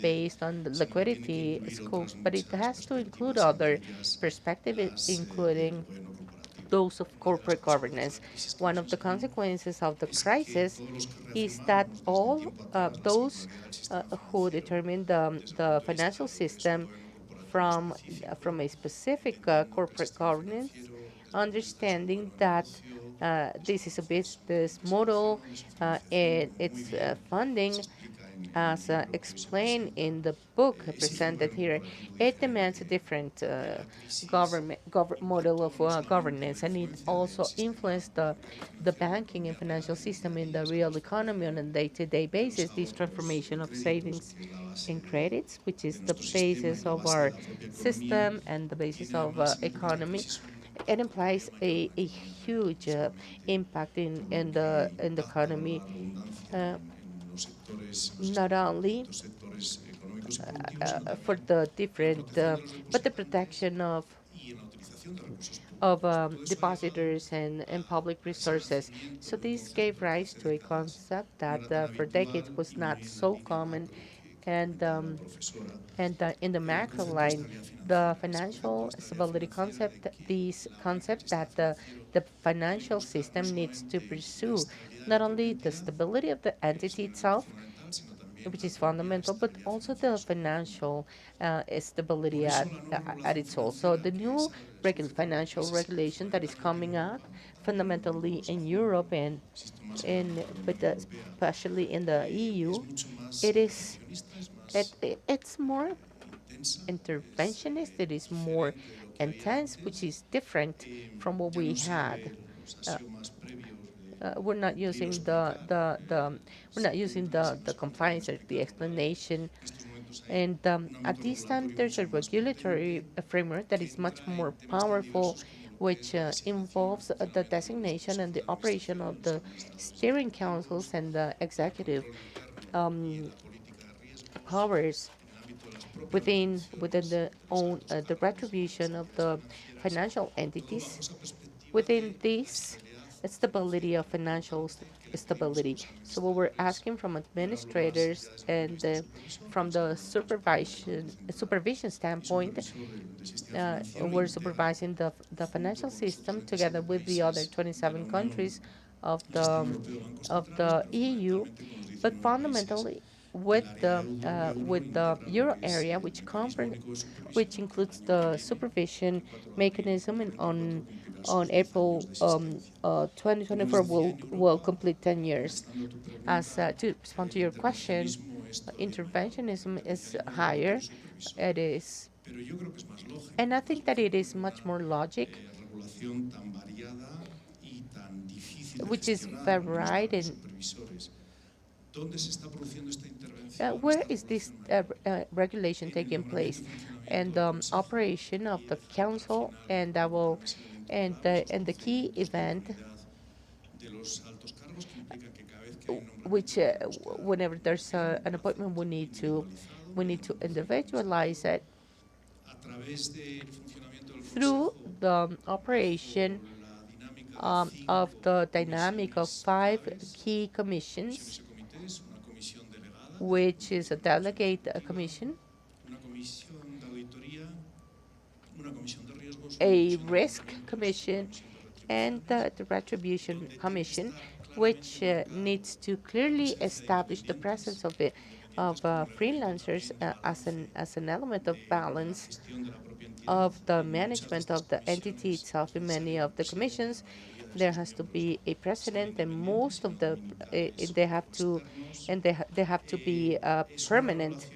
based on the liquidity scopes, but it has to include other perspectives, including those of corporate governance. One of the consequences of the crisis is that all those who determine the financial system from a specific corporate governance, understanding that This is a business model, and its funding, as explained in the book presented here, it demands a different model of governance, and it also influenced the banking and financial system in the real economy on a day-to-day basis. This transformation of savings and credits, which is the basis of our system and the basis of economy, it implies a huge impact in the economy, uh, not only for the different, but the protection of depositors and public resources. So this gave rise to a concept that for decades was not so common, and in the macro line, the financial stability concept, this concept that the financial system needs to pursue not only the stability of the entity itself, which is fundamental, but also the financial stability at its soul. So the new financial regulation that is coming up, fundamentally in Europe but especially in the EU, it is it's more interventionist. It is more intense, which is different from what we had. Uh, we're not using the compliance or the explanation, and at this time there's a regulatory framework that is much more powerful, which involves the designation and the operation of the steering councils and the executive um, powers within the retribution of the financial entities. Within this stability of financial stability. So what we're asking from administrators and from the supervision standpoint, we're supervising the financial system together with the other 27 countries of the EU, but fundamentally with the euro area, which includes the supervision mechanism, and on April 2024 will complete 10 years. As to respond to your question, interventionism is higher. It is, and I think that it is much more logic, which is varied. And where is this regulation taking place? And operation of the council, and the key event, which whenever there's an appointment, we need to individualize it through the operation of the dynamic of 5 key commissions, which is a delegate commission, a risk commission, and the retribution commission, which needs to clearly establish the presence of freelancers as an element of balance of the management of the entity itself. In many of the commissions, there has to be a president, and most of they have to be permanent.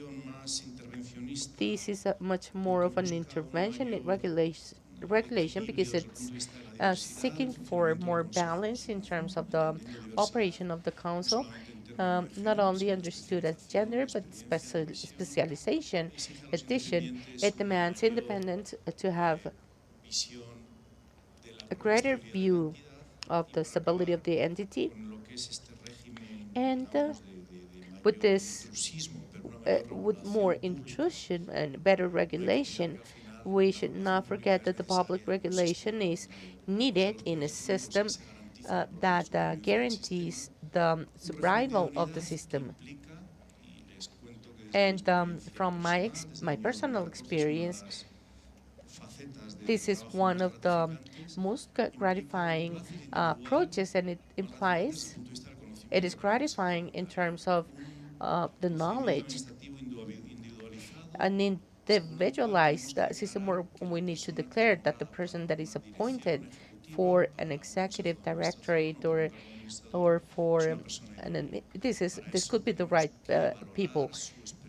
This is much more of an intervention in regulation because it's seeking for more balance in terms of the operation of the council, not only understood as gender, but specialization. Addition, it demands independence to have a greater view of the stability of the entity, and with this, with more intrusion and better regulation, we should not forget that the public regulation is needed in a system that guarantees the survival of the system. And from my personal experience, this is one of the most gratifying approaches, and it is gratifying in terms of the knowledge. An individualized system where we need to declare that the person that is appointed for an executive directorate or for this could be the right people.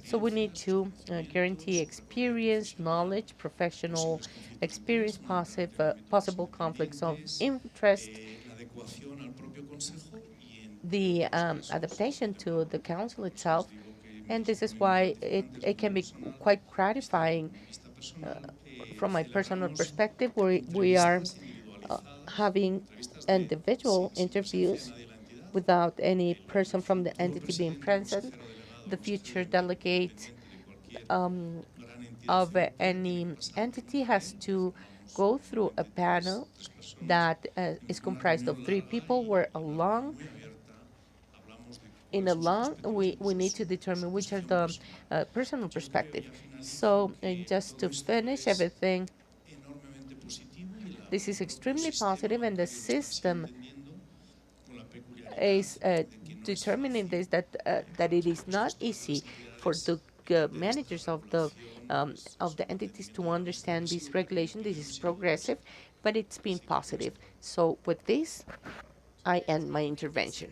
So we need to guarantee experience, knowledge, professional experience, possible conflicts of interest, the adaptation to the council itself, and this is why it can be quite gratifying from my personal perspective, where we are having individual interviews without any person from the entity being present. The future delegate of any entity has to go through a panel that is comprised of 3 people, where we need to determine which are the personal perspective. So just to finish everything, this is extremely positive, and the system is determining this, that it is not easy for the managers of the entities to understand this regulation. This is progressive, but it's been positive. So with this, I end my intervention.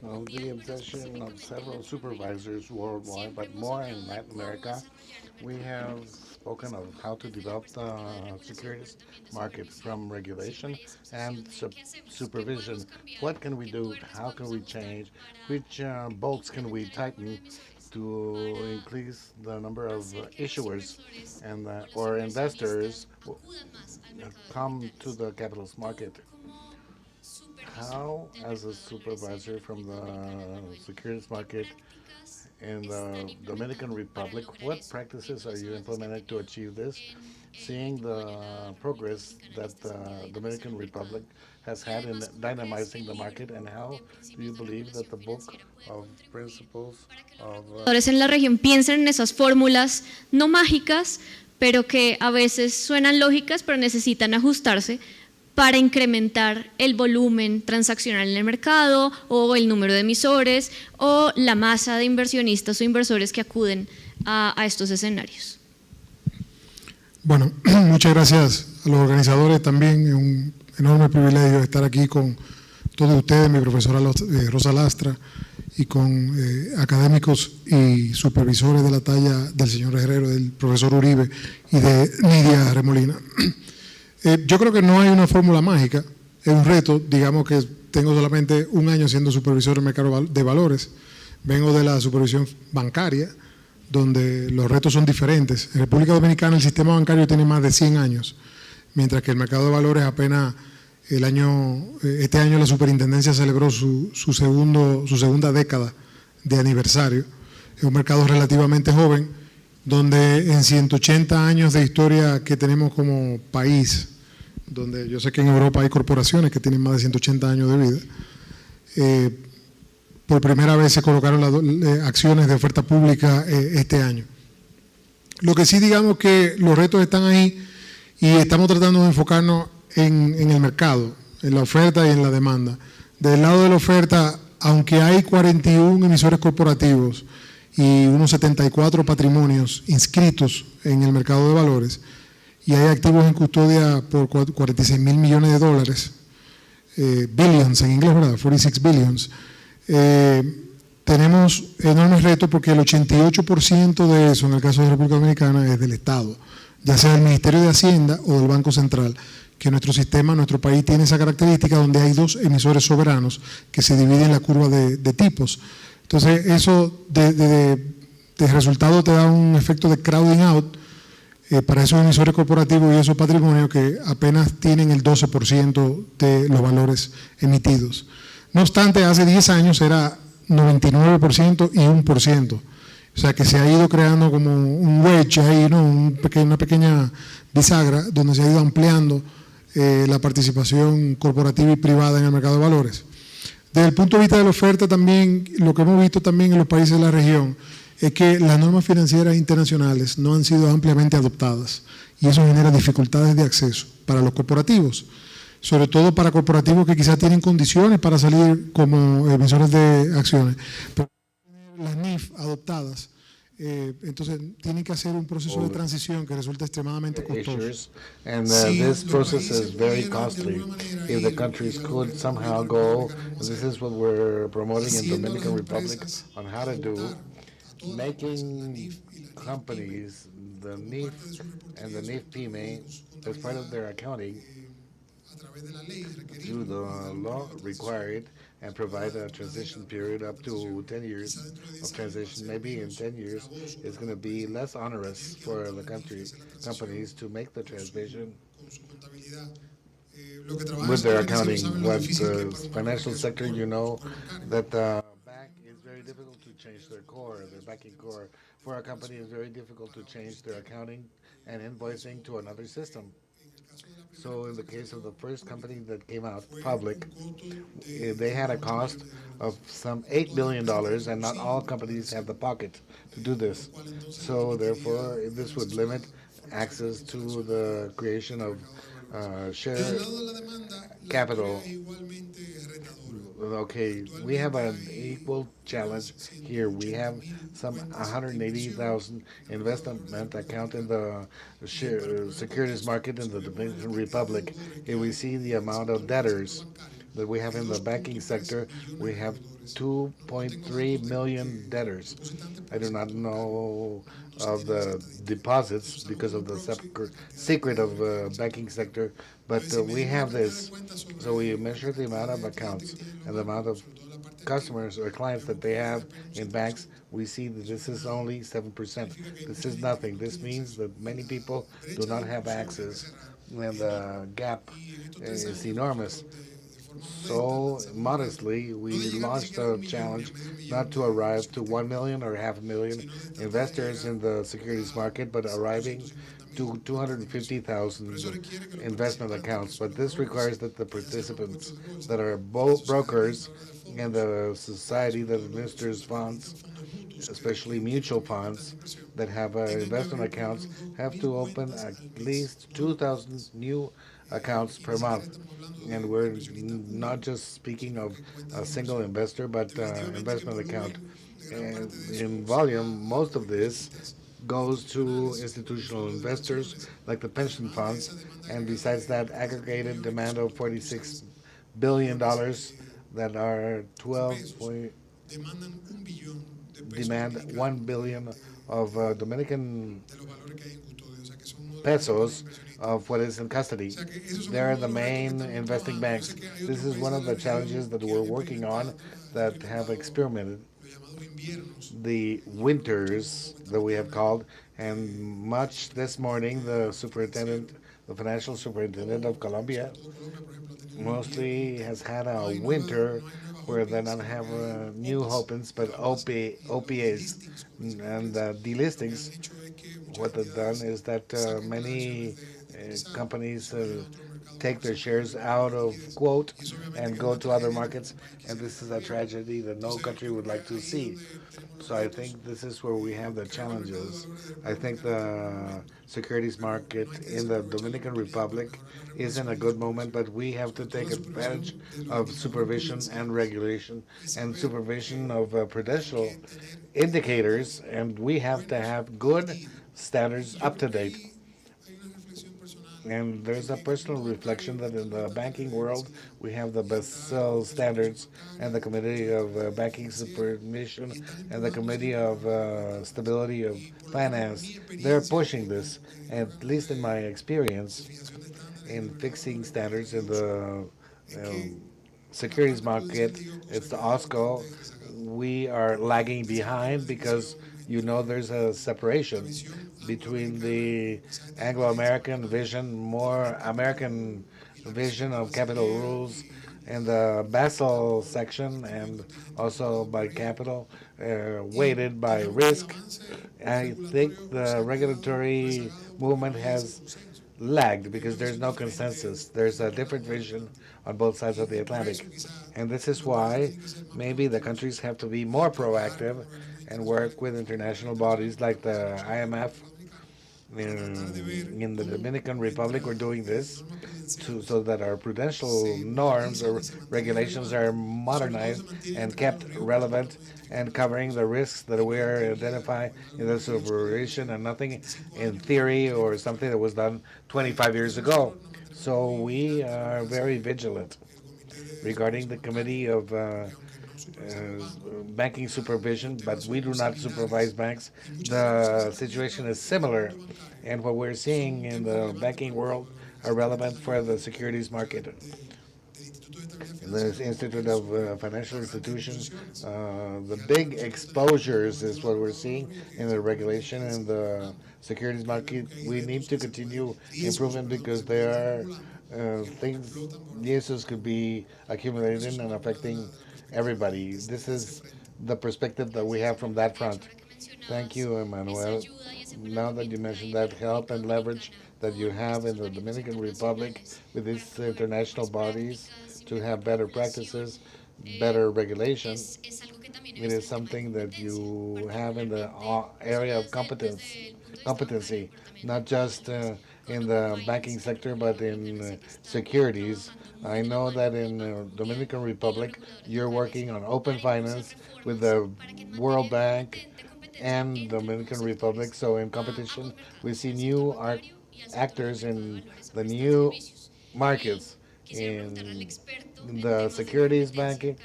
Well, the obsession of several supervisors worldwide, but more in Latin America, we have spoken of how to develop the securities market from regulation and supervision. What can we do? How can we change? Which bolts can we tighten to increase the number of issuers and or investors come to the capitalist market? How, as a supervisor from the securities market in the Dominican Republic, what practices are you implementing to achieve this? Seeing the progress that the Dominican Republic has had in dynamizing the market, and how do you believe that the book of principles of En la región piensan en esas fórmulas no mágicas, pero que a veces suenan lógicas, pero necesitan ajustarse para incrementar el volumen transaccional en el mercado, o el número de emisores, o la masa de inversionistas o inversores que acuden a estos escenarios? Bueno, muchas gracias a los organizadores también. Es un enorme privilegio estar aquí con todos ustedes, mi profesora Rosa Lastra, y con académicos y supervisores de la talla del señor Herrero, del profesor Uribe y de Nidia Remolina. Yo creo que no hay una fórmula mágica, es un reto. Digamos que tengo solamente un año siendo supervisor del mercado de valores, vengo de la supervisión bancaria, donde los retos son diferentes. En República Dominicana el sistema bancario tiene más de 100 años, mientras que el mercado de valores apenas este año la superintendencia celebró su segunda década de aniversario. Es un mercado relativamente joven, donde en 180 años de historia que tenemos como país, donde yo sé que en Europa hay corporaciones que tienen más de 180 años de vida, por primera vez se colocaron acciones de oferta pública este año. Lo que sí, digamos que los retos están ahí y estamos tratando de enfocarnos en el mercado, en la oferta y en la demanda. Del lado de la oferta, aunque hay 41 emisores corporativos y unos 74 patrimonios inscritos en el mercado de valores, y hay activos en custodia por 46 mil millones de dólares, billions en inglés, ¿verdad? 46 billions. Tenemos enormes retos porque el 88% de eso, en el caso de República Dominicana, es del Estado, ya sea del Ministerio de Hacienda o del Banco Central, que nuestro sistema, nuestro país tiene esa característica donde hay 2 emisores soberanos que se dividen la curva de tipos. Entonces, eso de resultado te da un efecto de crowding out para esos emisores corporativos y esos patrimonios que apenas tienen el 12% de los valores emitidos. No obstante, hace 10 años era 99% y 1%. O sea que se ha ido creando como un wedge ahí, ¿no? Una pequeña bisagra donde se ha ido ampliando la participación corporativa y privada en el mercado de valores. Desde el punto de vista de la oferta también, lo que hemos visto también en los países de la región es que las normas financieras internacionales no han sido ampliamente adoptadas y eso genera dificultades de acceso para los corporativos. sobre todo para corporativos que quizás tienen condiciones para salir como emisores de acciones. Pero las NIF adoptadas, entonces tienen que hacer un proceso de transición que resulta extremadamente costoso. Issuers, and this process is very costly. If the countries could somehow go, and this is what we're promoting in Dominican Republic on how to do, making companies, the NIF and the NIF PYME, as part of their accounting, through the law required, and provide a transition period up to 10 years of transition. Maybe in 10 years, it's going to be less onerous for the companies to make the transition with their accounting. What the financial sector, you know, that the bank is very difficult to change their banking core. For a company, it's very difficult to change their accounting and invoicing to another system. So in the case of the first company that came out public, they had a cost of some $8 billion, and not all companies have the pocket to do this. So therefore, this would limit access to the creation of share capital. Okay, we have an equal challenge here. We have some 180,000 investment account in the securities market in the Dominican Republic. If we see the amount of debtors that we have in the banking sector, we have 2.3 million debtors. I do not know of the deposits because of the secret of banking sector, but we have this. So we measure the amount of accounts and the amount of customers or clients that they have in banks. We see that this is only 7%. This is nothing. This means that many people do not have access, and the gap is enormous. So modestly, we launched a challenge not to arrive to 1 million or half a million investors in the securities market, but arriving to 250,000 investment accounts. But this requires that the participants that are both brokers and the society that administers funds, especially mutual funds that have investment accounts, have to open at least 2,000 new accounts per month. And we're not just speaking of a single investor, but investment account. And in volume, most of this goes to institutional investors like the pension funds, and besides that, aggregated demand of $46 billion that are 12 demand 1 billion of Dominican pesos of what is in custody. They're the main investing banks. This is one of the challenges that we're working on that have experimented the winters that we have called, and much this morning the financial superintendent of Colombia mostly has had a winter where they don't have new opens but OPAs and delistings. What they've done is that many companies take their shares out of quote and go to other markets, and this is a tragedy that no country would like to see. So I think this is where we have the challenges. I think the securities market in the Dominican Republic is in a good moment, but we have to take advantage of supervision and regulation and supervision of prudential indicators, and we have to have good standards up to date. And there's a personal reflection that in the banking world, we have the Basel standards and the Committee of Banking Supervision and the Committee of Stability of Finance. They're pushing this, at least in my experience, in fixing standards in the securities market. It's the OSCO. We are lagging behind because there's a separation between the Anglo-American vision, more American vision of capital rules, and the Basel section, and also by capital, weighted by risk. I think the regulatory movement has lagged because there's no consensus. There's a different vision on both sides of the Atlantic. And this is why maybe the countries have to be more proactive and work with international bodies like the IMF In the Dominican Republic, we're doing this so that our prudential norms or regulations are modernized and kept relevant and covering the risks that we are identifying in the supervision and nothing in theory or something that was done 25 years ago. So we are very vigilant regarding the Committee of Banking Supervision, but we do not supervise banks. The situation is similar, and what we're seeing in the banking world are relevant for the securities market. The Institute of Financial Institutions, the big exposures is what we're seeing in the regulation and the securities market. We need to continue improving because there are things, issues could be accumulating and affecting everybody. This is the perspective that we have from that front. Thank you, Emmanuel. Now that you mentioned that help and leverage that you have in the Dominican Republic with these international bodies to have better practices, better regulation, it is something that you have in the area of competency, not just in the banking sector, but in securities. I know that in the Dominican Republic, you're working on open finance with the World Bank and Dominican Republic. So in competition, we see new actors in the new markets in the securities market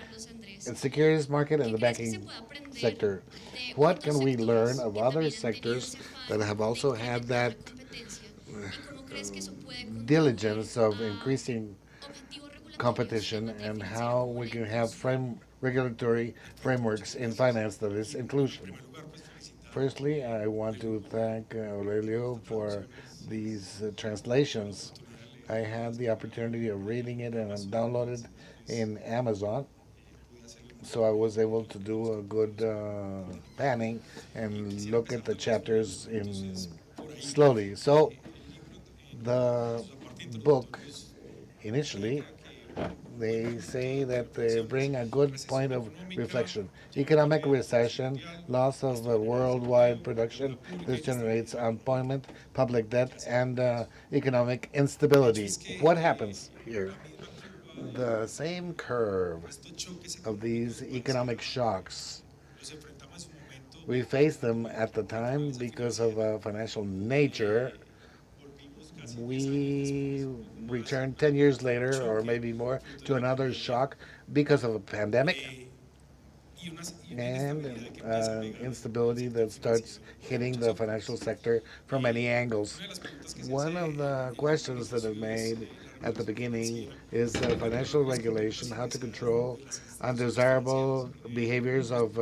and the banking sector. What can we learn of other sectors that have also had that diligence of increasing competition and how we can have regulatory frameworks in finance that is inclusion? Firstly, I want to thank Aurelio for these translations. I had the opportunity of reading it and download it in Amazon, so I was able to do a good panning and look at the chapters in slowly. So the book initially they say that they bring a good point of reflection. Economic recession, loss of worldwide production, this generates unemployment, public debt, and economic instability. What happens here? The same curve of these economic shocks, we face them at the time because of financial nature. We return 10 years later, or maybe more, to another shock because of a pandemic and instability that starts hitting the financial sector from many angles. One of the questions that are made at the beginning is financial regulation, how to control undesirable behaviors of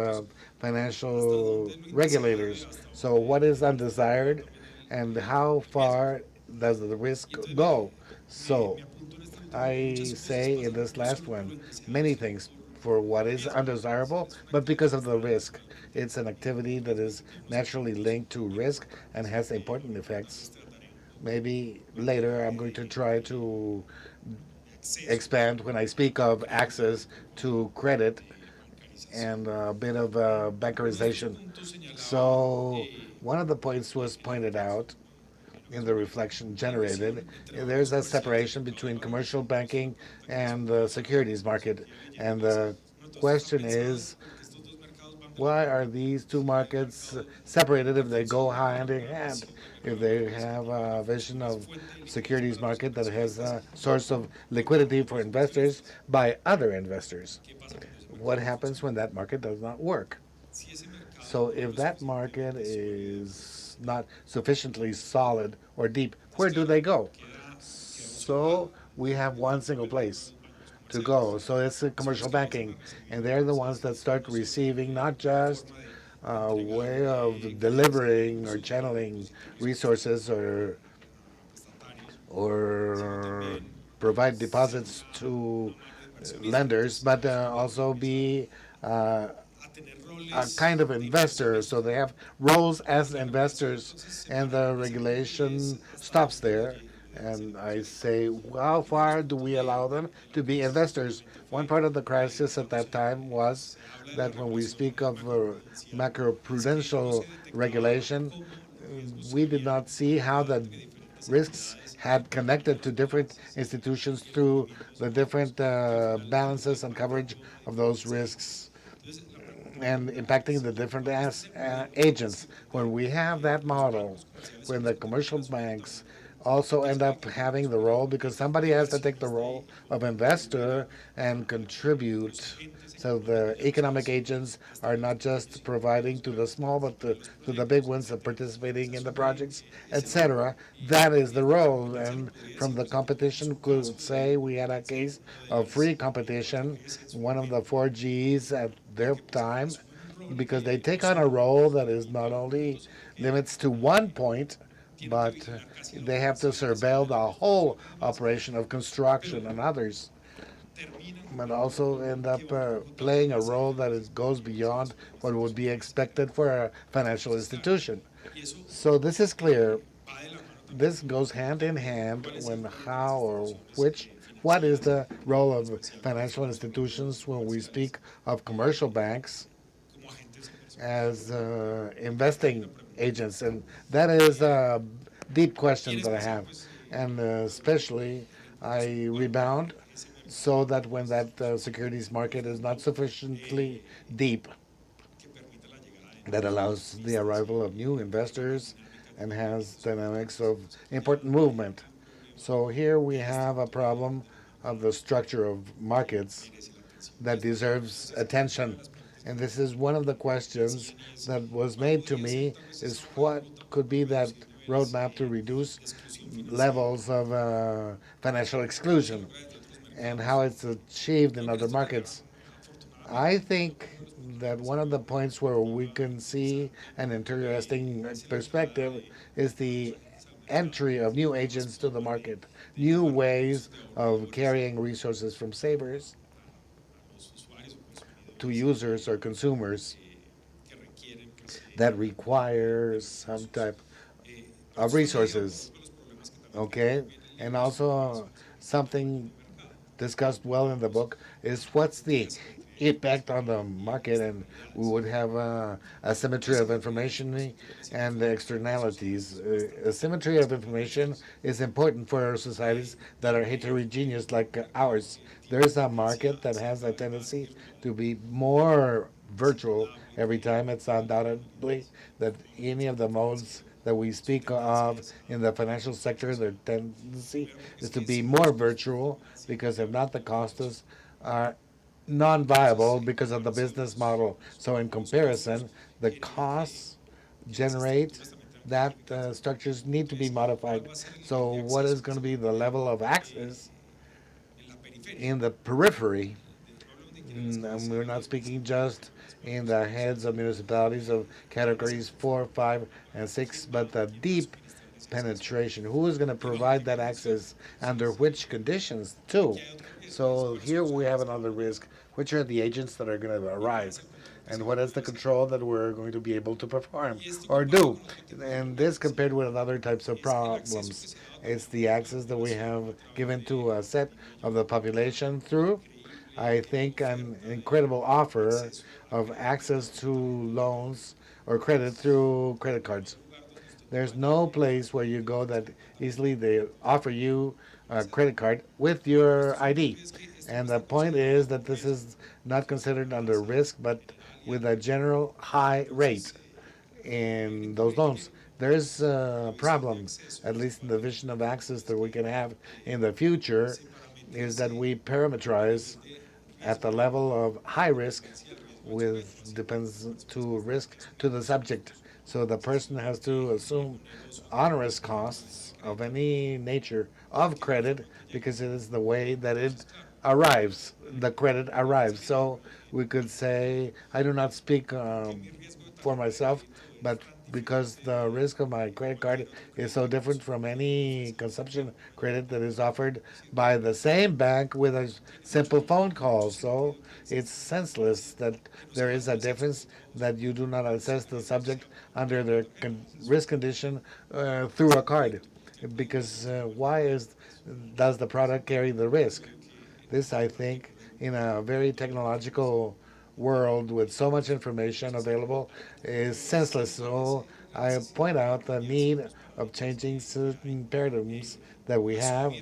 financial regulators. So what is undesired and how far does the risk go? So I say in this last one many things for what is undesirable, but because of the risk. It's an activity that is naturally linked to risk and has important effects. Maybe later I'm going to try to expand when I speak of access to credit and a bit of bankerization. So one of the points was pointed out in the reflection generated, there's a separation between commercial banking and the securities market. And the question is, why are these two markets separated if they go hand in hand? If they have a vision of securities market that has a source of liquidity for investors by other investors, what happens when that market does not work? So if that market is not sufficiently solid or deep, where do they go? So we have one single place to go. So it's commercial banking, and they're the ones that start receiving not just a way of delivering or channeling resources or provide deposits to lenders, but also be a kind of investor. So they have roles as investors, and the regulation stops there. And I say, how far do we allow them to be investors? One part of the crisis at that time was that when we speak of macroprudential regulation, we did not see how the risks had connected to different institutions through the different balances and coverage of those risks and impacting the different agents. When we have that model, when the commercial banks also end up having the role, because somebody has to take the role of investor and contribute. So the economic agents are not just providing to the small, but to the big ones that participating in the projects, etc. That is the role. And from the competition, could say we had a case of free competition, one of the 4Gs at their time, because they take on a role that is not only limits to one point, but they have to surveil the whole operation of construction and others, but also end up playing a role that goes beyond what would be expected for a financial institution. So this is clear. This goes hand in hand when how or what is the role of financial institutions when we speak of commercial banks as investing agents, and that is a deep question that I have, and especially I rebound so that when that securities market is not sufficiently deep, that allows the arrival of new investors and has dynamics of important movement. So here we have a problem of the structure of markets that deserves attention. And this is one of the questions that was made to me, is what could be that roadmap to reduce levels of financial exclusion and how it's achieved in other markets. I think that one of the points where we can see an interesting perspective is the entry of new agents to the market, new ways of carrying resources from savers to users or consumers that require some type of resources. Okay? And also something discussed well in the book is what's the impact on the market, and we would have a asymmetry of information and the externalities. Asymmetry of information is important for our societies that are heterogeneous like ours. There's a market that has a tendency to be more virtual every time. It's undoubtedly that any of the modes that we speak of in the financial sector, their tendency is to be more virtual, because if not, the costs are non-viable because of the business model. So in comparison, the costs generate that structures need to be modified. So what is going to be the level of access in the periphery? And we're not speaking just in the heads of municipalities of categories 4, 5, and 6, but the deep penetration. Who is going to provide that access, under which conditions too? So here we have another risk. Which are the agents that are going to arrive? And what is the control that we're going to be able to perform or do? And this compared with other types of problems. It's the access that we have given to a set of the population through, I think, an incredible offer of access to loans or credit through credit cards. There's no place where you go that easily they offer you a credit card with your ID. And the point is that this is not considered under risk, but with a general high rate in those loans. There's problems, at least in the vision of access that we can have in the future, is that we parameterize at the level of high risk with depends to risk to the subject. So the person has to assume onerous costs of any nature of credit because it is the way that it arrives, the credit arrives. So we could say, I do not speak for myself, but because the risk of my credit card is so different from any consumption credit that is offered by the same bank with a simple phone call. So it's senseless that there is a difference, that you do not assess the subject under the risk condition through a card. Because does the product carry the risk? This, I think, in a very technological world with so much information available, is senseless. So I point out the need of changing certain paradigms that we have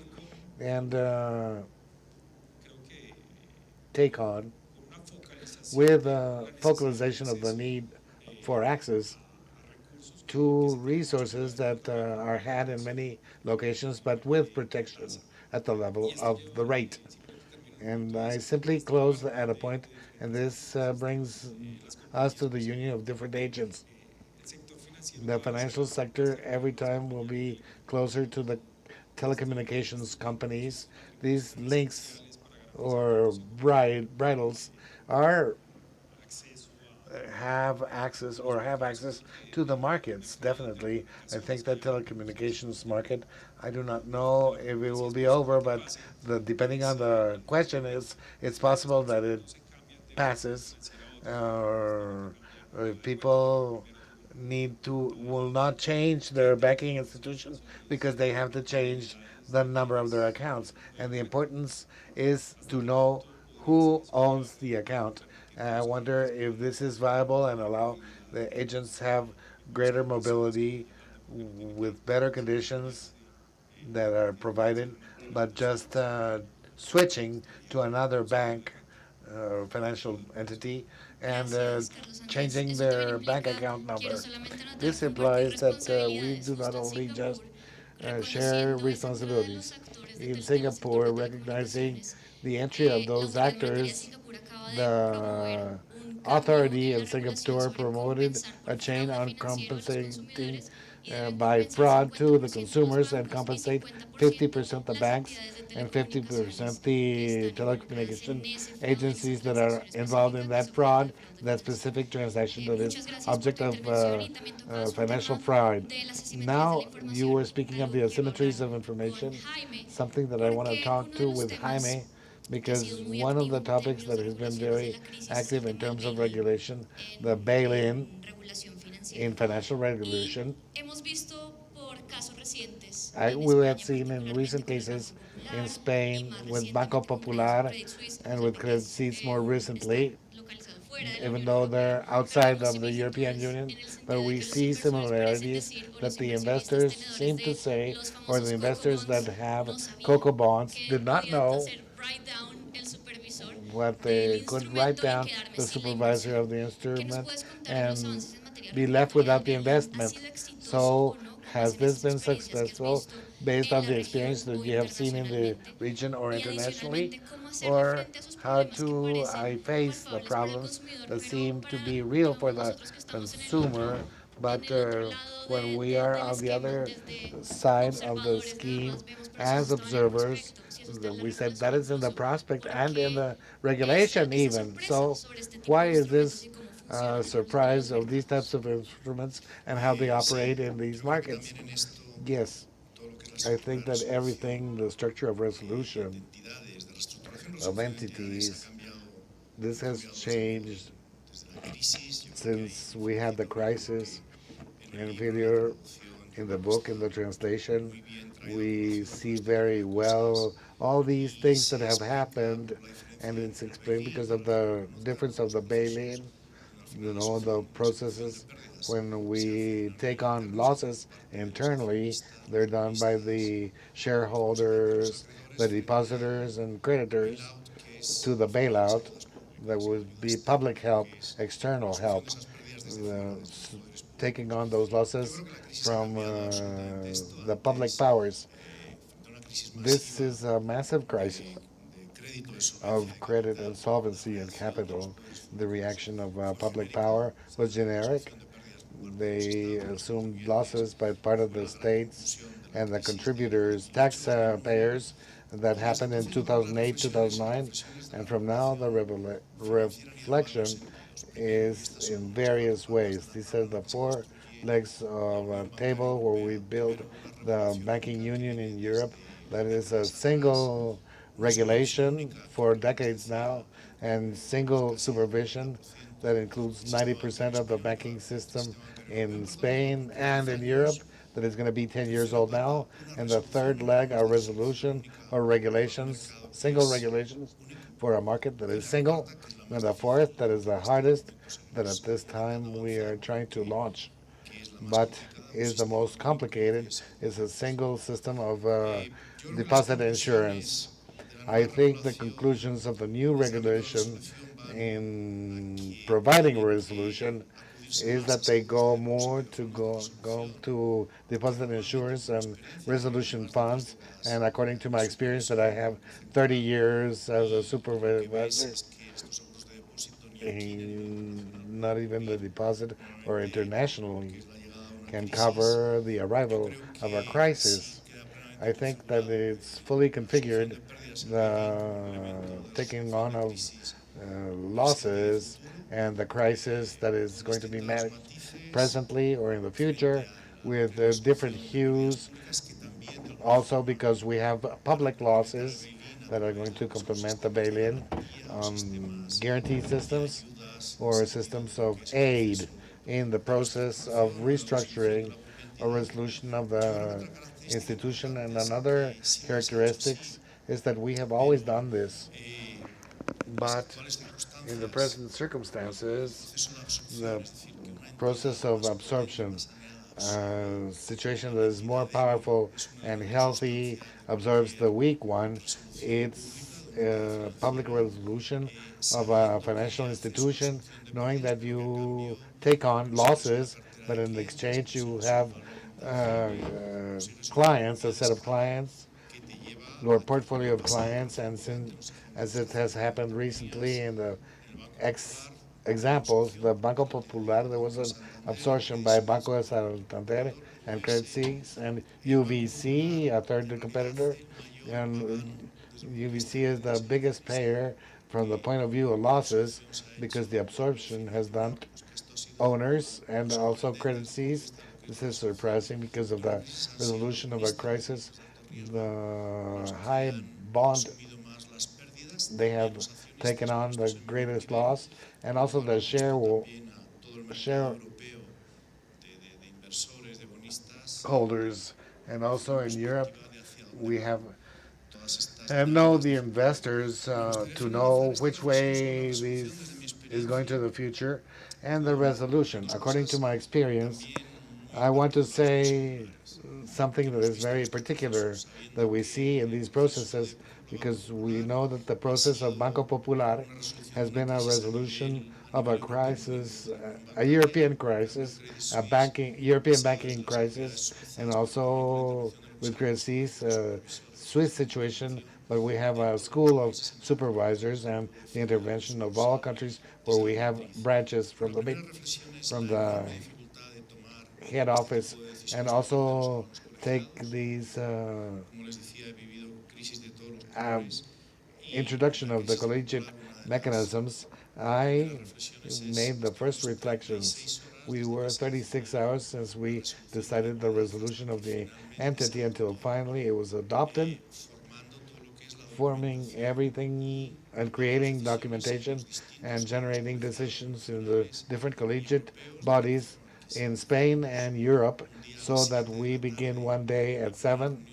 and take on with focalization of the need for access to resources that are had in many locations, but with protection at the level of the rate. And I simply close at a point, and this brings us to the union of different agents. The financial sector every time will be closer to the telecommunications companies. These links or bridles are have access to the markets. Definitely, I think that telecommunications market. I do not know if it will be over, but depending on the question, it's possible that it passes, or people will not change their banking institution because they have to change the number of their accounts. And the importance is to know who owns the account. I wonder if this is viable and allow the agents have greater mobility with better conditions that are provided, but just switching to another bank financial entity and changing their bank account number. This implies that we do not only just share responsibilities. In Singapore, recognizing the entry of those actors, the authority in Singapore promoted a chain on compensating by fraud to the consumers and compensate 50% the banks and 50% the telecommunication agencies that are involved in that fraud, that specific transaction that is object of financial fraud. Now you were speaking of the asymmetries of information, something that I want to talk to with Jaime, because one of the topics that has been very active in terms of regulation, the bail-in in financial regulation, we have seen in recent cases in Spain with Banco Popular and with Credit Suisse more recently, even though they're outside of the European Union, but we see similarities that the investors seem to say, or the investors that have cocoa bonds did not know what they could write down the supervisor of the instrument and be left without the investment. So has this been successful based on the experience that you have seen in the region or internationally? Or how do I face the problems that seem to be real for the consumer, but when we are on the other side of the scheme as observers, we said that is in the prospect and in the regulation even. So why is this surprise of these types of instruments and how they operate in these markets? Yes, I think that everything, the structure of resolution of entities, this has changed since we had the crisis and failure in the book, in the translation. We see very well all these things that have happened, and it's explained because of the difference of the bail-in, the processes. When we take on losses internally, they're done by the shareholders, the depositors, and creditors to the bailout. That would be public help, external help, the, taking on those losses from the public powers. This is a massive crisis of credit and solvency and capital. The reaction of public power was generic. They assumed losses by part of the states and the contributors, taxpayers, that happened in 2008, 2009, and from now the reflection is in various ways. These are the four legs of a table where we build the banking union in Europe. That is a single regulation for decades now and single supervision that includes 90% of the banking system in Spain and in Europe that is going to be 10 years old now. And the third leg, our resolution or regulations, single regulations for a market that is single. And the fourth, that is the hardest, that at this time we are trying to launch, but is the most complicated, is a single system of deposit insurance. I think the conclusions of the new regulation in providing a resolution is that they go more to go to deposit insurance and resolution funds. And according to my experience that I have 30 years as a supervisor, not even the deposit or internationally can cover the arrival of a crisis. I think that it's fully configured the taking on of losses and the crisis that is going to be managed presently or in the future with different hues. Also, because we have public losses that are going to complement the bail-in guarantee systems or systems of aid in the process of restructuring or resolution of the institution. And another characteristics is that we have always done this, but in the present circumstances, the process of absorption, situation that is more powerful and healthy absorbs the weak one. It's public resolution of a financial institution, knowing that you take on losses, but in exchange you have clients, a set of clients, or portfolio of clients, and since, as it has happened recently in the examples, the Banco Popular, there was an absorption by Banco de Santander and Credit Suisse and UVC, a third competitor. And UVC is the biggest payer from the point of view of losses because the absorption has done owners and also Credit Suisse. This is surprising because of the resolution of a crisis. The high bond, they have taken on the greatest loss, and also the shareholders, and also in Europe we have and know the investors to know which way this is going to the future and the resolution. According to my experience, I want to say something that is very particular that we see in these processes because we know that the process of Banco Popular has been a resolution of a crisis, a European crisis, a European banking crisis, and also with Credit Suisse, Swiss situation. But we have a school of supervisors and the intervention of all countries where we have branches from the head office, and also take these um, introduction of the collegiate mechanisms. I made the first reflections. We were 36 hours since we decided the resolution of the entity until finally it was adopted, forming everything and creating documentation and generating decisions in the different collegiate bodies in Spain and Europe, so that we begin one day at 7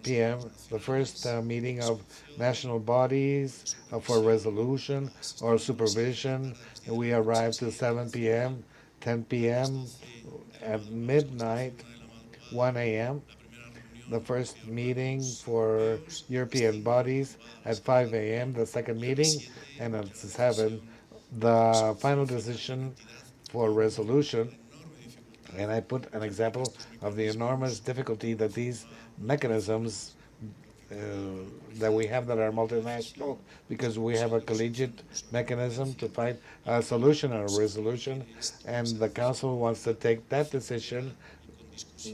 p.m. the first meeting of national bodies for resolution or supervision. And we arrive to 7 p.m., 10 p.m., at midnight, 1 a.m. The first meeting for European bodies at 5 a.m., the second meeting, and at 7, the final decision for resolution. And I put an example of the enormous difficulty that these mechanisms that we have that are multinational, because we have a collegiate mechanism to find a solution or a resolution, and the council wants to take that decision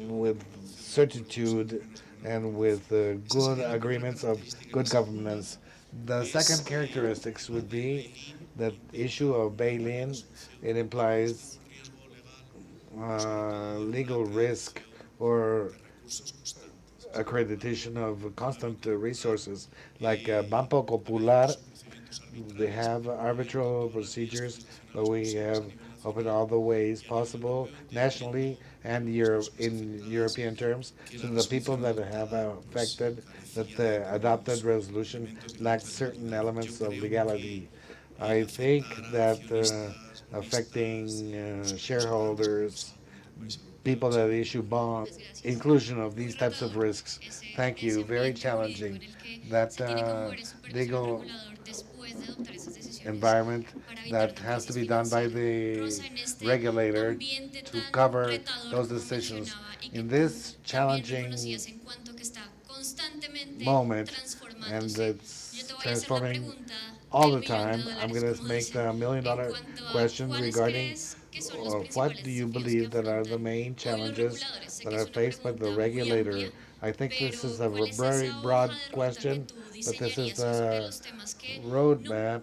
with certitude and with good agreements of good governance. The second characteristics would be that issue of bail-in. It implies legal risk or accreditation of constant resources. Like Banco Popular, they have arbitral procedures, but we have opened all the ways possible nationally and in European terms, so the people that have affected that the adopted resolution lacks certain elements of legality. I think that affecting shareholders people that issue bonds, inclusion of these types of risks. Thank you. Very challenging. That legal environment that has to be done by the regulator to cover those decisions. In this challenging moment, and it's transforming all the time, I'm going to make the $1 million question regarding what do you believe that are the main challenges that are faced by the regulator? I think this is a very broad question, but this is the roadmap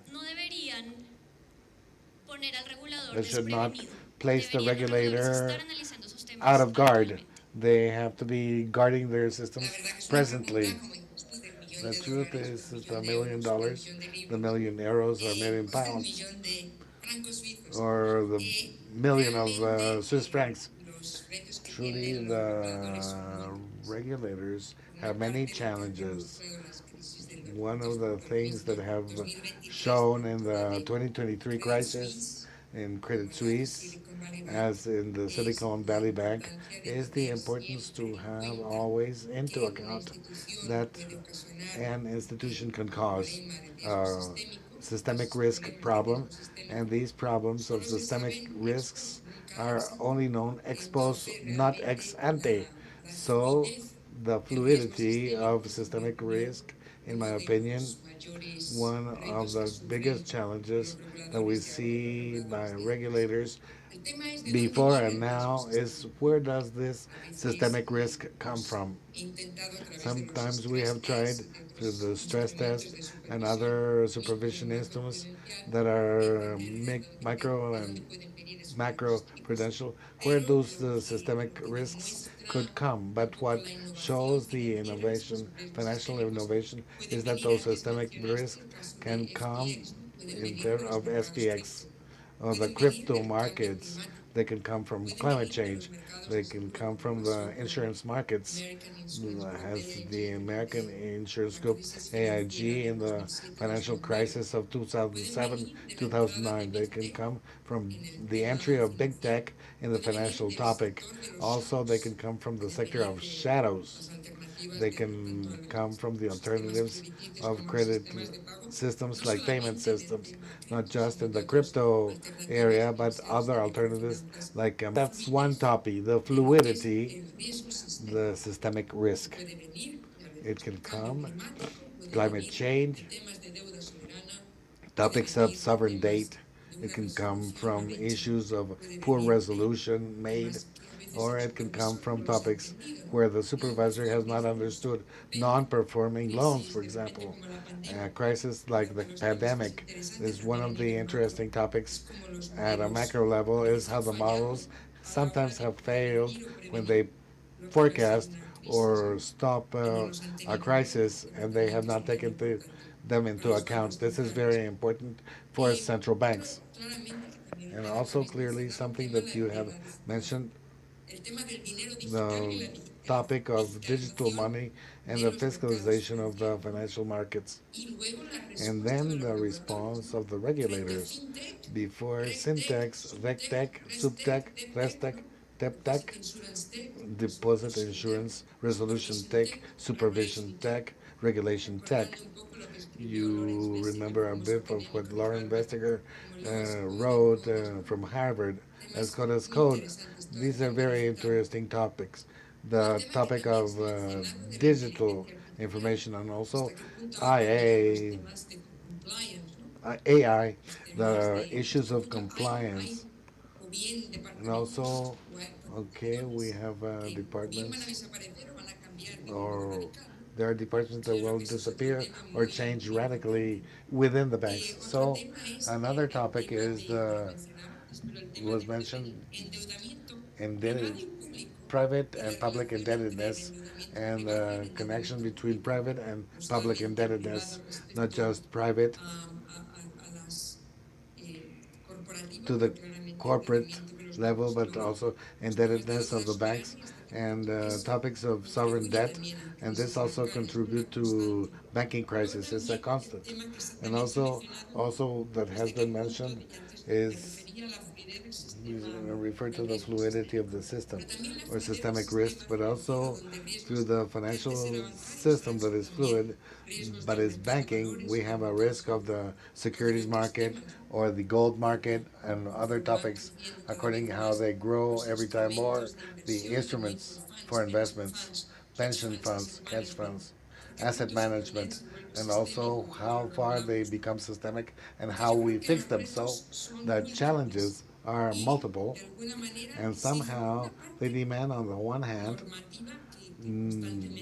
that should not place the regulator out of guard. They have to be guarding their systems presently. The truth is the $1 million, the million euros or million pounds, or the million of Swiss francs. Truly, the regulators have many challenges. One of the things that have shown in the 2023 crisis in Credit Suisse, as in the Silicon Valley Bank, is the importance to have always into account that an institution can cause systemic risk problem, and these problems of systemic risks are only known ex post, not ex ante. So the fluidity of systemic risk, in my opinion, one of the biggest challenges that we see by regulators before and now is where does this systemic risk come from? Sometimes we have tried through the stress test and other supervision instruments that are micro and macro prudential, where those systemic risks could come. But what shows the innovation, financial innovation, is that those systemic risks can come in terms of SPX, or the crypto markets. They can come from climate change. They can come from the insurance markets, as the American insurance group AIG in the financial crisis of 2007, 2009. They can come from the entry of big tech in the financial topic. Also, they can come from the sector of shadows. They can come from the alternatives of credit systems like payment systems, not just in the crypto area, but other alternatives like that's one topic, the fluidity, the systemic risk. It can come, climate change, topics of sovereign debt. It can come from issues of poor resolution made, or it can come from topics where the supervisor has not understood non-performing loans, for example. A crisis like the pandemic is one of the interesting topics at a macro level, is how the models sometimes have failed when they forecast or stop a crisis, and they have not taken them into account. This is very important for central banks. And also clearly something that you have mentioned, the topic of digital money and the fiscalization of the financial markets. And then the response of the regulators before Syntax, VecTech, SubTech, ResTech, TepTech, Deposit Insurance, Resolution Tech, Supervision Tech, Regulation Tech. You remember a bit of what Lauren Vestager wrote from Harvard as code as code. These are very interesting topics. The topic of digital information, and also IA, AI, the issues of compliance, and also, okay, we have departments, or there are departments that will disappear or change radically within the banks. So another topic is the was mentioned indebted, private and public indebtedness, and the connection between private and public indebtedness, not just private to the corporate level, but also indebtedness of the banks and topics of sovereign debt, and this also contribute to banking crisis. It's a constant, and also that has been mentioned is refer to the fluidity of the system or systemic risk, but also through the financial system that is fluid, but is banking, we have a risk of the securities market or the gold market and other topics according how they grow every time more, the instruments for investments, pension funds, hedge funds, asset management, and also how far they become systemic and how we fix them. So the challenges are multiple, and somehow they demand, on the one hand,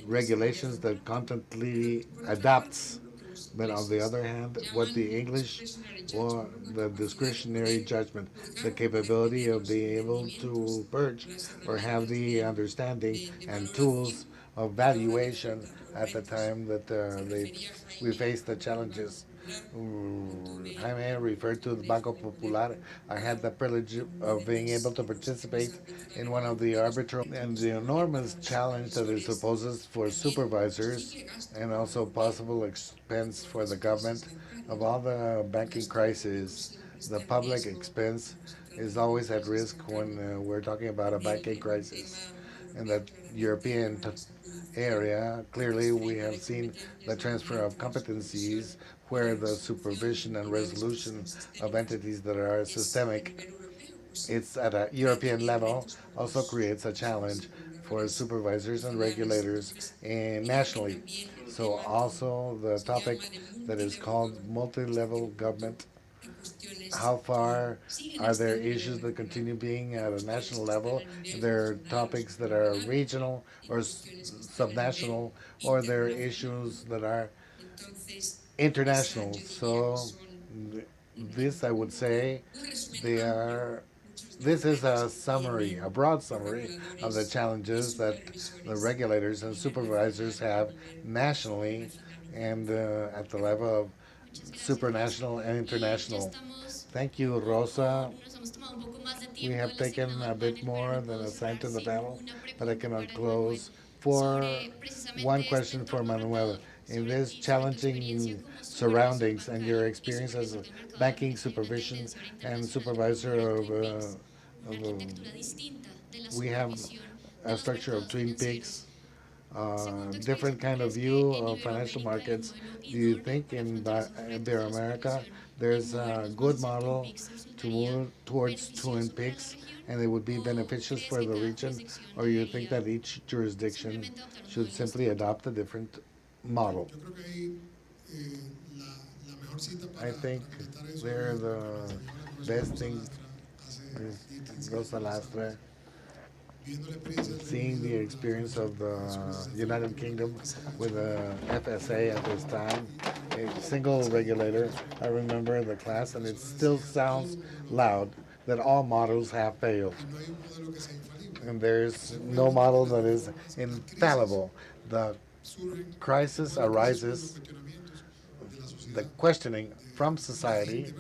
regulations that constantly adapts, but on the other hand, what the English or the discretionary judgment, the capability of being able to purge or have the understanding and tools of valuation at the time that we face the challenges. Jaime referred to the Banco Popular. I had the privilege of being able to participate in one of the arbitral and the enormous challenge that it supposes for supervisors and also possible expense for the government of all the banking crises. The public expense is always at risk when we're talking about a banking crisis. In the European area, clearly we have seen the transfer of competencies where the supervision and resolution of entities that are systemic, it's at a European level, also creates a challenge for supervisors and regulators nationally. So also the topic that is called multi-level government, how far are there issues that continue being at a national level? There are topics that are regional or subnational, or there are issues that are international. So this, I would say, they are. This is a summary, a broad summary of the challenges that the regulators and supervisors have nationally and at the level of supranational and international. Thank you, Rosa. We have taken a bit more than assigned to the panel, but I cannot close for one question for Manuel. In this challenging surroundings and your experience as a banking supervision and supervisor we have a structure of Twin Peaks, different kind of view of financial markets. Do you think in Ibero-America there's a good model to move towards Twin Peaks and it would be beneficial for the region, or you think that each jurisdiction should simply adopt a different model? I think they're the best thing is Rosa Lastra, seeing the experience of the United Kingdom with the FSA at this time, a single regulator. I remember the class, and it still sounds loud that all models have failed. And there's no model that is infallible. The crisis arises, the questioning from society,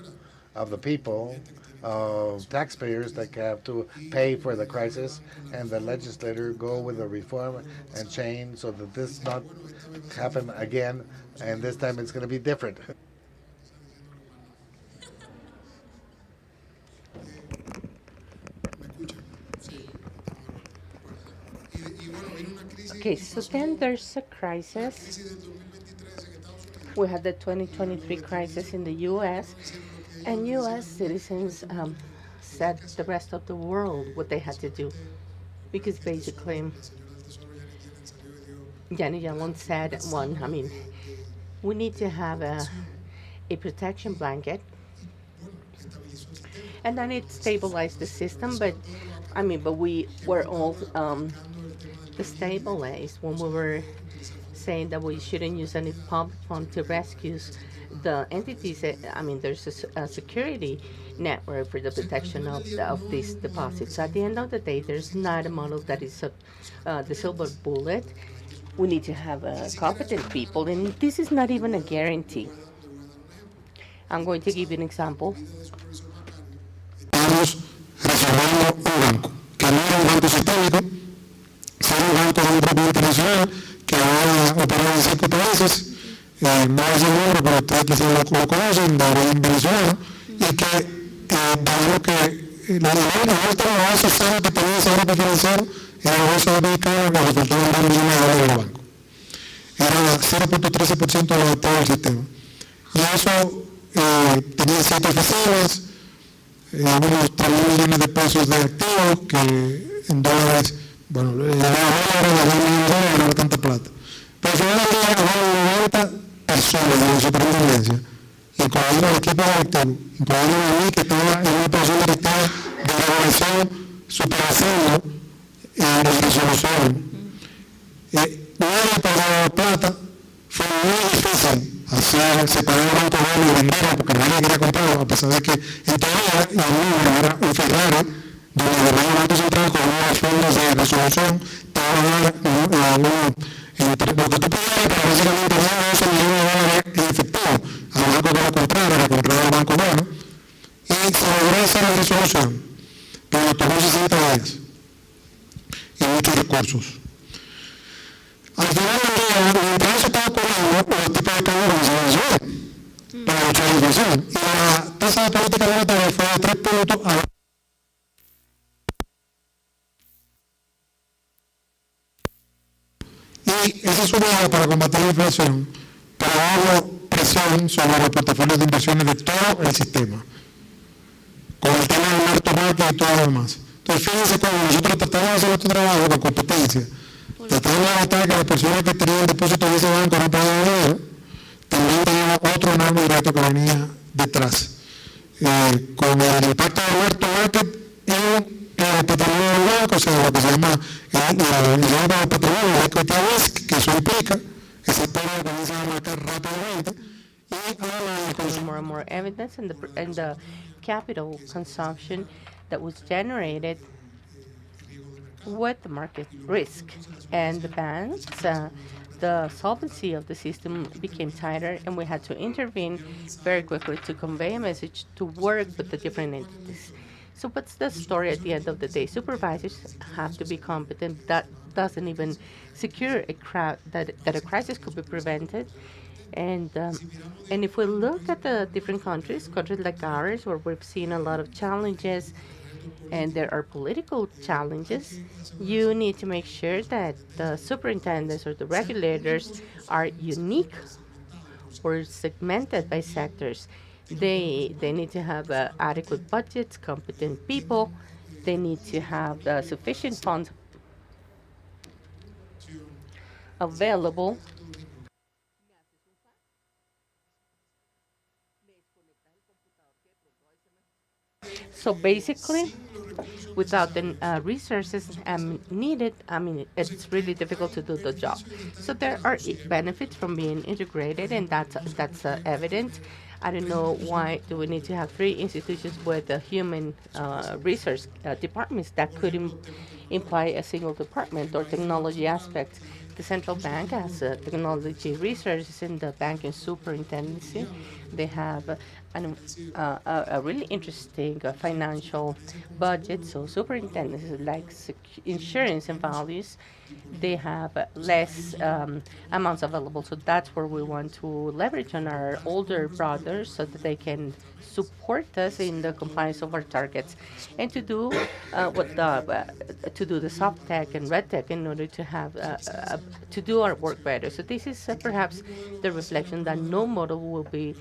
of the people, of taxpayers that have to pay for the crisis, and the legislator go with a reform and change so that this not happen again, and this time it's going to be different. Okay, so then there's a crisis. We had the 2023 crisis in the U.S., and U.S. citizens said the rest of the world what they had to do, because basically, Janet Yellen said we need to have a protection blanket, and then it stabilized the system. But we were all destabilized when we were saying that we shouldn't use any public fund to rescue the entities. There's a security network for the protection of these deposits. So at the end of the day, there's not a model that is the silver bullet. We need to have competent people, and this is not even a guarantee. I'm going to give you an example. ser un banco de un grupo internacional que va a operar en 5 países, no es el número, pero ustedes quizás lo conocen, de origen venezolano, y que digamos que la última base social que tenía ese grupo financiero era la bolsa dominicana, que resultaba en $2 millones de banco. Era 0.13% de todo el sistema. Y eso tenía 7 oficinas, unos 3.000 millones de pesos de activos, que en dólares, bueno, $2 millones no era tanta plata. Pero al final del día había 90 personas de la superintendencia, incluyendo el equipo directivo, incluyendo a mí, que estaba en una posición directiva de regulación, supervisando la resolución. Nadie pagaba plata, fue muy difícil separar el banco bueno y venderlo, porque nadie quería comprarlo, a pesar de que en teoría la misma era un Ferrari, donde el Banco Central con unos fondos de resolución te va a dar lo que tú pagabas, pero básicamente no $8 millones en efectivo al banco que lo comprara, que comprara el banco bueno, y se logró hacer la resolución, pero tomó 60 días y muchos recursos. Al final del día, mientras eso estaba ocurriendo, los tipos de cambio comenzaron a subir para luchar la inflación. Y la tasa de política monetaria fue de 3 puntos a y esa subida para combatir la inflación produjo presión sobre los portafolios de inversiones de todo el sistema, con el tema del mark to market y todo lo demás. Entonces, fíjense cómo nosotros tratamos de hacer nuestro trabajo con competencia, tratamos de evitar que las personas que tenían depósitos en ese banco no pagaban dinero, también teníamos otro enorme reto que venía detrás, con el impacto del mark to market en el patrimonio del banco, o sea, lo que se llama el patrimonio, el equity risk, que eso implica que esa pérdida comienza a marcar rápidamente. More and more evidence and the capital consumption that was generated with the market risk, and the banks, the solvency of the system became tighter, and we had to intervene very quickly to convey a message to work with the different entities. So what's the story at the end of the day? Supervisors have to be competent. That doesn't even secure that a crisis could be prevented. And if we look at the different countries like ours, where we've seen a lot of challenges, and there are political challenges, you need to make sure that the superintendents or the regulators are unique or segmented by sectors. They need to have adequate budgets, competent people. They need to have sufficient funds available. So basically, without the resources needed, I mean, it's really difficult to do the job. So there are benefits from being integrated, and that's evident. I don't know why do we need to have 3 institutions with human resource departments that could imply a single department or technology aspect. The central bank has technology resources in the banking superintendency. They have a really interesting financial budget. So superintendents like insurance and values, they have less amounts available. So that's where we want to leverage on our older brothers so that they can support us in the compliance of our targets, and to do to do the soft tech and red tech in order to have to do our work better. So this is perhaps the reflection that no model will be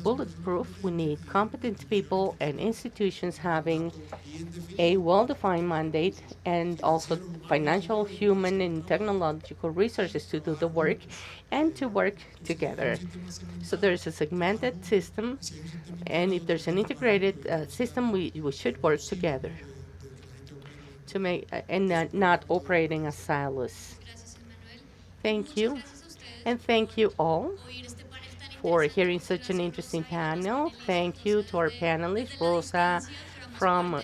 bulletproof. We need competent people and institutions having a well-defined mandate, and also financial, human, and technological resources to do the work and to work together. So there's a segmented system, and if there's an integrated system, we should work together to make and not operating as silos. Thank you, and thank you all for hearing such an interesting panel. Thank you to our panelists, Rosa, from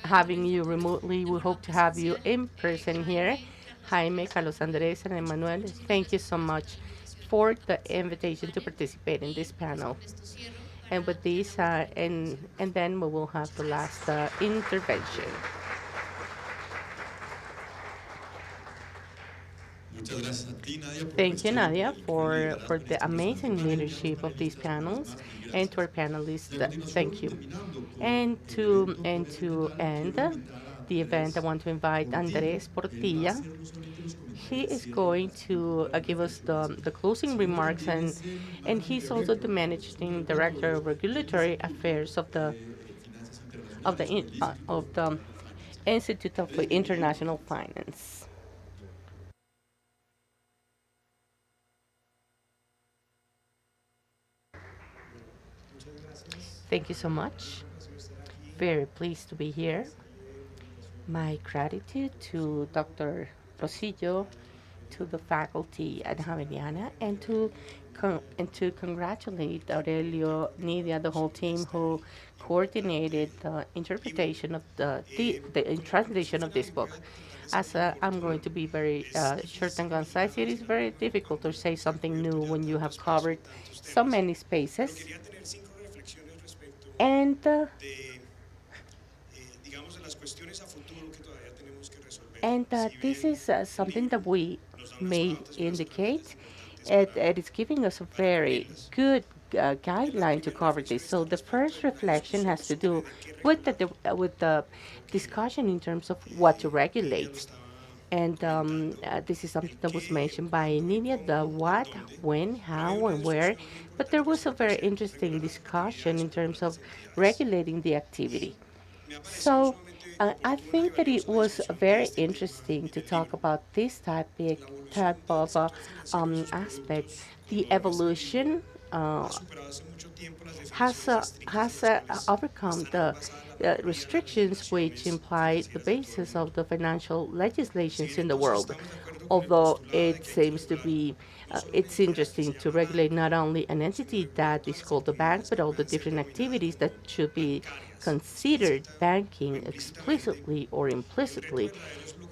having you remotely. We hope to have you in person here. Jaime, Carlos Andres, and Emmanuel, thank you so much for the invitation to participate in this panel. And with this, and then we will have the last intervention. Thank you, Nadia, for the amazing leadership of these panels, and to our panelists, thank you. And to end the event, I want to invite Andrés Portilla. He is going to give us the closing remarks, and he's also the managing director of regulatory affairs of the Institute of International Finance. Thank you so much. Very pleased to be here. My gratitude to Dr. Rosillo, to the faculty at Javeriana, and to congratulate Aurelio, Nidia, the whole team who coordinated the interpretation of the translation of this book. As I'm going to be very short and concise, it is very difficult to say something new when you have covered so many spaces. And this is something that we may indicate. It is giving us a very good guideline to cover this. So the first reflection has to do with the discussion in terms of what to regulate. And this is something that was mentioned by Nidia, the what, when, how, and where. But there was a very interesting discussion in terms of regulating the activity. So I think that it was very interesting to talk about this type of aspect. The evolution has overcome the restrictions which imply the basis of the financial legislations in the world. Although it seems to be, it's interesting to regulate not only an entity that is called the bank, but all the different activities that should be considered banking explicitly or implicitly.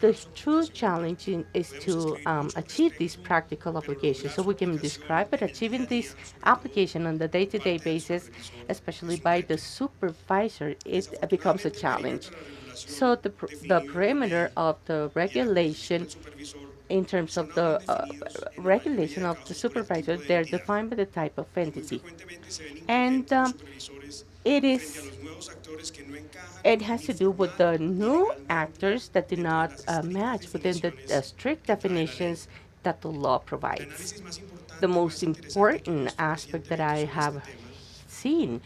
The true challenge is to achieve these practical applications. So we can describe it, achieving this application on the day-to-day basis, especially by the supervisor, it becomes a challenge. So the perimeter of the regulation in terms of the regulation of the supervisor, they're defined by the type of entity. And it is it has to do with the new actors that do not match within the strict definitions that the law provides. The most important aspect that I have seen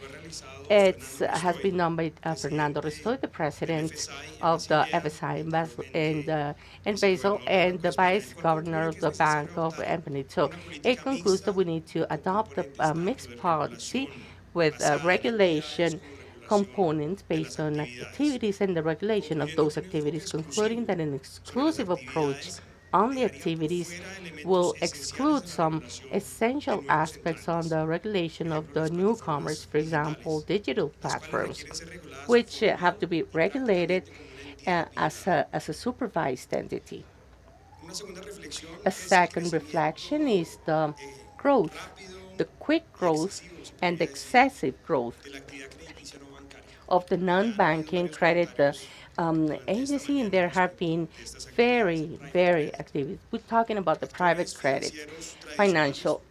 has been done by Fernando Restoy, the president of the FSI in Basel, and the vice governor of the Bank of Empany. So it concludes that we need to adopt a mixed policy with regulation components based on activities and the regulation of those activities, concluding that an exclusive approach on the activities will exclude some essential aspects on the regulation of the newcomers, for example, digital platforms, which have to be regulated as a supervised entity. A second reflection is the growth, the quick growth and excessive growth of the non-banking credit agency, and there have been very, very active. We're talking about the private credit, financial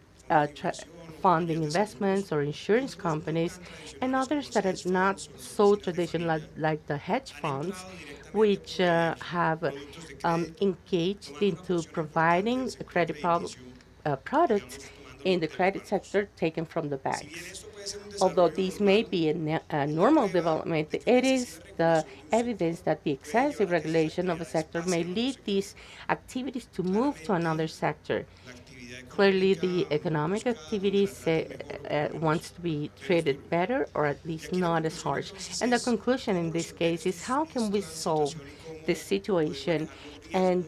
funding investments or insurance companies, and others that are not so traditional like the hedge funds, which have engaged into providing credit products in the credit sector taken from the banks. Although these may be a normal development, it is the evidence that the excessive regulation of a sector may lead these activities to move to another sector. Clearly, the economic activities wants to be treated better, or at least not as harsh. And the conclusion in this case is how can we solve this situation, and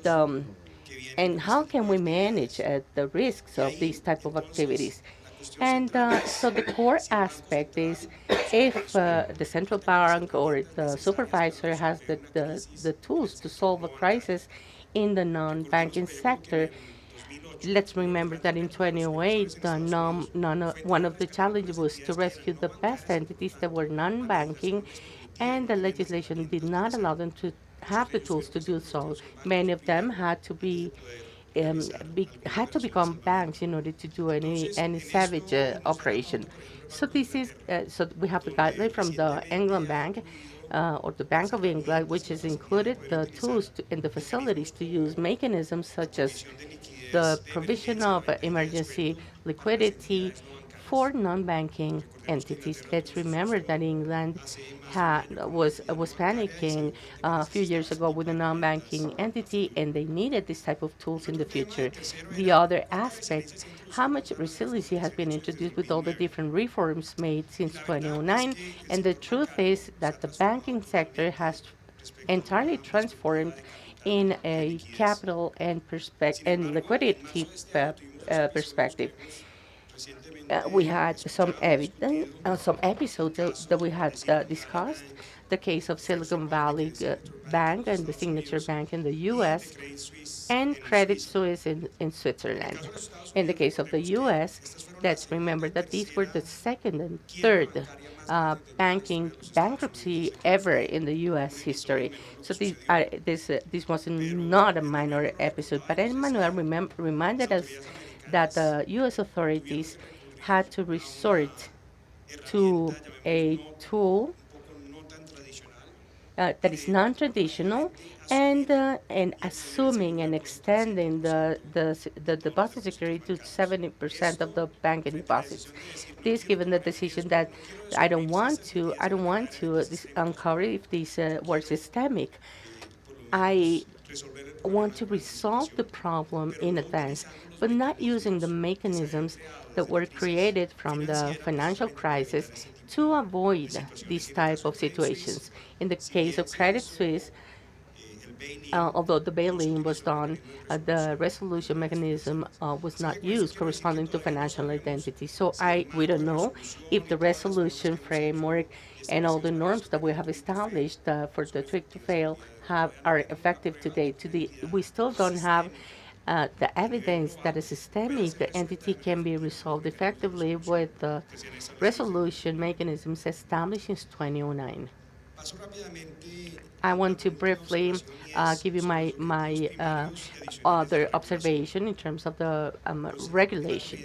how can we manage the risks of these type of activities? And so the core aspect is if the central bank or the supervisor has the tools to solve a crisis in the non-banking sector. Let's remember that in 2008, one of the challenges was to rescue the best entities that were non-banking, and the legislation did not allow them to have the tools to do so. Many of them had to be had to become banks in order to do any savage operation. So this is so we have the guideline from the England Bank or the Bank of England, which has included the tools and the facilities to use mechanisms such as the provision of emergency liquidity for non-banking entities. Let's remember that England was panicking a few years ago with a non-banking entity, and they needed this type of tools in the future. The other aspect, how much resiliency has been introduced with all the different reforms made since 2009, and the truth is that the banking sector has entirely transformed in a capital and liquidity perspective. We had some evidence, some episodes that we had discussed. The case of Silicon Valley Bank and the Signature Bank in the U.S. and Credit Suisse in Switzerland. In the case of the U.S., let's remember that these were the second and third banking bankruptcy ever in the U.S. history. So this was not a minor episode, but Emmanuel reminded us that the U.S. authorities had to resort to a tool that is non-traditional, and assuming and extending the deposit security to 70% of the banking deposits. This, given the decision that I don't want to uncover if these were systemic. I want to resolve the problem in advance, but not using the mechanisms that were created from the financial crisis to avoid these type of situations. In the case of Credit Suisse, although the bail-in was done, the resolution mechanism was not used corresponding to financial identity. So we don't know if the resolution framework and all the norms that we have established for the trick to fail are effective today. We still don't have the evidence that a systemic entity can be resolved effectively with the resolution mechanisms established since 2009. I want to briefly give you my other observation in terms of the regulation.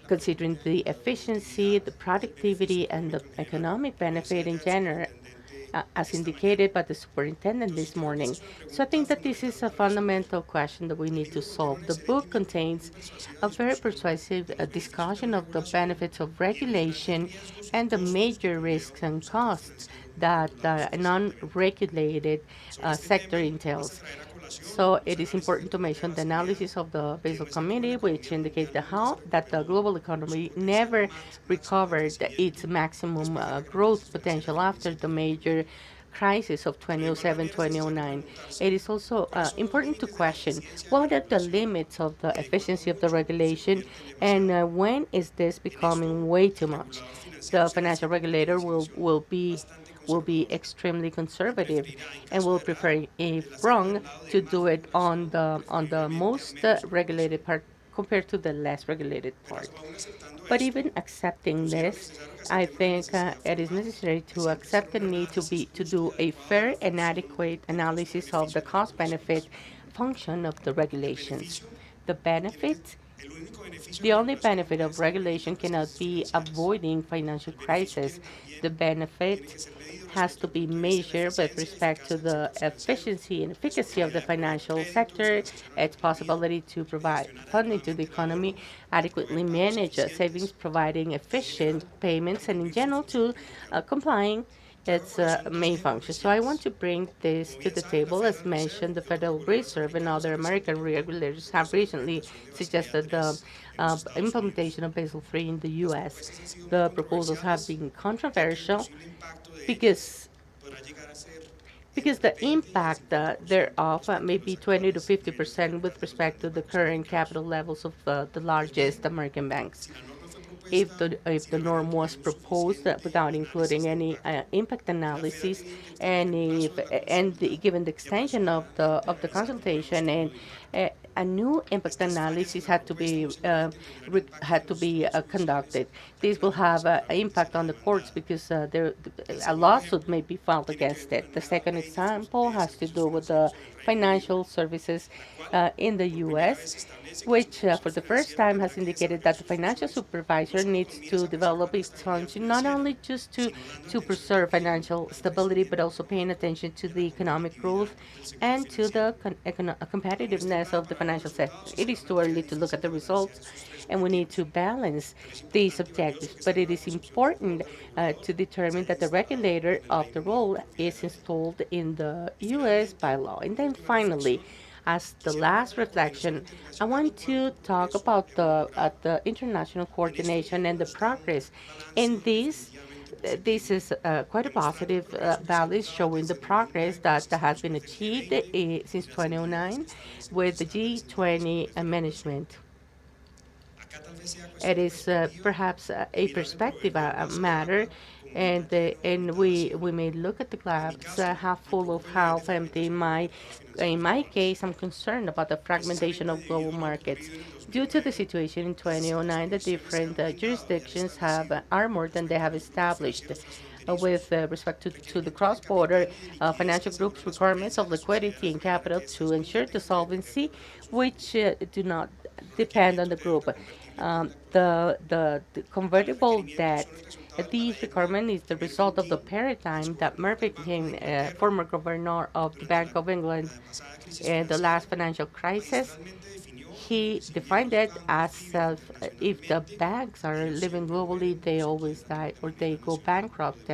Considering the efficiency, the productivity, and the economic benefit in general, as indicated by the superintendent this morning. So I think that this is a fundamental question that we need to solve. The book contains a very persuasive discussion of the benefits of regulation and the major risks and costs that a non-regulated sector entails. So it is important to mention the analysis of the Basel Committee, which indicates that the global economy never recovered its maximum growth potential after the major crisis of 2007-2009. It is also important to question what are the limits of the efficiency of the regulation, and when is this becoming way too much? The financial regulator will be extremely conservative and will prefer, if wrong, to do it on the most regulated part compared to the less regulated part. But even accepting this, I think it is necessary to accept the need to do a fair and adequate analysis of the cost-benefit function of the regulations. The only benefit of regulation cannot be avoiding financial crisis. The benefit has to be measured with respect to the efficiency and efficacy of the financial sector, its possibility to provide funding to the economy, adequately manage savings, providing efficient payments, and in general to complying its main function. So I want to bring this to the table. As mentioned, the Federal Reserve and other American regulators have recently suggested the implementation of Basel III in the U.S. The proposals have been controversial because the impact thereof may be 20 to 50% with respect to the current capital levels of the largest American banks. If the norm was proposed without including any impact analysis, and given the extension of the consultation and a new impact analysis had to be conducted. This will have an impact on the courts because a lawsuit may be filed against it. The second example has to do with the financial services in the U.S., which for the first time has indicated that the financial supervisor needs to develop its function not only just to preserve financial stability, but also paying attention to the economic growth and to the competitiveness of the financial sector. It is too early to look at the results, and we need to balance these objectives. But it is important to determine that the regulator of the role is installed in the U.S. by law. And then finally, as the last reflection, I want to talk about the international coordination and the progress in this. This is quite a positive value showing the progress that has been achieved since 2009 with the G20 management. It is perhaps a perspective matter, and we may look at the glass half full of half empty. In my case, I'm concerned about the fragmentation of global markets. Due to the situation in 2009, the different jurisdictions are more than they have established. With respect to the cross-border financial groups' requirements of liquidity and capital to ensure the solvency, which do not depend on the group. The convertible debt, this requirement is the result of the paradigm that Murphy King, former governor of the Bank of England, in the last financial crisis, he defined it as if the banks are living globally, they always die or they go bankrupt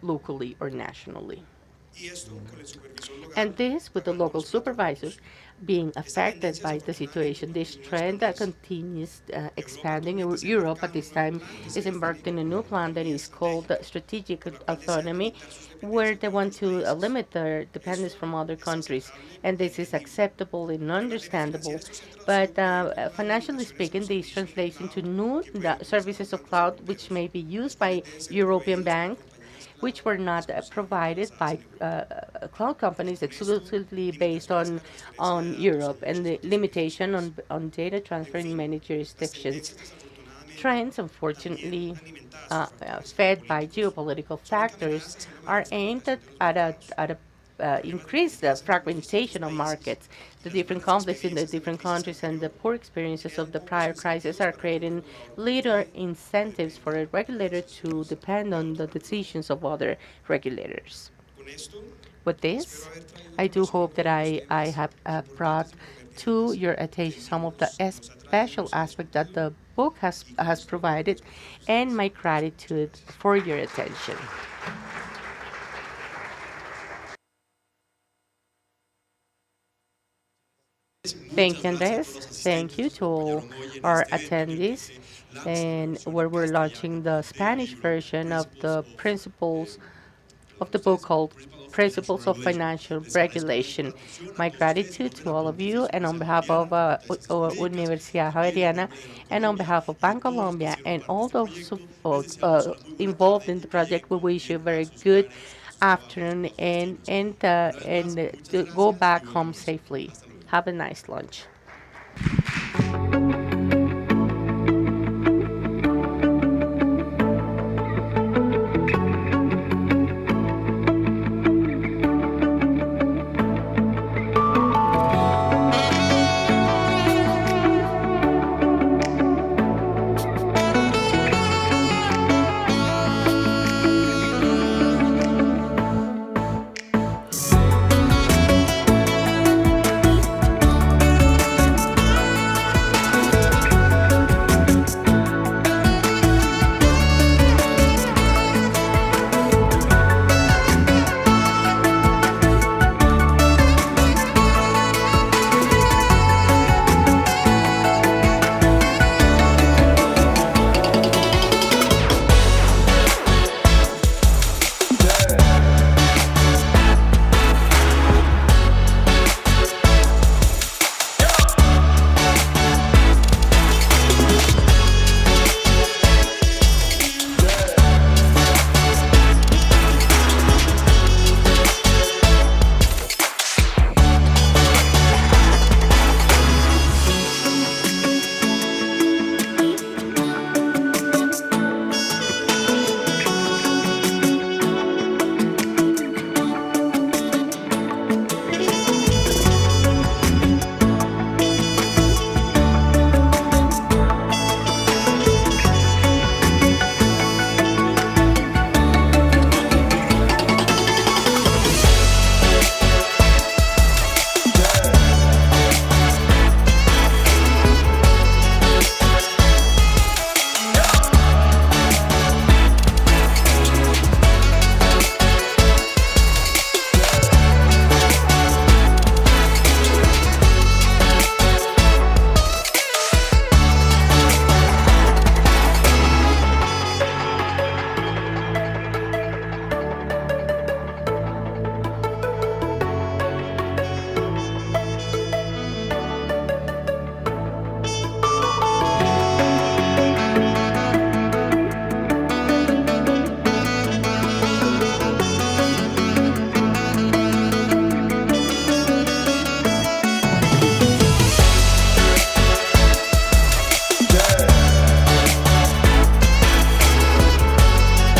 locally or nationally. And this, with the local supervisors being affected by the situation, this trend continues expanding. Europe at this time is embarked in a new plan that is called strategic autonomy, where they want to limit their dependence from other countries. And this is acceptable and understandable. But financially speaking, this translates into new services of cloud, which may be used by European banks, which were not provided by cloud companies exclusively based on Europe, and the limitation on data transfer in many jurisdictions. Trends, unfortunately, fed by geopolitical factors, are aimed at increase the fragmentation of markets. The different conflicts in the different countries and the poor experiences of the prior crisis are creating little incentives for a regulator to depend on the decisions of other regulators. With this, I do hope that I have brought to your attention some of the special aspects that the book has provided, and my gratitude for your attention. Thank you, Andres. Thank you to all our attendees, and where we're launching the Spanish version of the principles of the book called Principles of Financial Regulation. My gratitude to all of you, and on behalf of Universidad Javeriana, and on behalf of Bancolombia, and all those involved in the project, we wish you a very good afternoon and to go back home safely. Have a nice lunch.